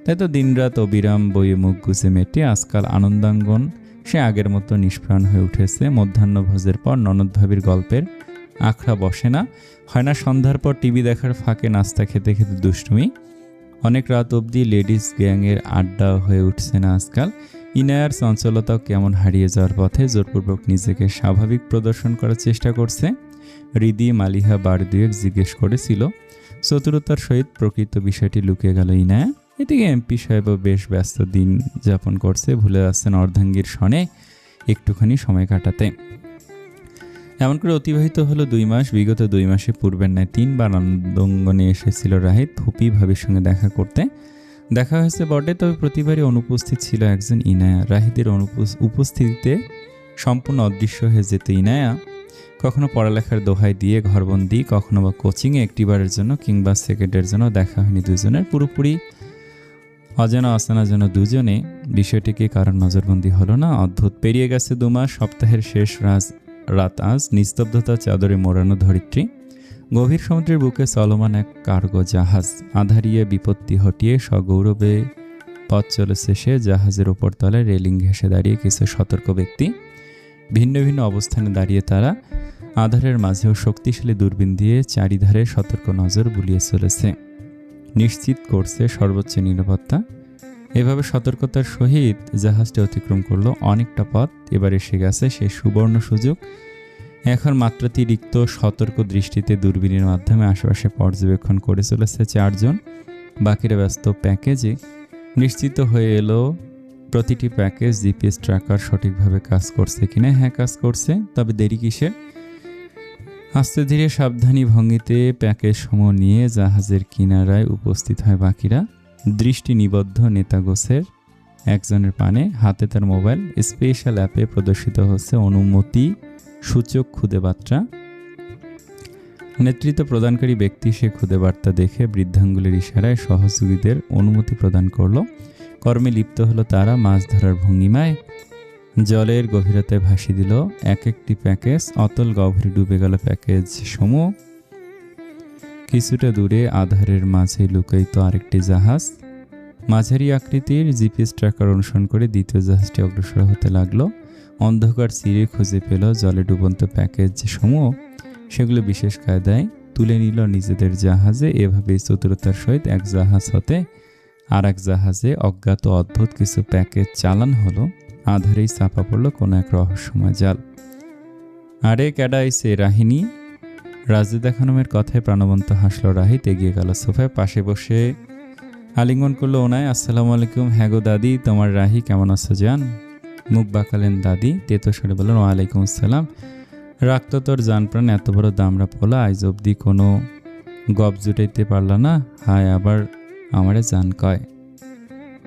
তাই তো দিনরাত অবিরাম বইয়ে মুখ গুজে মেটে আজকাল আনন্দাঙ্গন সে আগের মতো নিষ্প্রাণ হয়ে উঠেছে। মধ্যাহ্নভোজের পর ননদ ভাবির গল্পের আখড়া বসে না। হয় না সন্ধ্যার পর টিভি দেখার ফাঁকে নাস্তা খেতে খেতে দুষ্টুমি। অনেক রাত অবধি লেডিস গ্যাংয়ের আড্ডা হয়ে উঠছে না আজকাল। ইনায়ার চঞ্চলতাও কেমন হারিয়ে যাওয়ার পথে। জোরপূর্বক নিজেকে স্বাভাবিক প্রদর্শন করার চেষ্টা করছে। হৃদি মালিহা বার দুয়েক জিজ্ঞেস করেছিল। চতুরতার সহিত প্রকৃত বিষয়টি লুকিয়ে গেল ইনায়া। এদিকে এমপি সাহেবও বেশ ব্যস্ত দিন যাপন করছে, ভুলে যাচ্ছেন অর্ধাঙ্গীর সনে একটুখানি সময় কাটাতে। এমন করে অতিবাহিত হলো 2 মাস। বিগত 2 মাসে পূর্বের ন্যায় 3বার আনন্দঙ্গনে এসেছিল রাহিত ফুপি ভাবির সঙ্গে দেখা করতে। দেখা হয়েছে বটে, তবে প্রতিবারই অনুপস্থিত ছিল একজন ইনায়া। রাহিতের উপস্থিতিতে সম্পূর্ণ অদৃশ্য হয়ে যেত ইনায়া। কখনো পড়ালেখার দোহাই দিয়ে ঘরবন্দি, কখনো বা কোচিংয়ে একটিবারের জন্য কিংবা সেকেন্ডের জন্য দেখা হয়নি দুজনের। পুরোপুরি অজানা অচেনা যেন দুজনে। বিষয়টিকে কারণ নজরবন্দি হলো না। অদ্ভুত। পেরিয়ে গেছে 2 মাস। সপ্তাহের শেষ রাত আজ। নিস্তব্ধতা চাদরে মোড়ানো ধরিত্রী। গভীর সমুদ্রের বুকে চলমান এক কার্গো জাহাজ। আধারিয়ে বিপত্তি হটিয়ে সগৌরবে পথ চলেছে সে। জাহাজের ওপর তলায় রেলিং ঘেঁষে দাঁড়িয়ে কিছু সতর্ক ব্যক্তি। ভিন্ন ভিন্ন অবস্থানে দাঁড়িয়ে তারা আধারের মাঝেও শক্তিশালী দূরবীন দিয়ে চারিধারে সতর্ক নজর বুলিয়ে চলেছে, নিশ্চিত করছে সর্বোচ্চ নিরাপত্তা। এভাবে সতর্কতার সহিত জাহাজটি অতিক্রম করলো অনেকটা পথ। এবার এসে গেছে সেই সুবর্ণ সুযোগ। এখন মাত্রাতিরিক্ত সতর্ক দৃষ্টিতে দূরবীনের মাধ্যমে আশেপাশে পর্যবেক্ষণ করে চলেছে 4 জন। বাকিরা ব্যস্ত প্যাকেজে। নিশ্চিত হয়ে এলো প্রতিটি প্যাকেজ জিপিএস ট্র্যাকার সঠিকভাবে কাজ করছে কিনা। হ্যাঁ, কাজ করছে। তবে দেরি কিসের? আস্তে ধীরে সাবধানী ভঙ্গিতে প্যাকেজ সমূহ নিয়ে জাহাজের কিনারায় উপস্থিত হয় বাকিরা। দৃষ্টি নিবদ্ধ নেতাগোছের একজনের পানে, হাতে তার মোবাইল। স্পেশাল অ্যাপে প্রদর্শিত হচ্ছে অনুমতি সূচক খুদে বার্তা। নেতৃত্ব প্রদানকারী ব্যক্তি সে খুদে বার্তা দেখে বৃদ্ধাঙ্গুলের ইশারায় সহযোগীদের অনুমতি প্রদান করল। কর্মে লিপ্ত হলো তারা। মাছ ধরার ভঙ্গিমায় জলের গভীরতায় ভাসিয়ে দিল এক একটি প্যাকেজ। অতল গভীরে ডুবে গেল প্যাকেজ সমূহ। কিছুটা দূরে আধারের মাঝে লুকায়িত আরেকটি জাহাজ। মাঝারি আকৃতির জিপিএস ট্র্যাকার অনুসরণ করে দ্বিতীয় জাহাজটি অগ্রসর হতে লাগলো। অন্ধকার চিরে খুঁজে পেল জলে ডুবন্ত প্যাকেজ সমূহ। সেগুলো বিশেষ কায়দায় তুলে নিল নিজেদের জাহাজে। এভাবেই চতুরতার সহিত এক জাহাজ হতে আর এক জাহাজে অজ্ঞাত অদ্ভুত কিছু প্যাকেজ চালান হলো। আধারেই চাপা পড়ল কোনো এক রহস্যময় জাল। আরে ক্যাডা আইছে রাহিনী? রাজেদা খানমের কথায় প্রাণবন্ত হাসল রাহিত। এগিয়ে গেল সোফায়, পাশে বসে আলিঙ্গন করলো ওনায়। আসসালামু আলাইকুম। হ্যাঁ গো দাদি, তোমার রাহি কেমন আছো জান? মুখ বাঁকালেন দাদি। তেতো সরে বললেন ওয়ালাইকুম আসসালাম। রাখতো তোর জান প্রাণ, এত বড় দামরা পোলা, আজ অবধি কোনো গপ জুটাইতে পারলা না। হায় আবার আমারে জান কয়।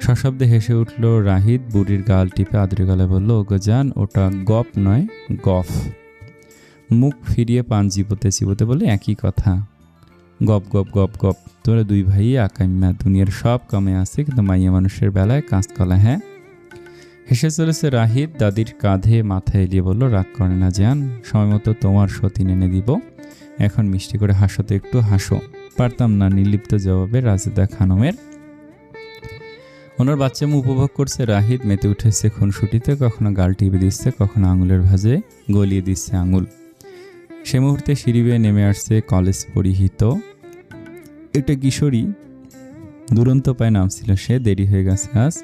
সশব্দে হেসে উঠল রাহিত। বুড়ির গাল টিপে আদরে গলায় বলল, ওগো জান, ওটা গপ নয়, গফ। মুখ ফিরিয়ে পান চিবোতে চিবোতে বলে, একই কথা। গপ গপ গপ গপ। তোরা 2 ভাই আকাইম্যা। দুনিয়ার সব কমে আছে, কিন্তু মাইয়া মানুষের বেলায় কাঁচকলা। হ্যাঁ। হেসে চলেছে রাহিত। দাদির কাঁধে মাথা এলিয়ে বলল, রাগ করে না জান, সময় মতো তোমার সতীন এনে দিব। এখন মিষ্টি করে হাসো তো, একটু হাসো। পারতাম না, নির্লিপ্ত জবাবে রাজেদা খানমের। ওনার বাচ্চামু উপভোগ করছে রাহিত। মেতে উঠেছে খুনসুটিতে। কখনো গাল টিপে দিচ্ছে, কখনো আঙুলের ভাঁজে গলিয়ে দিচ্ছে আঙুল। সে মুহূর্তে সিঁড়ি বেয়ে নেমে আসছে কলেজ পরিহিত একটা কিশোরী। দুরন্ত পায়ে নামছিল সে। দেরি হয়ে গেছে আজ।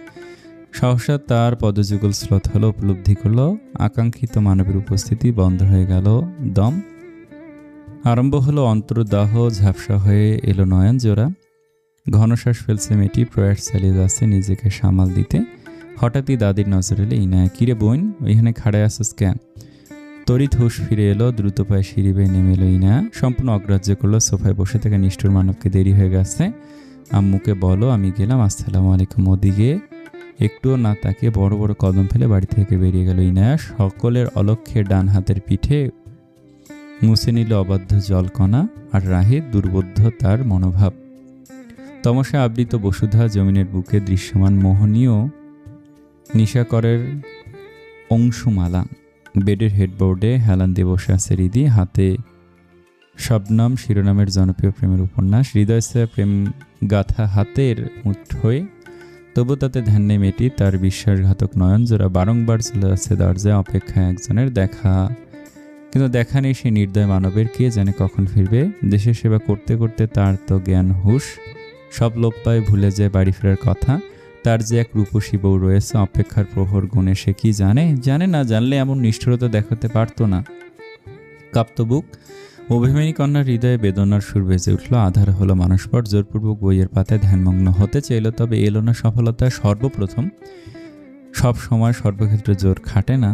সহসা তার পদযুগল স্রোত হলো। উপলব্ধি করলো আকাঙ্ক্ষিত মানবের উপস্থিতি। বন্ধ হয়ে গেল দম। আরম্ভ হলো অন্তর্দাহ। ঝাপসা হয়ে এলো নয়ন জোড়া। ঘনশ্বাস ফেলছে মেয়েটি। প্রয়াস চালিয়ে যাচ্ছে নিজেকে সামাল দিতে। হঠাৎই দাদির নজর এলে ইনায়া। কিরে বোন, ওইখানে খাড়ায় আসছিস কেন? তড়িৎ হুঁশ ফিরে এলো। দ্রুত পায়ে সিঁড়ি বেয়ে নেমে এলো ইনায়া। সম্পূর্ণ অগ্রাহ্য করলো সোফায় বসে থেকে নিষ্ঠুর মানবকে। দেরি হয়ে গেছে, আম্মুকে বলো আমি গেলাম। আসসালামু আলাইকুম। ওদিকে একটুও না তাকে বড় বড় কদম ফেলে বাড়ি থেকে বেরিয়ে গেল ইনায়া। সকলের অলক্ষ্যে ডান হাতের পিঠে মুছে নিল অবাধ্য জলকণা। আর রাহিত দুর্বোধ্য তার মনোভাব। তমসা আবৃত বসুধা জমিনের বুকে দৃশ্যমান মোহনীয় নিশাকরের অংশুমালা। বেডের হেডবোর্ডে হেলান দিয়ে বসে আছে হৃদি। হাতে শবনম শিরোনামের জনপ্রিয় প্রেমের উপন্যাস। হৃদয়স্থায়ী প্রেম গাথা হাতের মুঠোয়। তবু তাতে ধ্যান নেই মেয়েটি। তার বিশ্বাসঘাতক নয়ন জোড়া বারংবার চলে যাচ্ছে দরজায়, অপেক্ষায় একজনের দেখা। কিন্তু দেখা নেই সেই নির্দয় মানবের। কে জানে কখন ফিরবে। দেশের সেবা করতে করতে তার তো জ্ঞান হুঁশ সব লোপ পায়। ভুলে যায় বাড়ি ফেরার কথা। তার যে এক রূপসী বউ রয়েছে অপেক্ষার প্রহর গুণে, সে কি জানে? জানে না। জানলে এমন নিষ্ঠুরতা দেখাতে পারতো না। কাঁপত বুক। অভিমানী কন্যার হৃদয়ে বেদনার সুর বেজে উঠল। আধার হলো মানসপট, জোরপূর্বক বইয়ের পাতায় ধ্যানমগ্ন হতে চাইল, তবে এলো না সফলতা। সর্বপ্রথম, সব সময় সর্বক্ষেত্রে জোর খাটে না,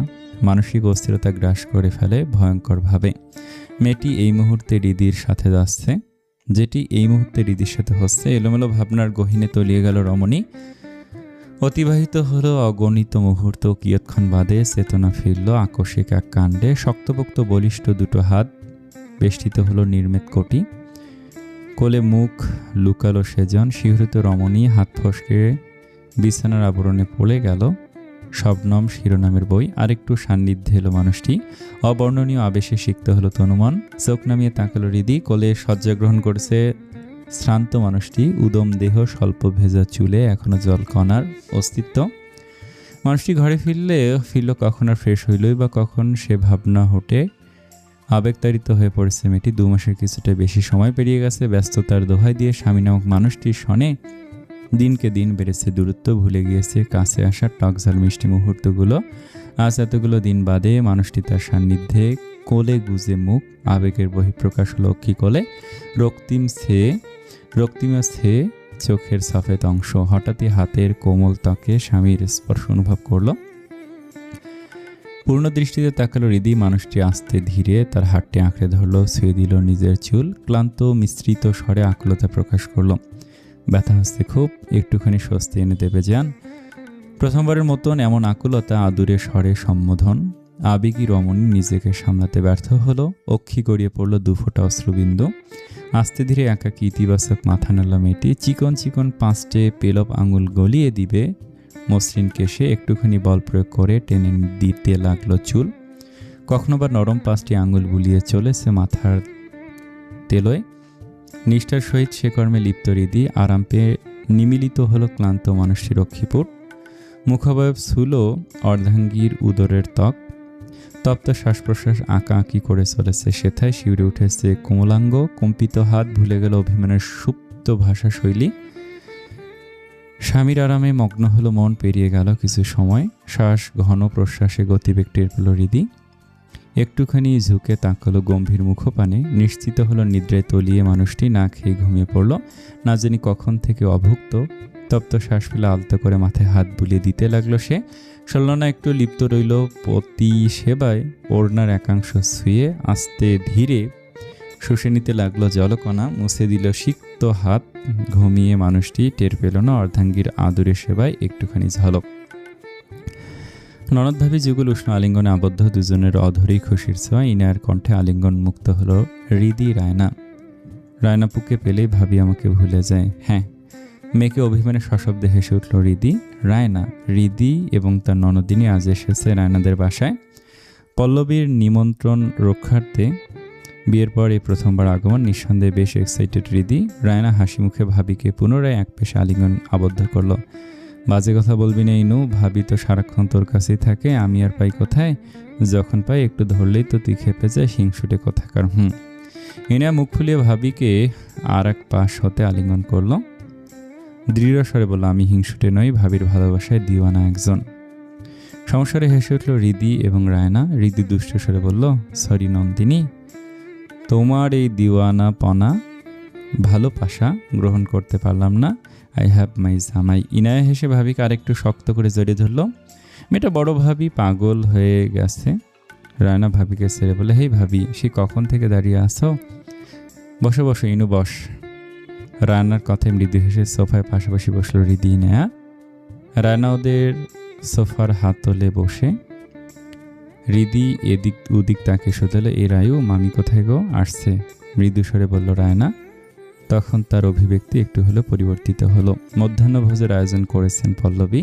মানসিক অস্থিরতা গ্রাস করে ফেলে ভয়ঙ্করভাবে। মেয়েটি এই মুহূর্তে হৃদির সাথে যাচ্ছে, যেটি এই মুহূর্তে হৃদির সাথে হচ্ছে। এলোমেলো ভাবনার গহীনে তলিয়ে গেল রমণী। অতিবাহিত হলো অগণিত মুহূর্ত। কিয়ৎক্ষণ বাদে চেতনা ফিরল আকস্মিক এক কাণ্ডে। শক্তপোক্ত বলিষ্ঠ দুটো হাত বেষ্টিত হলো নির্মেদ কোটি। কোলে মুখ লুকালো সেজন। শিহরিত রমণী হাত ফসকে বিছানার আবরণে পড়ে গেল। শবনম শিরোনামের বই। আরেকটু সান্নিধ্যে এলো মানুষটি। অবর্ণনীয় আবেশে সিক্ত হলো তনুমন। চোখ নামিয়ে তাকালো হৃদি। কোলে শয্যা গ্রহণ করেছে শ্রান্ত মানুষটি। উদম দেহ, স্বল্প ভেজা চুলে এখনো জলকণার অস্তিত্ব। মানুষটি ঘরে ফিরল কখন আর ফ্রেশ হইলই বা কখন, সে ভাবনা হটে আবেগতাড়িত হয়ে পড়েছে মেয়েটি। 2 মাসের কিছুটা বেশি সময় পেরিয়ে গেছে। ব্যস্ততার দোহাই দিয়ে স্বামী নামক মানুষটির সনে দিনকে দিন বেড়েছে দূরত্ব। ভুলে গিয়েছে কাছে আসার টকঝাল মিষ্টি মুহূর্তগুলো। আজ এতগুলো দিন বাদে মানুষটি তার সান্নিধ্যে। কোলে গুজে মুখ, আবেগের বহিঃপ্রকাশ লক্ষ্মী কোলে। রক্তিম ছে চোখের সফেদ অংশ। হঠাৎই হাতের কোমল ত্বকে স্বামীর স্পর্শ অনুভব করল। পূর্ণ দৃষ্টিতে তাকালো হৃদি। মানুষটি আস্তে ধীরে তার হাতটি আঁকড়ে ধরল, ছুঁয়ে দিল নিজের চুল। ক্লান্ত মিশ্রিত স্বরে আকুলতা প্রকাশ করল। ব্যথা হচ্ছে খুব, একটুখানি স্বস্তি এনে দেবে যান। প্রথমবারের মতন এমন আকুলতা, আদুরে স্বরে সম্বোধন। আবেগী রমণী নিজেকে সামলাতে ব্যর্থ হলো। অক্ষি গড়িয়ে পড়ল 2 ফোঁটা অশ্রুবিন্দু। আস্তে ধীরে একাকী ইতিবাচক মাথা নাড়ল মেয়েটি। চিকন চিকন 5টে পেলব আঙুল গলিয়ে দিবে মসৃণ কেশে। একটুখানি বল প্রয়োগ করে টেনে দিতে লাগলো চুল। কখনো বা নরম 5টি আঙুল বুলিয়ে চলেছে মাথার তেলোয়। নিষ্ঠার সহিত সে কর্মে লিপ্ত হৃদি। আরাম পেয়ে নিমিলিত হলো ক্লান্ত মানুষটির অক্ষিপুট। মুখাবয়ব ছিল অর্ধাঙ্গীর উদরের ত্বক। তপ্ত শ্বাস প্রশ্বাস আঁকা আঁকি করে চলেছে সেথায়। শিউরে উঠেছে কোমলাঙ্গ। কম্পিত হাত ভুলে গেল অভিমানের সুপ্ত ভাষা শৈলী। স্বামীর আরামে মগ্ন হলো মন। পেরিয়ে গেল কিছু সময়। শ্বাস ঘন প্রশ্বাসে গতিবেগ টের পেল হৃদি। একটুখানি ঝুঁকে তাকালো গম্ভীর মুখপানে। নিশ্চিত হলো নিদ্রায় তলিয়ে মানুষটি না খেয়ে ঘুমিয়ে পড়ল। না জানি কখন থেকে অভুক্ত। তপ্ত শ্বাস ফেলে আলতো করে মাথায় হাত বুলিয়ে দিতে লাগলো সে। সলনা একটু লিপ্ত রইল পতি সেবায়। ওড়নার একাংশ ছুঁয়ে আস্তে ধীরে শুষে নিতে লাগলো জলকণা। মুছে দিল সিক্ত হাত। ঘুমিয়ে মানুষটি টের পেল না অর্ধাঙ্গীর আদুরে সেবায় একটুখানি ঝলক। ননদভাবী যুগল উষ্ণ আলিঙ্গনে আবদ্ধ। দুজনের অধরেই খুশির ছোঁয়া। ইনায়ের কণ্ঠে আলিঙ্গন মুক্ত হলো হৃদি। রায়না পুকে পেলেই ভাবি আমাকে ভুলে যায়। হ্যাঁ, মেয়েকে অভিমানে সশব্দে হেসে উঠল হৃদি। হৃদি এবং তার ননদিনী আজ এসেছে রায়নাদের বাসায় পল্লবীর নিমন্ত্রণ রক্ষার্থে। বিয়ের পর এই প্রথমবার আগমন। নিঃসন্দেহে বেশ এক্সাইটেড হৃদি। রায়না হাসি মুখে ভাবিকে পুনরায় এক পেশে আলিঙ্গন আবদ্ধ করল। বাজে কথা বলবি না ইনু, ভাবি তো সারাক্ষণ তোর কাছেই থাকে, আমি আর পাই কোথায়? যখন পাই একটু ধরলেই তো তুই খেপে যায়, হিংসুটে কোথাকার। ইনা মুখ ফুলিয়ে ভাবিকে আর এক পাশ হতে আলিঙ্গন করল। দৃঢ় স্বরে বলল, আমি হিংসুটে নই, ভাবির ভালোবাসায় দিওয়ানা একজন। সংসারে হেসে উঠল হৃদি এবং রায়না। হৃদি দুষ্ট স্বরে বলল, সরি নন্দিনী, তোমার এই দিওয়ানাপনা ভালোবাসা গ্রহণ করতে পারলাম না। আই হ্যাভ মাই জামাই। ইনায়া হেসে ভাবিকে আরেকটু শক্ত করে জড়িয়ে ধরল। মেয়েটা বড় ভাবি পাগল হয়ে গেছে। রায়না ভাবিকে ছেড়ে বলে, হেই ভাবি, সে কখন থেকে দাঁড়িয়ে আসো? বসো বসো ইনু, বস। রায়নার কথায় মৃদু হেসে সোফায় পাশাপাশি বসলো হৃদি ইনায়া। রায়না ওদের সোফার হাত তলে বসে। হৃদি এদিক ওদিক তাকে শোধালো, এর আয়ু মামি কোথায় গো? আসছে, মৃদু স্বরে বলল রায়না। তখন তার অভিব্যক্তি একটু হলেও পরিবর্তিত হলো। মধ্যাহ্নভোজের আয়োজন করেছেন পল্লবী।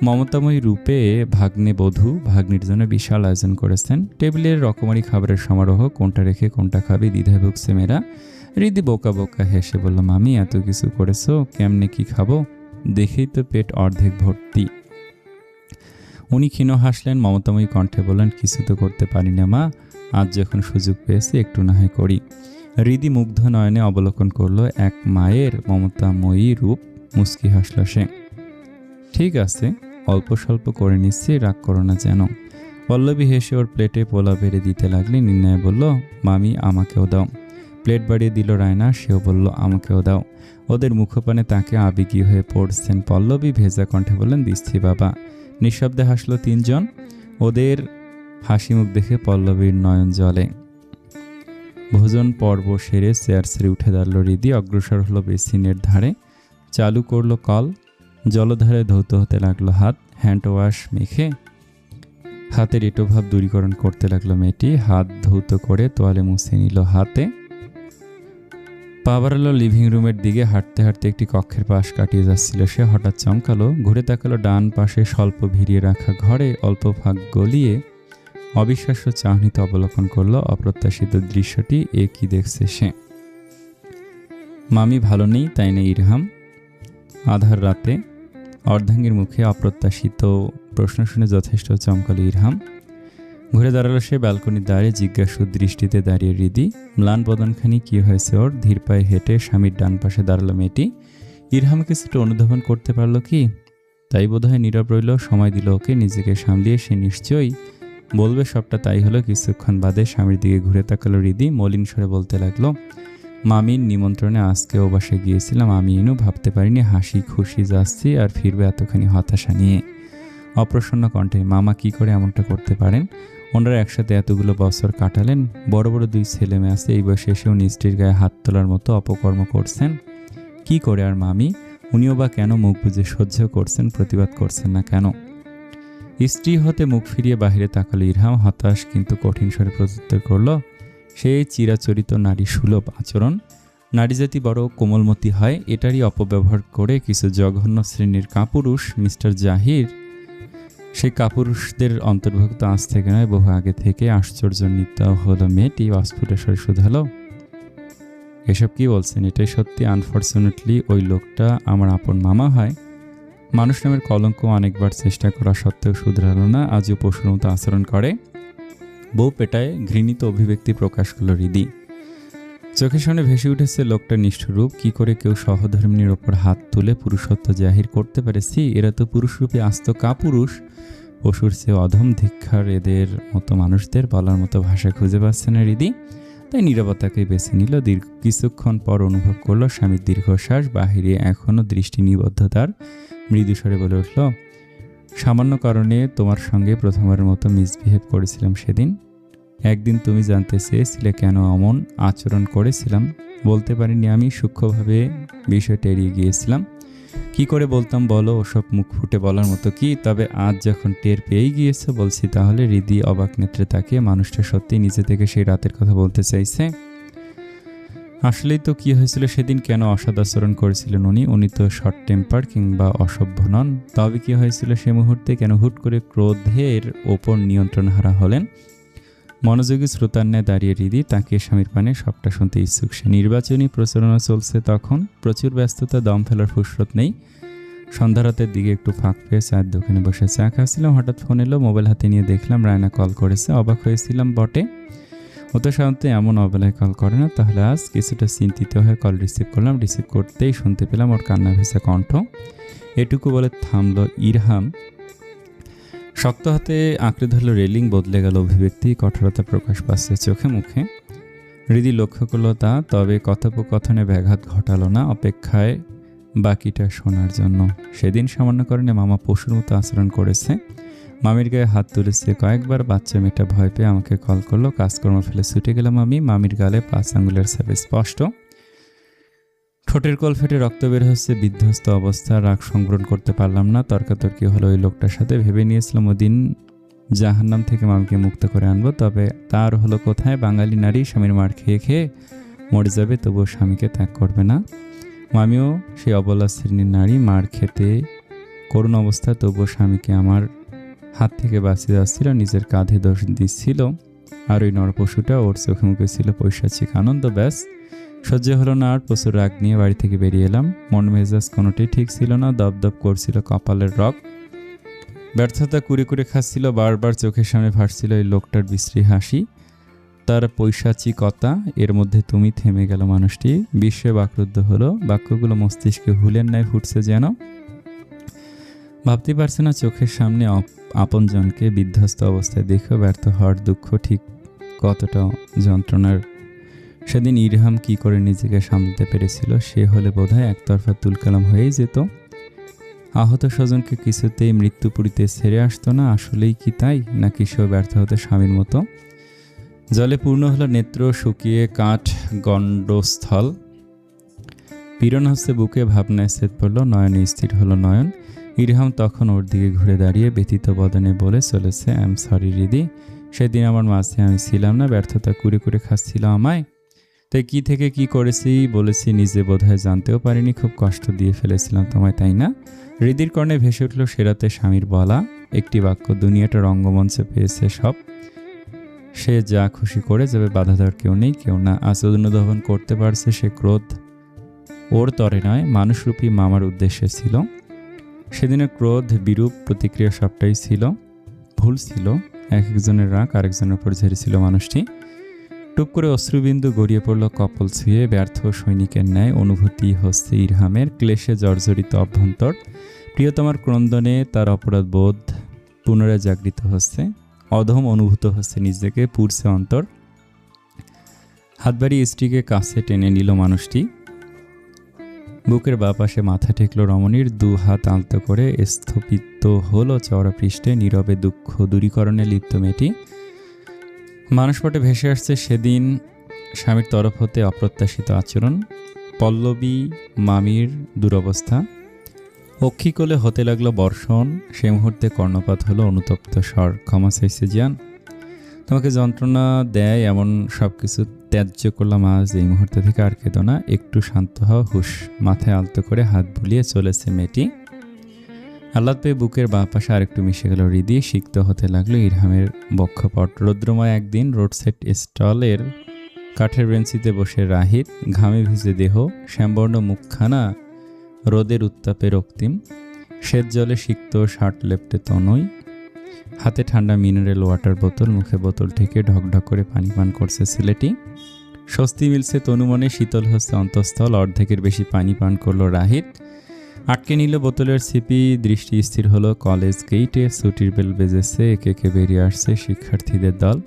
মমতাময়ী রূপে ভাগ্নে বধূ ভাগ্নির জন্য বিশাল আয়োজন করেছেন। টেবিলের রকমারি খাবারের সমারোহ, কোনটা রেখে কোনটা খাবে দ্বিধায় ভুগছে মেয়েরা। হৃদি বোকা বোকা হেসে বলল, মামি এত কিছু করেছো, কেমনে কি খাবো? দেখেই তো পেট অর্ধেক ভর্তি। উনি ক্ষীণ হাসলেন, মমতাময়ী কণ্ঠে বললেন, কিছু তো করতে পারি না মা, আজ যখন সুযোগ পেয়েছি একটু না হয় করি। হৃদি মুগ্ধ নয়নে অবলোকন করলো এক মায়ের মমতাময়ী রূপ। মুচকি হাসল সে। ঠিক আছে, অল্প স্বল্প করে নিচ্ছি, রাগ করো না যেন। পল্লবী হেসে ওর প্লেটে পোলাও বেড়ে দিতে লাগলে নির্ণয় বলল, মামি আমাকেও দাও। প্লেট বাড়িয়ে দিল রায়না, সেও বলল আমাকেও দাও। ওদের মুখপানে তাকে আবেগী হয়ে পড়ছেন পল্লবী ভেজা কণ্ঠে বললেন, দিচ্ছি বাবা। নিঃশব্দে হাসলো তিনজন। ওদের হাসি মুখ দেখে পল্লবীর নয়ন জলে। ভোজন পর্ব সেরে চেয়ার ছেড়ে উঠে দাঁড়ালো রিদি, অগ্রসর হলো বেসিনের ধারে, চালু করলো কল। জলধারে ধৌত হতে লাগলো হাত, হ্যান্ড ওয়াশ মেখে হাতের এঁটোভাব দূরীকরণ করতে লাগলো মেয়েটি। হাত ধৌত করে তোয়ালে মুছে নিল হাতে। পা বাড়ালো লিভিং রুমের দিকে। হাঁটতে হাঁটতে একটি কক্ষের পাশ কাটিয়ে যাচ্ছিল সে। হঠাৎ চমকালো, ঘুরে তাকালো ডান পাশে স্বল্প ভিড়িয়ে রাখা ঘরে অল্প ফাঁক গলিয়ে অবিশ্বাস্য চাহনিতে অবলোকন করলো অপ্রত্যাশিত দৃশ্যটি। এ কি দেখছে সে? মামি ভালো নেই তাই না ইরহাম? আধার রাতে অর্ধাঙ্গীর মুখে অপ্রত্যাশিত প্রশ্ন শুনে যথেষ্ট চমকালো ইরহাম। ঘুরে দাঁড়ালো সে। ব্যালকনির দাঁড়িয়ে জিজ্ঞাসু দৃষ্টিতে দাঁড়িয়ে রিদি। ম্লান বদনখানি কি হয়েছে ওর? ধীর পায়ে হেঁটে স্বামীর ডান পাশে দাঁড়ালো মেয়েটি। ইরহাম কিছুটা অনুধাবন করতে পারল কি, তাই বোধহয় নীরব রইল। সময় দিল ওকে নিজেকে সামলিয়ে। সে নিশ্চয়ই বলবে সবটা। তাই হলো। কিছুক্ষণ বাদে স্বামীর দিকে ঘুরে তাকালো রিদি, মলিন স্বরে বলতে লাগলো, মামির নিমন্ত্রণে আজকে ও বাসায় গিয়েছিলাম। আমি ইনু ভাবতে পারিনি হাসি খুশি যাচ্ছি আর ফিরবে এতখানি হতাশা নিয়ে। অপ্রসন্ন কণ্ঠে, মামা কি করে এমনটা করতে পারেন? ওনারা একসাথে এতগুলো বছর কাটালেন, বড় বড় দুই ছেলে মেয়ে আছে, এই বয়সে এসেও নিষ্ঠির গায়ে হাত তোলার মতো অপকর্ম করছেন কি করে? আর মামি, উনিও বা কেন মুখ বুজে সহ্য করছেন, প্রতিবাদ করছেন না কেন? স্ত্রী হতে মুখ ফিরিয়ে বাহিরে তাকালো ইরহাম। হতাশ কিন্তু কঠিন স্বরে প্রত্যুত্তর করলো, সেই চিরাচরিত নারী সুলভ আচরণ। নারী জাতি বড় কোমলমতি হয়, এটারই অপব্যবহার করে কিছু জঘন্য শ্রেণীর কাপুরুষ মিস্টার জাহির সেই কাপুরুষদের অন্তর্ভুক্ত আজ থেকে নয়, বহু আগে থেকে। আশ্চর্যান্বিত হলো মেয়েটি, অস্ফুট স্বরে শুধালো, এসব কি বলছেন? এটাই সত্যি? আনফর্চুনেটলি ওই লোকটা আমার আপন মামা হয়। মানুষ নামের কলঙ্ক অনেকবার চেষ্টা করা সত্ত্বেও শুধরালো না, আজও পশুর মতো আচরণ করে। বউ পেটায় ঘৃণিত অভিব্যক্তি প্রকাশ করল রিদি। চোখের সামনে ভেসে উঠেছে লোকটার নিষ্ঠুর রূপ। কি করে কেউ সহধর্মিনীর ওপর হাত তুলে পুরুষত্ব জাহির করতে পারে? এরা তো পুরুষরূপে আস্ত কাপুরুষ, পশুর চেয়ে অধম। ধিক্ষার এদের মতো মানুষদের। বলার মতো ভাষা খুঁজে পাচ্ছে না রিদি, তাই নীরবতাকে বেছে নিল। কিছুক্ষণ পর অনুভব করলো স্বামীর দীর্ঘশ্বাস। বাহিরে এখনো দৃষ্টি নিবদ্ধতার। মৃদুস্বরে বলে উঠল, সামান্য কারণে তোমার সঙ্গে প্রথমবারের মতো মিসবিহেভ করেছিলাম সেদিন। একদিন তুমি জানতে চেয়েছিলে কেন এমন আচরণ করেছিলাম। বলতে পারিনি আমি, সূক্ষ্মভাবে বিষয়টা এড়িয়ে গিয়েছিলাম। কি করে বলতাম বলো? ওসব মুখ ফুটে বলার মতো কি? তবে আজ যখন টের পেয়েই গিয়েছে বলছি তাহলে। রিদি অবাক নেত্রে তাকিয়ে, মানুষটা সত্যি নিজে থেকে সেই রাতের কথা বলতে চাইছে। আসলেই তো কি হয়েছিল সেদিন? কেন অসদাচরণ করেছিলেন উনি তো শর্ট টেম্পার কিংবা অসভ্য নন। তবে কি হয়েছিল সে মুহূর্তে? কেন হুট করে ক্রোধের ওপর নিয়ন্ত্রণ হারা হলেন? মনোযোগী শ্রোতার ন্যায় দাঁড়িয়ে রিদি তাকিয়ে স্বামীর পানে। সবটা শুনতে ইচ্ছুক সে। নির্বাচনী প্রচারণা চলছে তখন, প্রচুর ব্যস্ততা, দম ফেলার ফুসরত নেই। সন্ধ্যা রাতের দিকে একটু ফাঁক পেয়ে চায়ের দোকানে বসে চা খাচ্ছিলাম। হঠাৎ ফোন এলো, মোবাইল হাতে নিয়ে দেখলাম রায়না কল করেছে। অবাক হয়েছিলাম বটে, ও তো সাধারণত এমন অবেলায় কল করে না। তাহলে আজ? কিছুটা চিন্তিত হয়ে কল রিসিভ করলাম। রিসিভ করতেই শুনতে পেলাম ওর কান্না ভেসা কণ্ঠ। এটুকু বলে থামলো ইরহাম। শক্ত হাতে আঁকড়ে ধরলো রেলিং। বদলে গেল অভিব্যক্তি, কঠোরতা প্রকাশ পাচ্ছে চোখে মুখে। হৃদি লক্ষ্য করলো তা, তবে কথোপকথনে ব্যাঘাত ঘটালো না, অপেক্ষায় বাকিটা শোনার জন্য। সেদিন সামান্য কারণে মামা পশুর মতো আচরণ করেছে, মামির গায়ে হাত তুলেছে কয়েকবার। বাচ্চা মেয়েটা ভয় পেয়ে আমাকে কল করলো। কাজকর্ম ফেলে ছুটে গেলাম আমি। মামির গালে 5 আঙ্গুলের ছাপ স্পষ্ট, ঠোঁটের কোল ফেটে রক্ত বের হচ্ছে। বিধ্বস্ত অবস্থা, রাগ সংবরণ করতে পারলাম না। তর্কাতর্কি হলো ওই লোকটার সাথে। ভেবে নিয়েছিলাম ওদিন জাহান্নাম থেকে মামিকে মুক্ত করে আনবো, তবে তার হলো কোথায়? বাঙালি নারী স্বামীর মার খেয়ে খেয়ে মরে যাবে, তবুও স্বামীকে ত্যাগ করবে না। মামিও সেই অবলা শ্রেণীর নারী, মার খেতে করুণ অবস্থা, তবুও স্বামীকে আমার হাত থেকে বাঁচিয়ে যাচ্ছিল, নিজের কাঁধে দোষ দিচ্ছিল। আর ওই নরপশুটা, ওর চোখে মুখে ছিল পৈশাচিক আনন্দ। ব্যাস, সহ্য হলো না আর। প্রচুর রাগ নিয়ে বাড়ি থেকে বেরিয়ে এলাম। মন মেজাজ কোনোটাই ঠিক ছিল না। দপদপ করছিল কপালের রগ। ব্যর্থতা কুড়ে কুড়ে খাচ্ছিল। বারবার চোখের সামনে ভাসছিল এই লোকটার বিশ্রী হাসি, তার পৈশাচিকতা। এর মধ্যে তুমি থেমে গেল মানুষটি। বিশ্বে বাকরুদ্ধ হলো। বাক্যগুলো মস্তিষ্কে হুলের ন্যায় ফুটছে যেন। ভাবতে পারছে না চোখের সামনে আপনজনকে বিধ্বস্ত অবস্থায় দেখেও ব্যর্থ হওয়ার দুঃখ ঠিক কতটা যন্ত্রণার। সেদিন ইরহাম কি করে নিজেকে সামলাতে পেরেছিল, সে হলে বোধহয় একতরফা তুলকালাম হয়েই যেত। আহত স্বজনকে কিছুতেই মৃত্যুপুরীতে ছেড়ে আসতো না। আসলেই কি তাই, নাকি সেও ব্যর্থ হতো স্বামীর মতো? জলে পূর্ণ হলো নেত্র, শুকিয়ে কাঠ গণ্ডস্থল। পীড়ন হচ্ছে বুকে, ভাবনায় ছেদ পড়ল, নয়নে স্থির হলো নয়ন। ইরহাম তখন ওর দিকে ঘুরে দাঁড়িয়ে ব্যথিত বদনে বলে চলেছে, আই এম সরি রিদি, সেদিন আমার মাঝে আমি ছিলাম না, ব্যর্থতা কুরে কুরে খাচ্ছিল আমায়। তাই কি থেকে কি করেছি বলেছি নিজে বোধহয় জানতেও পারিনি, খুব কষ্ট দিয়ে ফেলেছিলাম তোমায়, তাই না? হৃদির কর্ণে ভেসে উঠল সে রাতে স্বামীর বলা একটি বাক্য, দুনিয়াটা রঙ্গমঞ্চে পেয়েছে সব, সে যা খুশি করে যাবে, বাধা দেওয়ার কেউ নেই, কেউ না। আজ অনুধাবন করতে পারছে সে ক্রোধ ওর তরে নয়, মানুষরূপী মামার উদ্দেশ্যে ছিল। সেদিনের ক্রোধ, বিরূপ প্রতিক্রিয়া সবটাই ছিল ভুল ছিল। এক একজনের রাগ আরেকজনের উপর ঝেড়েছিল মানুষটি। টুপ করে অশ্রুবিন্দু গড়িয়ে পড়ল কপল ছুঁয়ে, ব্যর্থ সৈনিকের ন্যায় অনুভূতি হচ্ছে ইরহামের, ক্লেশে জর্জরিত অভ্যন্তর। প্রিয়তমার ক্রন্দনে তার অপরাধ বোধ পুনরায় জাগৃত হচ্ছে, অধম অনুভূত হচ্ছে নিজেকে, পুরছে অন্তর। হাত বাড়িয়ে স্ত্রীকে কাছে টেনে নিল মানুষটি। বুকের বাঁ পাশে মাথা ঠেকল রমণীর, দু হাত আলতো করে স্থপিত হলো চওড়া পৃষ্ঠে, নীরবে দুঃখ দূরীকরণে লিপ্ত মেয়েটি। মানুষপটে ভেসে আসছে সেদিন স্বামীর তরফ হতে অপ্রত্যাশিত আচরণ, পল্লবী মামির দুরবস্থা। অক্ষিকোলে হতে লাগলো বর্ষণ, সে মুহূর্তে কর্ণপাত হলো অনুতপ্ত স্বর, ক্ষমা চাইছে জিয়ান, তোমাকে যন্ত্রণা দেয় এমন সব কিছু ত্যায্য করলাম আজ, এই মুহূর্তে থেকে আর কেঁদো না, একটু শান্ত হও, হুশ। মাথায় আলতো করে হাত বুলিয়ে চলেছে মেয়েটি। আহ্লাদ পেয়ে বুকের বাঁ পাশে আরেকটু মিশে গেল হৃদি, সিক্ত হতে লাগলো ইরহামের বক্ষপট। রৌদ্রময় একদিন রোডসাইড স্টলের কাঠের বেঞ্চিতে বসে রাহিত, ঘামে ভিজে দেহ, শ্যামবর্ণ মুখখানা রোদের উত্তাপে রক্তিম, শ্বেত জলে সিক্ত শার্ট লেপটে তনয়, হাতে ঠান্ডা মিনারেল ওয়াটার বোতল, মুখে বোতল ঠেকে ঢকঢক করে পানি পান করছে ছেলেটি। স্বস্তি মিলছে তনুমনে, শীতল হচ্ছে অন্তঃস্থল। অর্ধেকের বেশি পানি পান করলো রাহিত, আটকে নিল বোতলের সিপি, দৃষ্টি স্থির হলো কলেজ গেইটে। ছুটির বেল বেজেছে, একে একে বেরিয়ে আসছে শিক্ষার্থীদের দল।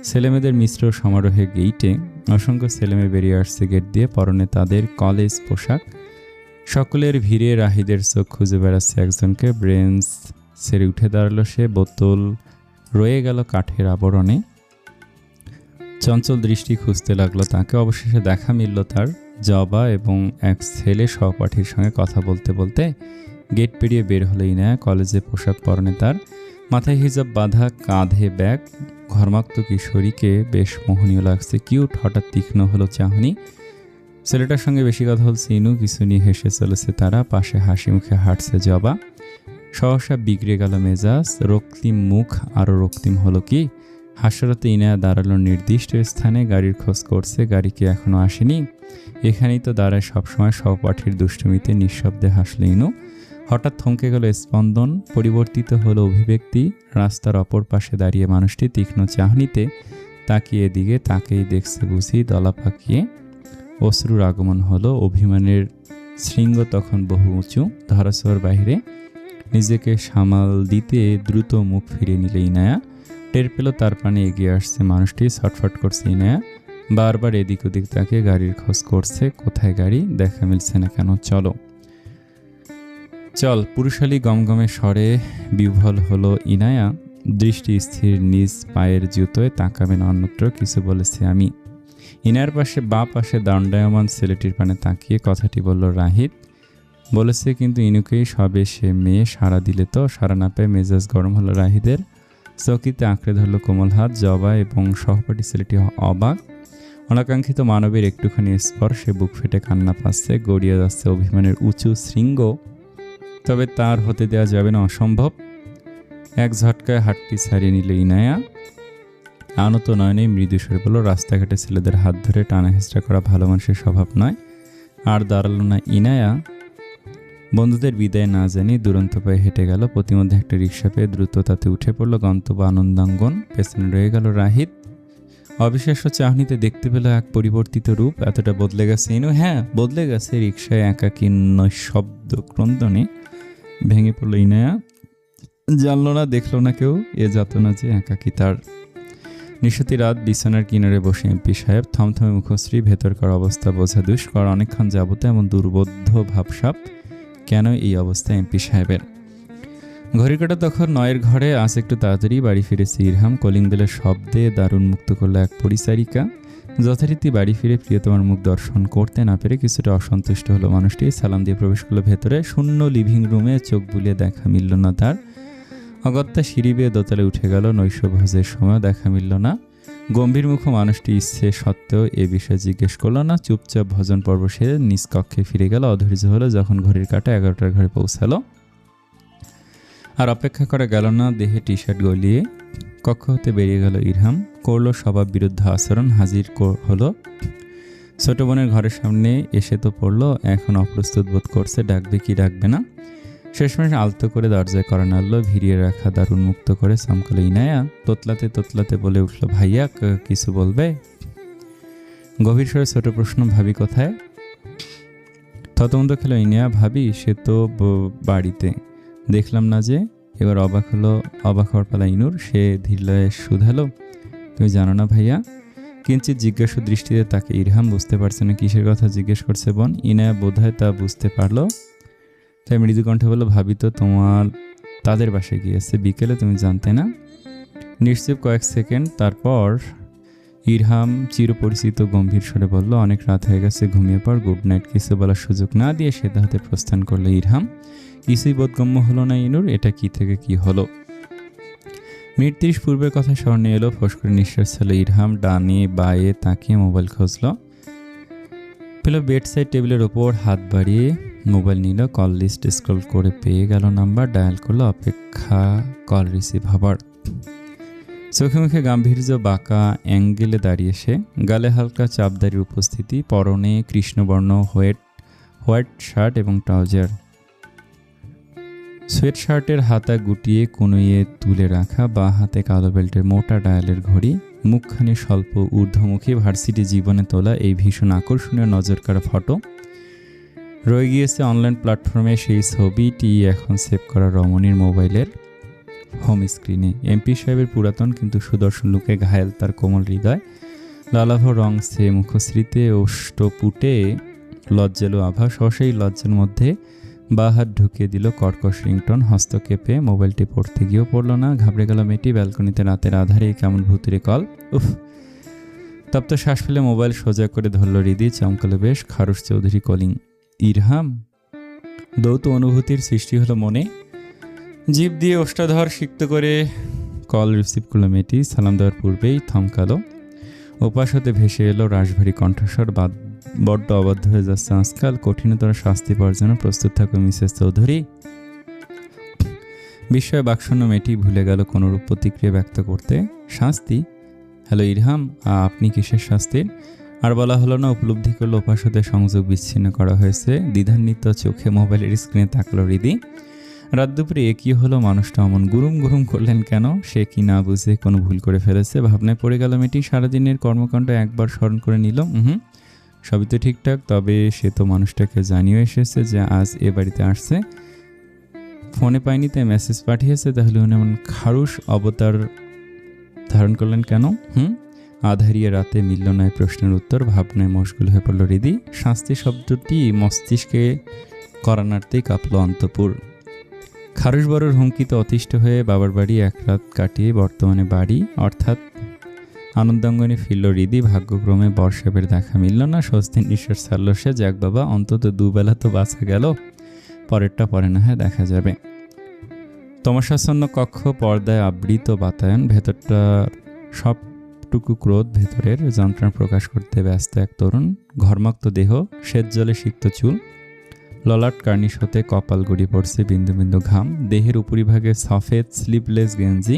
ছেলেমেয়েদের মিশ্র সমারোহে গেইটে অসংখ্য ছেলেমেয়ে বেরিয়ে আসছে গেট দিয়ে, পরনে তাদের কলেজ পোশাক। সকলের ভিড়ে রাহিদের চোখ খুঁজে বেড়াচ্ছে একজনকে, ব্রেঞ্চ ছেড়ে উঠে দাঁড়ালো সে, বোতল রয়ে গেল কাঠের আবরণে। চঞ্চল দৃষ্টি খুঁজতে লাগলো তাকে, অবশেষে দেখা মিলল তার জবা এবং এক ছেলে সহপাঠীর সঙ্গে কথা বলতে বলতে গেট পেরিয়ে বের হলো ইনায়া। কলেজে পোশাক পরনে তার, মাথায় হিজাব বাঁধা, কাঁধে ব্যাগ। ঘর্মাক্ত কিশোরীকে বেশ মোহনীয় লাগছে, কিউট। হঠাৎ তীক্ষ্ণ হলো চাহনি। ছেলেটার সঙ্গে বেশি কথা বলছে ইনু, কিছু নিয়ে হেসে চলেছে তারা। পাশে হাসি মুখে হাঁটছে জবা। সহসা বিগড়ে গেল মেজাজ, রক্তিম মুখ আরও রক্তিম হলো কি। হাসরাতে ইনায়া দাঁড়ালো নির্দিষ্ট স্থানে, গাড়ির খোঁজ করছে, গাড়ি কি এখনো আসেনি? এখানেই তো দাঁড়ায় সবসময়, সহপাঠীর দুষ্টুমিতে নিঃশব্দে হাসল ইনু। হঠাৎ থমকে গেল স্পন্দন, পরিবর্তিত হলো অভিব্যক্তি। রাস্তার অপর পাশে দাঁড়িয়ে মানুষটি তীক্ষ্ণ চাহনিতে তাকিয়ে দিকে, তাকেই দেখছে বুঝি, দলা পাকিয়ে। অশ্রুর আগমন হলো, অভিমানের শৃঙ্গ তখন বহু উঁচু, ধরাছোঁয়ার বাইরে। নিজেকে সামাল দিতে দ্রুত মুখ ফিরিয়ে নিলে ইনায়া। টের পেল তার পানে এগিয়ে আসছে মানুষটি, ছটফট করছে ইনায়া। বারবার এদিক ওদিক তাকে গাড়ির খোঁজ করছে, কোথায় গাড়ি, দেখা মিলছে না কেন, চলো চল। পুরুষালী গমগমে স্বরে বিহ্বল হলো ইনায়া। দৃষ্টি স্থির, নিজ পায়ের জুতোয়, তাকাবেন অন্যত্র, কিছু বলেছে আমি। ইনায়ার পাশে বাঁ পাশে দণ্ডায়মান ছেলেটির পানে তাকিয়ে কথাটি বলল রাহিত। বলেছে কিন্তু ইনুকেই, সবে সে মেয়ে, সাড়া দিলে তো। সাড়া না পেয়ে মেজাজ গরম হলো রাহিদের। চকিতে আঁকড়ে ধরল কোমল হাত। জবা এবং সহপাঠী ছেলেটি অবাক। অনাকাঙ্ক্ষিত মানবের একটুখানি স্পর্শে বুক ফেটে কান্না পাচ্ছে, গড়িয়ে যাচ্ছে অভিমানের উঁচু শৃঙ্গ। তবে তার হতে দেওয়া যাবে না, অসম্ভব। এক ঝটকায় হাতটি ছাড়িয়ে নিল ইনায়া। আনত নয়নেই মৃদু স্বরে বলল, রাস্তাঘাটে ছেলেদের হাত ধরে টানা হেঁচড়া করা ভালো মানুষের স্বভাব নয়। আর দাঁড়ালো না ইনায়া। বন্ধুদের বিদায় না জানি দুরন্ত পায়ে হেঁটে গেল। প্রতিমধ্যে একটা রিক্সা পেয়ে দ্রুত তাতে উঠে পড়ল। গন্তব্য আনন্দাঙ্গন। পেছনে রয়ে গেল রাহিত। অবিশ্বাস্য চাহনিতে দেখতে পেল এক পরিবর্তিত রূপ। এতটা বদলে গেছে ইনু? হ্যাঁ, বদলে গেছে। রিক্সায় একাকী নৈশব্দ ক্রন্দনে ভেঙে পড়ল ইনায়া। জানলো না, দেখলো না কেউ, এ যাতনা যে একাকী তার। নিশতি রাত বিছানার কিনারে বসে এমপি সাহেব থমথমে মুখশ্রী, ভেতরকার অবস্থা বোঝা দুষ্কর। অনেকক্ষণ যাবত এমন দুর্বোধ্য ভাবসাব কেন এই অবস্থা এমপি সাহেবের। ঘড়ি কাটা তখন 9-এর ঘরে। আজ একটু তাড়াতাড়ি বাড়ি ফিরেছে ইরহাম। কলিং বেলের শব্দে দারুণ মুক্ত করলো এক পরিচারিকা। যথারীতি বাড়ি ফিরে প্রিয়তমার মুখ দর্শন করতে না পেরে কিছুটা অসন্তুষ্ট হলো মানুষটি। সালাম দিয়ে প্রবেশ করলো ভেতরে। শূন্য লিভিং রুমে চোখ বুলিয়ে দেখা মিলল না তার। অগত্যা সিঁড়ি বেয়ে দোতলায় উঠে গেল। নৈশভোজের সময় দেখা মিলল না। গম্ভীর মুখ মানুষটি ইচ্ছে সত্ত্বেও এ বিষয়ে জিজ্ঞেস করলো না। চুপচাপ ভোজন পর্ব সেরে নিজ কক্ষে ফিরে গেল। অধৈর্য হলো যখন ঘড়ির কাঁটা 11টার ঘরে পৌঁছালো। আর অপেক্ষা করা গেল না। দেহে টি শার্ট গলিয়ে কক্ষ হতে বেরিয়ে গেল ইরহাম। করলো স্বভাব বিরুদ্ধ আচরণ। হাজির হলো ছোট বোনের ঘরের সামনে। এসে তো পড়লো, এখন অপ্রস্তুত বোধ করছে। ডাকবে কি ডাকবে না। শেষমেশ আলতো করে দরজায় করা নাড়ল। ভিড়িয়ে রাখা দারুণ মুক্ত করে চমকালো ইনায়া। তোতলাতে তোতলাতে বলে উঠল, ভাইয়া কিছু বলবে? গভীর স্বরে ছোট প্রশ্ন, ভাবি কোথায়? থতমত খেলো ইনায়া। ভাবি সে তো বাড়িতে, দেখলাম না যে। এবার অবাক হওয়ার পালা ইনুর। সে ধীরলয়ে শুধালো, তুমি জানো না ভাইয়া? কিঞ্চিত জিজ্ঞাসু দৃষ্টিতে তাকে ইরহাম। বুঝতে পারছে না কিসের কথা জিজ্ঞেস করছে বোন। ইনায়া বোধহয় তা বুঝতে পারলো, তাই মৃদু কণ্ঠে বলল, ভাবি তো তাদের বাসায় গিয়েছে বিকেলে, তুমি জানতে না? নিশ্চুপ কয়েক সেকেন্ড, তারপর ইরহাম চিরপরিচিত গম্ভীর স্বরে বলল, অনেক রাত হয়ে গেছে, ঘুমিয়ে পড়, গুড নাইট। কিছু বলার সুযোগ না দিয়ে সেটা হাতে প্রস্থান করলো ইরহাম। কিছুই বোধগম্য হলো না ইনুর। এটা কি থেকে কি হলো? মিনিট 30 পূর্বের কথা স্মরণে এলো। ফোঁস করে নিঃশ্বাস ছিল ইরহাম। ডানে বায়ে তাকিয়ে মোবাইল খুঁজল। পেল বেড সাইড টেবিলের ওপর। হাত বাড়িয়ে মোবাইল নিল। কল লিস্ট স্ক্রল করে পেয়ে গেল নাম্বার। ডায়াল করলো। অপেক্ষা, কল রিসিভ হবার। চোখে মুখে গাম্ভীর্য, বাঁকা অ্যাঙ্গেলে দাঁড়িয়ে সে। গালে হালকা চাপদারির উপস্থিতি। পরনে কৃষ্ণবর্ণ হোয়াইট শার্ট এবং ট্রাউজার। সোয়েট শার্টের হাতা গুটিয়ে কনুইয়ে তুলে রাখা। বা হাতে কালো বেল্টের মোটা ডায়ালের ঘড়ি। মুখখানি স্বল্প ঊর্ধ্বমুখী। ভার্সিটি জীবনে তোলা এই ভীষণ আকর্ষণীয় নজরকাড়া ফটো। রয়ে গিয়েছে অনলাইন প্ল্যাটফর্মে সেই ছবিটি এখন সেভ করা রমণীর মোবাইলের হোম স্ক্রিনে। এমপি সাহেবের পুরাতন কিন্তু সুদর্শন লুকে ঘায়েল তার কোমল হৃদয়। লালাভ রং সে মুখশ্রীতে ওষ্ঠপুটে লজ্জালু আভাস। সেই লজ্জার মধ্যে বা হাত ঢুকিয়ে দিল কর্কশ রিংটন। হস্তক্ষেপে মোবাইলটি পড়তে গিয়েও পড়ল না। ঘাবড়ে গেল মেয়েটি। ব্যালকনিতে রাতের আধারে কেমন ভুতুরে কল। উফ! তপ্ত শ্বাস ফেলে মোবাইল সোজা করে ধরল হৃদি। চমকালো বেশ। খারুশ চৌধুরী কলিং। ইরহাম! দৌত অনুভূতির সৃষ্টি হলো মনে। জিভ দিয়ে ওষ্ঠাধর সিক্ত করে কল রিসিভ করলো মেয়েটি। সালাম দেওয়ার পূর্বেই থমকালো। ওপাশ হতে ভেসে এলো রাশভারী কণ্ঠস্বর, বড্ড অবাধ্য হয়ে যাচ্ছে আজকাল, কঠিনতর শাস্তি পাওয়ার জন্য প্রস্তুত থাকো মিসেস চৌধুরী। বিস্ময়ে বাকশূন্য মেয়েটি ভুলে গেল কোনরূপ প্রতিক্রিয়া ব্যক্ত করতে। শাস্তি? হ্যালো ইরহাম, আপনি কিসের শাস্তির? আর বলা হলো না। উপলব্ধি করলো ওপাশ হতে সংযোগ বিচ্ছিন্ন করা হয়েছে। দ্বিধান্বিত চোখে মোবাইলের স্ক্রিনে তাকলো হৃদি। রাত দুপুরে এ কী হলো? মানুষটা অমন গুরুম গুরুম করলেন কেন? সে কি না বুঝে কোনো ভুল করে ফেলেছে? ভাবনায় পড়ে গেল মেয়েটি। সারাদিনের কর্মকাণ্ড একবার স্মরণ করে নিল। সবই তো ঠিকঠাক, তবে সে তো মানুষটাকে জানিয়ে এসেছে যে আজ এ বাড়িতে আসছে। ফোনে পায়নি তাই মেসেজ পাঠিয়েছে। তাহলে উনি এমন খারুশ অবতার ধারণ করলেন কেন? আধারিয়ে রাতে মিলল না এই প্রশ্নের উত্তর। ভাবনায় মশগুল হয়ে পড়ল হৃদি। শাস্তি শব্দটি মস্তিষ্কে করানার্তেই কাঁপল অন্তপুর। খারুশ বড়র হুমকিতে অতিষ্ঠ হয়ে বাবার বাড়ি এক রাত কাটিয়ে বর্তমানে বাড়ি অর্থাৎ আনন্দাঙ্গনে ফিরল হৃদি। ভাগ্যক্রমে বর্ষাবের দেখা মিলল না। স্বস্তির নিঃশ্বাস ছাড়ল সে। যাক বাবা, অন্তত দুবেলা তো বাঁচা গেল। পরেরটা পরে না হয় দেখা যাবে। তমসাচ্ছন্ন কক্ষ, পর্দায় আবৃত বাতায়ন। ভেতরটার সবটুকু ক্রোধ। ভেতরের যন্ত্রণা প্রকাশ করতে ব্যস্ত এক তরুণ। ঘর্মাক্ত দেহ, শ্বেত জলে সিক্ত চুল, ললাট কার্নিশ হতে কপাল গড়িয়ে পড়ছে বিন্দু বিন্দু ঘাম। দেহের উপরিভাগে সফেদ স্লিভলেস গেঞ্জি,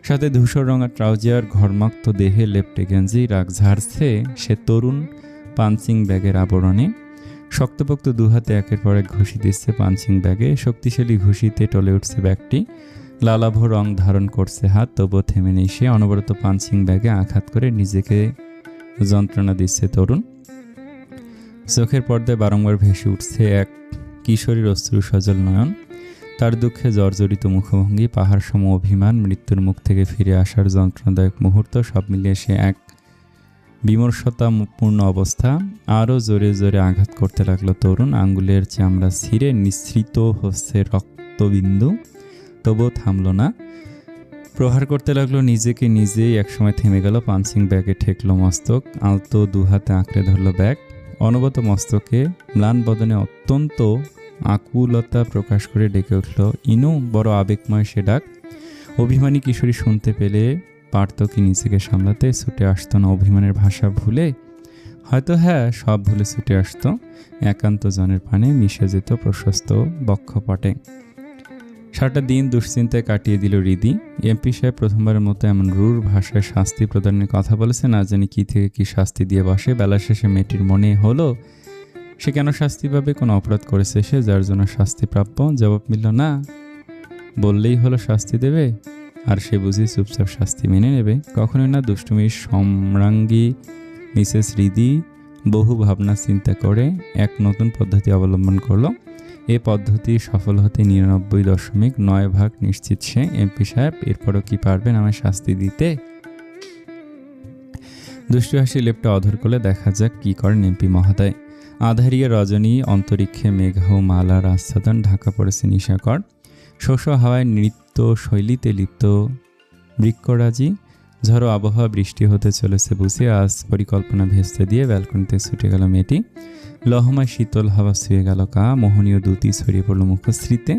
সাথে ধূসর রঙা ট্রাউজার। ঘর্মাক্ত দেহে লেপ্টে গেঞ্জি। রাগ ঝাড়ছে সে তরুণ পাঞ্চিং ব্যাগের আবরণে। শক্তপোক্ত দুহাতে একের পর এক ঘুষি দিচ্ছে পাঞ্চিং ব্যাগে। শক্তিশালী ঘুষিতে টলে উঠছে ব্যাগটি। লালাভ রং ধারণ করছে হাত, তবুও থেমে নেই সে। অনবরত পাঞ্চিং ব্যাগে আঘাত করে নিজেকে যন্ত্রণা দিচ্ছে তরুণ। চোখের পর্দায় বারংবার ভেসে উঠছে এক কিশোরীর অশ্রু সজল নয়ন। তার দুঃখে জর্জরিত মুখভঙ্গি, পাহাড় সম অভিমান, মৃত্যুর মুখ থেকে ফিরে আসার যন্ত্রণাদায়ক মুহূর্ত, সব মিলিয়ে সে এক বিমর্ষতাপূর্ণ অবস্থা। আরও জোরে জোরে আঘাত করতে লাগলো তরুণ। আঙ্গুলের চামড়া ছিঁড়ে নিঃসৃত হচ্ছে রক্তবিন্দু, তবুও থামল না। প্রহার করতে লাগলো নিজেকে নিজেই। একসময় থেমে গেল। পাঞ্চিং ব্যাগে ঠেকলো মস্তক। আলতো দুহাতে আঁকড়ে ধরল ব্যাগ। অনবত মস্তকে ম্লান বদনে অত্যন্ত আকুলতা প্রকাশ করে ডেকে উঠল ইনু। বড় আবেগময় সে ডাক। অভিমানী কিশোরী শুনতে পেলে পারত কি নিজেকে সামলাতে? ছুটে আসতো না অভিমানের ভাষা ভুলে? হয়তো হ্যাঁ, সব ভুলে ছুটে আসতো। একান্ত জনের পানে মিশে যেত প্রশস্ত বক্ষপটে। সারাটা দিন দুশ্চিন্তায় কাটিয়ে দিল হৃদি। এমপি সাহেব প্রথমবারের মতো এমন রূঢ় ভাষায় শাস্তি প্রদানের কথা বলেছে। না জানি কি থেকে কি শাস্তি দিয়ে বসে। বেলা শেষে মেয়েটির মনে হলো সে কেন শাস্তি পাবে? কোনো অপরাধ করেছে সে যার জন্য শাস্তি প্রাপ্য? জবাব মিলল না। বললেই হলো শাস্তি দেবে, আর সে বুঝি চুপচাপ শাস্তি মেনে নেবে? কখনোই না। দুষ্টুমির সম্রাঙ্গী মিসেস হৃদি বহু ভাবনা চিন্তা করে এক নতুন পদ্ধতি অবলম্বন করলো। এ পদ্ধতি সফল হতে 99.9% নিশ্চিত সে। এমপি সাহেব, এরপরও কি পারবেন আমায় শাস্তি দিতে? দুষ্টু হাসি লেপটা অধর করলে দেখা যাক কি করেন এমপি মহোদয়। আধারিয়া রজনী, অন্তরিক্ষে মেঘা ও মালার আচ্ছাদন, ঢাকা পড়েছে নিশাকর। শোষ হাওয়ায় নৃত্য শৈলীতে লিপ্ত বৃক্ষরাজি। ঝড়ো আবহাওয়া, বৃষ্টি হতে চলেছে বুঝে আজ পরিকল্পনা ভেস্তে দিয়ে ব্যালকনিতে ছুটে গেল মেয়েটি। লহমায় শীতল হাওয়া ছুঁয়ে গেল কা। মোহনীয় দ্যুতি ছড়িয়ে পড়ল মুখশ্রীতে।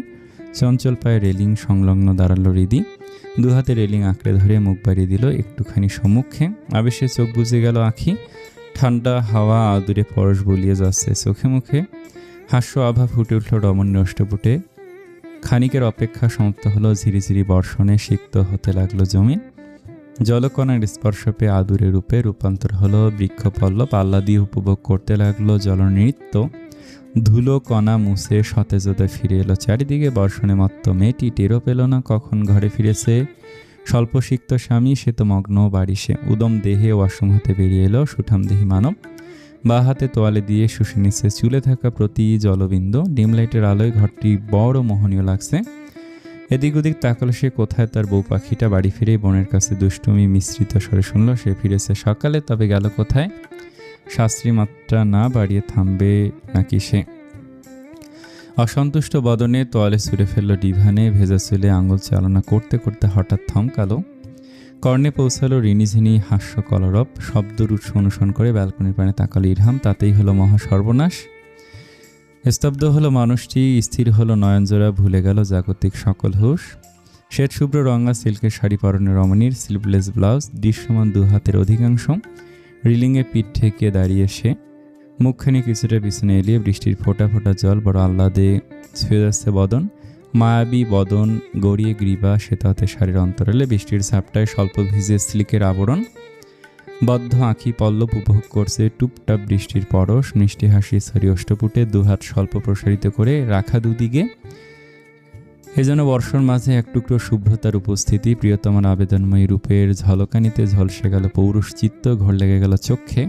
চঞ্চল পায়ে রেলিং সংলগ্ন দাঁড়ালো হৃদি। দুহাতে রেলিং আঁকড়ে ধরে মুখ বাড়িয়ে দিল একটুখানি সম্মুখে। আবেশে চোখ বুজে গেল আঁখি। ঠান্ডা হাওয়া আদুরে পরশ বলিয়ে যাচ্ছে চোখে মুখে। হাস্য আভা ফুটে উঠল রমণীর অষ্টপুটে। খানিকের অপেক্ষা সমাপ্ত হলো। ঝিরিঝিরি বর্ষণে সিক্ত হতে লাগলো জমিন। জলকণার স্পর্শ পেয়ে আদুরে রূপে রূপান্তর হলো বৃক্ষপল্লব। আহ্লাদি উপভোগ করতে লাগলো জলনৃত্য। ধুলো কণা মুছে সতেজতা ফিরে এলো চারিদিকে। বর্ষণে মত্ত মেয়েটি টেরও পেল না কখন ঘরে ফিরেছে। স্বল্পসিক্ত স্বামী, সে তো মগ্ন বাড়িসে। উদম দেহে ওয়াশরুম হাতে বেরিয়ে এলো সুঠাম দেহি মানব। বা হাতে তোয়ালে দিয়ে শুষে নিচ্ছে চুলে থাকা প্রতি জলবিন্দু। ডিম লাইটের আলোয় ঘরটি বড় মোহনীয় লাগছে। এদিক ওদিক তাকালো সে, কোথায় তার বউ পাখিটা? বাড়ি ফিরে বোনের কাছে দুষ্টুমি মিশ্রিত স্বরে শুনল সে ফিরেছে সকালে, তবে গেল কোথায়? শাস্ত্রী মাত্রা না বাড়িয়ে থামবে নাকি সে? অসন্তুষ্ট বদনে তোয়ালে ছুঁড়ে ফেলল ডিভানে। ভেজা চুলে আঙুল চালনা করতে করতে হঠাৎ থমকালো। কর্ণে পৌঁছালো ঋণিঝিনি হাস্য কলরব। শব্দর উৎস অনুসরণ করে ব্যালকনির পানে তাকালো ইরহাম। তাতেই হলো মহা সর্বনাশ। স্তব্ধ হলো মানুষটি। স্থির হলো নয়নজোড়া। ভুলে গেল জাগতিক সকল হুঁশ। শ্বেত শুভ্র রঙা সিল্কের শাড়ি পরনে রমণীর। স্লিভলেস ব্লাউজ, দৃশ্যমান দুহাতের অধিকাংশ। রিলিংয়ে পিঠ ঠেকিয়ে দাঁড়িয়ে সে। মুখখানি কিছুটা পিছনে এলিয়ে। বৃষ্টির ফোঁটা ফোঁটা জল বড় আহ্লাদে ছুঁয়ে যাচ্ছে বদন। মায়াবী বদন গড়িয়ে গ্রীবা শ্বেতাতে শাড়ির অন্তরালে। বৃষ্টির ঝাপটায় স্বল্প ভিজে সিল্কের আবরণ। বদ্ধ আঁখি পল্লব উপভোগ করছে টুপটাপ বৃষ্টির পরশ। মিষ্টি হাসি ছড়ি অষ্টপুটে। দুহাত স্বল্প প্রসারিত করে রাখা দুদিকে। এ যেন বর্ষর মাঝে এক টুকরো শুভ্রতার উপস্থিতি। প্রিয়তমার আবেদনময়ী রূপের ঝলকানিতে ঝলসে গেল পৌরুষ চিত্ত। ঘর লেগে গেল চক্ষে।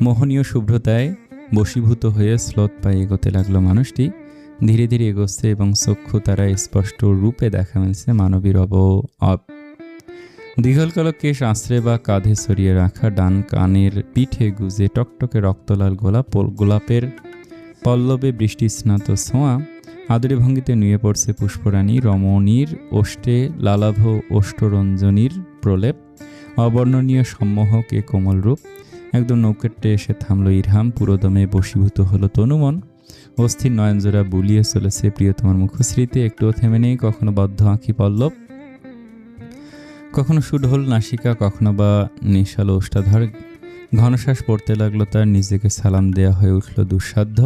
মোহনীয় শুভ্রতায় বশীভূত হয়ে স্লোত পায়ে এগোতে লাগলো মানুষটি। ধীরে ধীরে এগোচ্ছে এবং চক্ষু তারা স্পষ্ট রূপে দেখা মিলছে মানবীর দীঘল কালো কেশ আশ্রে বা কাঁধে ছড়িয়ে রাখা। ডান কানের পিঠে গুজে টকটকে রক্তলাল গোলাপের পল্লবে বৃষ্টি স্নাত ছোঁয়া। আদরে ভঙ্গিতে নুয়ে পড়ছে পুষ্পরাণী। রমণীর ওষ্টে লালাভ ওষ্টরঞ্জনীর প্রলেপ। অবর্ণনীয় সম্মোহক এ কোমল রূপ। একদম নৌকেটে এসে থামল ইরহাম। পুরোদমে বশীভূত হলো তনুমন। অস্থির নয়নজোড়া বুলিয়ে চলেছে প্রিয়তমার মুখশ্রীতে। একটুও থেমে নেই। কখনো বদ্ধ আঁখি পল্লব, কখনো সুঢল নাসিকা, কখনো বা নেশালো ওষ্ঠাধর। ঘনশ্বাস পড়তে লাগলো তার। নিজেকে সালাম দেয়া হয়ে উঠল দুঃসাধ্য।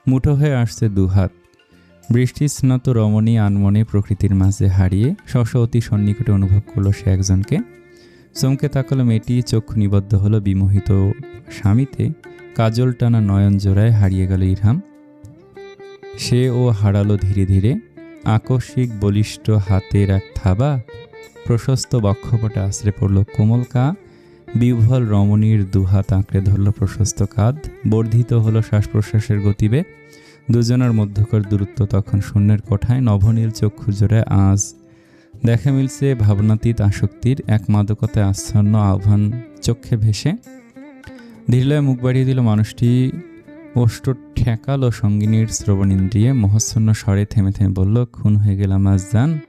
মুঠো হয়ে আসছে দুহাত। বৃষ্টি স্নাত রমণী আনমনে প্রকৃতির মাঝে হারিয়ে স্ব অতি সন্নিকটে অনুভব করলো সে একজনকে। চমকে তাকালো মেয়েটি। চক্ষু নিবদ্ধ হলো বিমোহিত স্বামীতে। কাজল টানা নয়ন জোড়ায় হারিয়ে গেল ইরহাম। সে ও হারালো ধীরে ধীরে। আকস্মিক বলিষ্ঠ হাতের এক থাবা প্রশস্ত বক্ষপটে আশ্রে পড়ল কোমল কা। বিহ্বল রমণীর দুহাত আঁকড়ে ধরল প্রশস্ত কাঁধ। বর্ধিত হলো শ্বাস প্রশ্বাসের গতিবেগ। দুজনের মধ্যকার দূরত্ব তখন শূন্যের কোঠায়। নভনীল চক্ষু জোড়ে আজ দেখা মিলছে ভাবনাতীত আসক্তির এক মাদকতায় আচ্ছন্ন আহ্বান চক্ষে ভেসে। ধীরলয়ে মুখ বাড়িয়ে দিল মানুষটি। ওষ্ঠ ঠেকালো সঙ্গিনীর শ্রবণেন্দ্রিয়ে। মোহচ্ছন্ন স্বরে থেমে থেমে বলল, খুন হয়ে গেলাম আজ জান।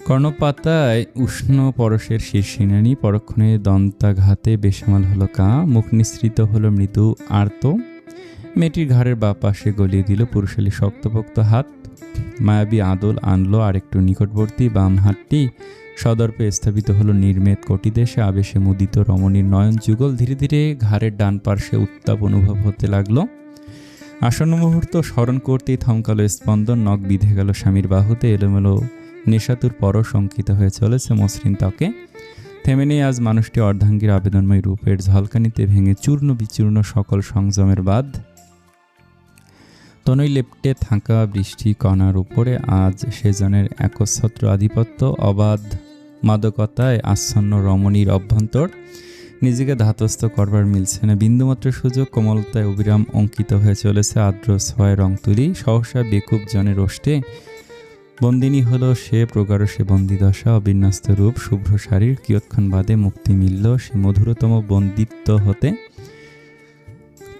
কর্ণপাতায় উষ্ণ পরশের শীর্ষিনানি। পরক্ষণে দন্তাঘাতে বেসামাল হলো কা। মুখ নিঃসৃত হলো মৃদু আর্ত। মেয়েটির ঘাড়ের বা পাশে গলিয়ে দিল পুরুষালী শক্তপোক্ত হাত। মায়াবী আদল আনলো আরেকটু নিকটবর্তী। বাম হাতটি সদর্পে স্থাপিত হলো নির্মেদ কটিদেশে। আবেশে মুদিত রমণীর নয়ন যুগল। ধীরে ধীরে ঘাড়ের ডান পার্শ্বে উত্তাপ অনুভব হতে লাগলো। আসন্ন মুহূর্ত স্মরণ করতেই থমকালো স্পন্দন। নখ বিঁধে গেল স্বামীর বাহুতে। এলোমেলো নেশাতুর পরশ অঙ্কিত হয়ে চলেছে মসৃণ ত্বকে। থেমে নেই আজ মানুষটি অর্ধাঙ্গীর আবেদনময় রূপের ঝলকানিতে ভেঙে চূর্ণ বিচূর্ণ সকল সংযমের বাঁধ। তনয় লেপ্টে থাকা বৃষ্টি কণার উপরে আজ সেজনের একচ্ছত্র আধিপত্য। অবাধ মাদকতায় আচ্ছন্ন রমণীর অভ্যন্তর। নিজেকে ধাতস্থ করবার মিলছে না বিন্দুমাত্র সুযোগ। কোমলতায় অবিরাম অঙ্কিত হয়ে চলেছে আর্দ্র ছোঁয়ায় রং তুলি। সহসা বেকুব জনের ওষ্ঠে বন্দিনী হলো সে প্রগাঢ় সে বন্দিদশা। অবিন্যস্ত রূপ শুভ্র শারীর। কিয়ৎক্ষণ বাদে মুক্তি মিলল সে মধুরতম বন্দিত্ব হতে।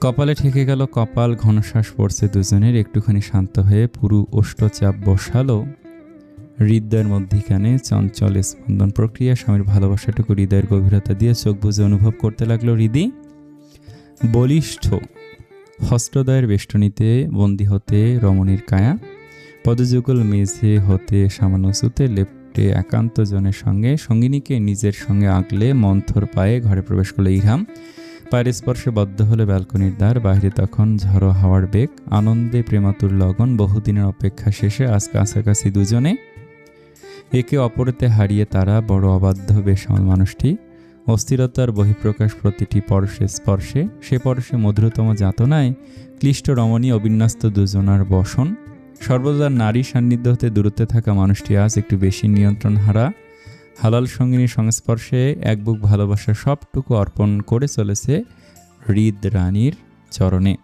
কপালে ঠেকে গেল কপাল। ঘনশ্বাস পড়ছে দুজনের। একটুখানি শান্ত হয়ে পুরু ওষ্ঠচাপ বসালো হৃদয়ের মধ্যিখানে। চঞ্চল স্পন্দন প্রক্রিয়া। স্বামীর ভালোবাসাটুকু হৃদয়ের গভীরতা দিয়ে চোখ বুজে অনুভব করতে লাগলো হৃদি। বলিষ্ঠ হস্তদয়ের বেষ্টনীতে বন্দী হতে রমণীর কায়া। পদযুগল মেঝে হতে সামান্য উঁচুতে লেপ্টে একান্ত জনের সঙ্গে সঙ্গিনীকে নিজের সঙ্গে আগলে মন্থর পায়ে ঘরে প্রবেশ করলো ইরহাম। পায়ের স্পর্শে বদ্ধ হলো ব্যালকনির দ্বার। বাইরে তখন ঝড়ো হাওয়ার বেগ। আনন্দে প্রেমাতুর লগন। বহুদিনের অপেক্ষা শেষে আজ কাছাকাছি দুজনে। একে অপরতে হারিয়ে তারা বড় অবাধ্য বেসামাল মানুষটি। অস্থিরতার বহিঃপ্রকাশ প্রতিটি পরশে স্পর্শে। সে পরশে মধুরতম যাতনায় ক্লিষ্ট রমণী অবিন্যস্ত দুজনার বসন। সর্বদা নারী সান্নিধ্য হতে দূরত্বে থাকা মানুষটি আজ একটু বেশি নিয়ন্ত্রণ হারা। হালাল সঙ্গিনীর সংস্পর্শে এক বুক ভালোবাসা সবটুকু অর্পণ করে চলেছে হৃদ রানীর চরণে।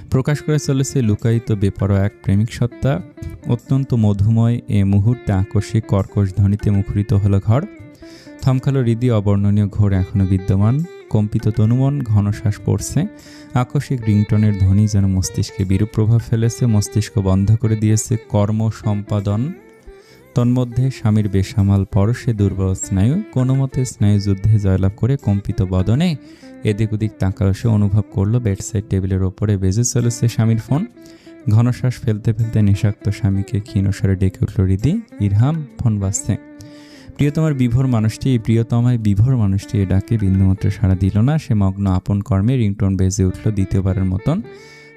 প্রকাশ করে চলেছে লুকায়িত বেপরোয়া এক প্রেমিক সত্তা। অত্যন্ত মধুময় এ মুহূর্তে আকস্মিক কর্কশ ধ্বনিতে মুখরিত হলো ঘর। থমকালো হৃদি। অবর্ণনীয় ঘোর এখনো বিদ্যমান। কম্পিত তনুমন। ঘনশ্বাস পড়ছে। আকস্মিক রিংটনের ধ্বনি যেন মস্তিষ্কে বিরূপ প্রভাব ফেলেছে। মস্তিষ্ক বন্ধ করে দিয়েছে কর্ম সম্পাদন। তন্মধ্যে স্বামীর বেসামাল পরশে দুর্বল স্নায়ু। কোনো মতে স্নায়ু যুদ্ধে জয়লাভ করে কম্পিত বদনে এদিক ওদিক তাকালো সে। অনুভব করলো বেডসাইড টেবিলের ওপরে বেজে চলেছে স্বামীর ফোন। ঘনশ্বাস ফেলতে ফেলতে নেশাক্ত স্বামীকে ক্ষীণস্বরে ডেকে উঠল হৃদি। ইরহাম, ফোন বাজছে। প্রিয়তমার বিভোর মানুষটি প্রিয়তমায় বিভোর মানুষটি এ ডাকে বিন্দুমাত্র সাড়া দিল না। সে মগ্ন আপন কর্মে। রিংটোন বেজে উঠল দ্বিতীয়বারের মতন।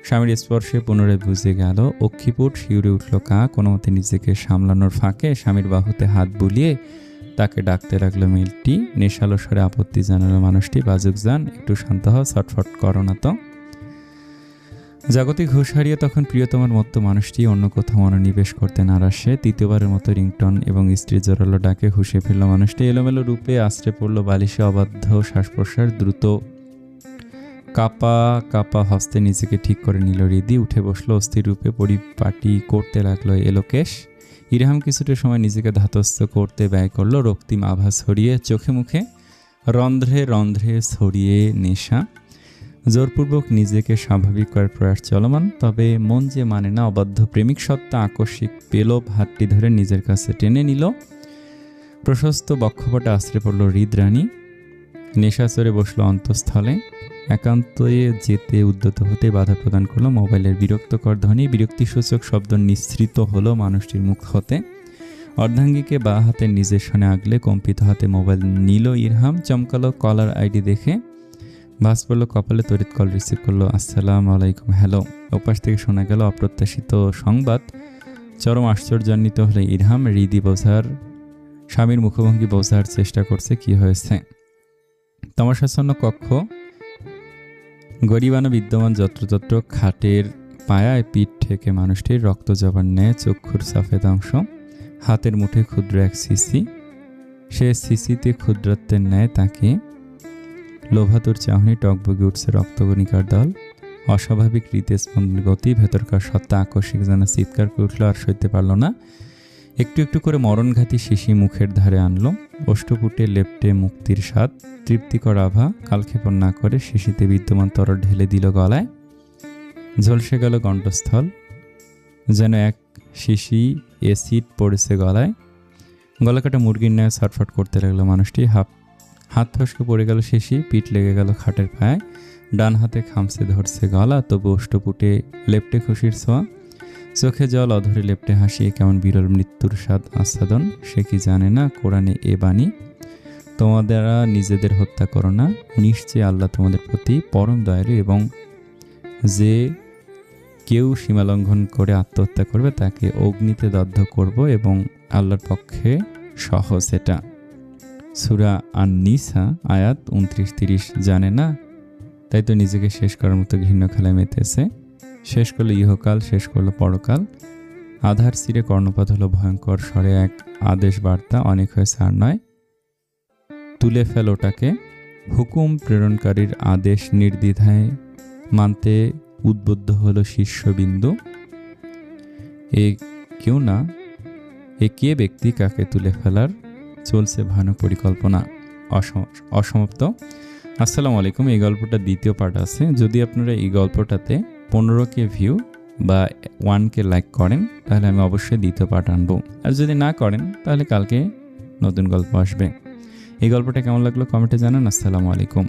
স্বামীর স্পর্শে পুনরায় বুঝে গেল। অক্ষিপুট শিউরে উঠল কা। কোনো মতে নিজেকে সামলানোর ফাঁকে স্বামীর বাহুতে হাত বুলিয়ে তাকে ডাকতে লাগলো মেয়েটি। নেশালো স্বরে আপত্তি জানালো মানুষটি, বাজুক যান, একটু শান্ত হও, ছটফট করো না তো। জাগতিক হুঁশ হারিয়ে তখন প্রিয়তমার মতো মানুষটি অন্য কোথাও মনোনিবেশ করতে নারাজ। সে তৃতীয়বারের মতো রিংটন এবং স্ত্রীর জোরালো ডাকে হুঁশে ফিরল মানুষটি। এলোমেলো রূপে আশ্রে পড়ল বালিশে। অবাধ্য শ্বাস প্রশ্বাস। দ্রুত কাপা কাপা হস্তে নিজেকে ঠিক করে নিল হৃদি। উঠে বসলো অস্থির রূপে। পরিপাটি করতে লাগলো এলোকেশ। ইরহাম কিছুটা সময় নিজেকে ধাতস্থ করতে ব্যয় করলো। রক্তিম আভা ছড়িয়ে চোখে মুখে। রন্ধ্রে রন্ধ্রে ছড়িয়ে নেশা। জোরপূর্বক নিজেকে স্বাভাবিক করার প্রয়াস চলমান। তবে মন যে মানে না। অবাধ্য প্রেমিক সত্তা আকস্মিক পেলব হাতটি ধরে নিজের কাছে টেনে নিল। প্রশস্ত বক্ষপটে আশ্রে পড়ল হৃদরানী। নেশা চড়ে বসলো অন্তঃস্থলে। একান্তে যেতে উদ্যত হতে বাধা প্রদান করলো মোবাইলের বিরক্তকর ধ্বনি। বিরক্তিসূচক শব্দ নিঃসৃত হলো মানুষটির মুখ হতে। অর্ধাঙ্গীকে বা হাতে নিজের সনে আগলে কম্পিত হাতে মোবাইল নিল ইরহাম। চমকালো কলার আইডি দেখে। ভাস পড়লো কপালে। তড়িৎ কল রিসিভ করলো। আসসালামু আলাইকুম। হ্যালো। ওপাশ থেকে শোনা গেল অপ্রত্যাশিত সংবাদ। চরম আশ্চর্যান্বিত হলে ইরহাম। হৃদি বোঝার, স্বামীর মুখভঙ্গি বোঝার চেষ্টা করছে কি হয়েছে। তামাশাচ্ছন্ন কক্ষ। গরিবানা বিদ্যমান যত্রতত্র খাটের পায়ায় পিঠ থেকে মানুষটির রক্ত জবার ন্যায় চক্ষুর সাফেদ অংশ। হাতের মুঠে ক্ষুদ্র এক সিসি। সে সিসিতে ক্ষুদ্রত্বের ন্যায় তাকে লোভাতুর চাহনি। টকবগে উঠছে রক্তকণিকার দল। অস্বাভাবিক হৃদস্পন্দনের গতি, ভেতরকার সত্তা আকস্মিক যেন চিৎকার করে উঠল, আর সইতে পারল না। একটু একটু করে মরণঘাতী শিশি মুখের ধারে আনলো। অষ্টপুটে লেপ্টে মুক্তির স্বাদ, তৃপ্তিকর আভা কালক্ষেপণ না করে শিশিতে বিদ্যমান তরল ঢেলে দিল গলায়। ঝলসে গেল কণ্ঠস্থল, যেন এক শিশি অ্যাসিড পড়েছে গলায়। গলা কাটা মুরগির ন্যায় ছটফট করতে লাগলো মানুষটি। হাত ফসকে পড়ে গেল শিশি, পিঠ লেগে গেল খাটের পায়ে। ডান হাতে খামচে ধরছে গলা, তবু অষ্টপুটে লেপ্টে খুশির ছোঁয়া। চোখে জল, অধরে লেপ্টে হাসি, কেমন বিরল মৃত্যুর স্বাদ আস্বাদন। সে কি জানে না কোরআনে এ বাণী, তোমাদেরা নিজেদের হত্যা করো না, নিশ্চয়ই আল্লাহ তোমাদের প্রতি পরম দয়ালু, এবং যে কেউ সীমালঙ্ঘন করে আত্মহত্যা করবে তাকে অগ্নিতে দগ্ধ করব, এবং আল্লাহর পক্ষে সহজ এটা। সূরা আন-নিসা আয়াত 29-30। জানে না, তাই তো নিজেকে শেষ করার মতো ঘৃণ্য খেলায় মেতেছে। শেষ করলো ইহকাল, শেষ করলো পরকাল। আধার চিরে কর্ণপাত হলো ভয়ঙ্কর স্বরে এক আদেশ বার্তা, অনেক হয়েছে আর নয়, তুলে ফেল ওটাকে। হুকুম প্রেরণকারীর আদেশ নির্দ্বিধায় মানতে উদ্বুদ্ধ হলো শীর্ষবিন্দু। এ কে ব্যক্তি, কাকে তুলে ফেলার চলছে ভানু পরিকল্পনা। অসমাপ্ত। আসসালামু আলাইকুম। এই গল্পটা দ্বিতীয় পার্ট আছে। যদি আপনারা এই গল্পটাতে 15K ভিউ বা 1K লাইক করেন, তাহলে আমি অবশ্যই দ্বিতীয় পার্ট আনবো। আর যদি না করেন, তাহলে কালকে নতুন গল্প আসবে। এই গল্পটা কেমন লাগলো কমেন্টে জানান। আসসালামু আলাইকুম।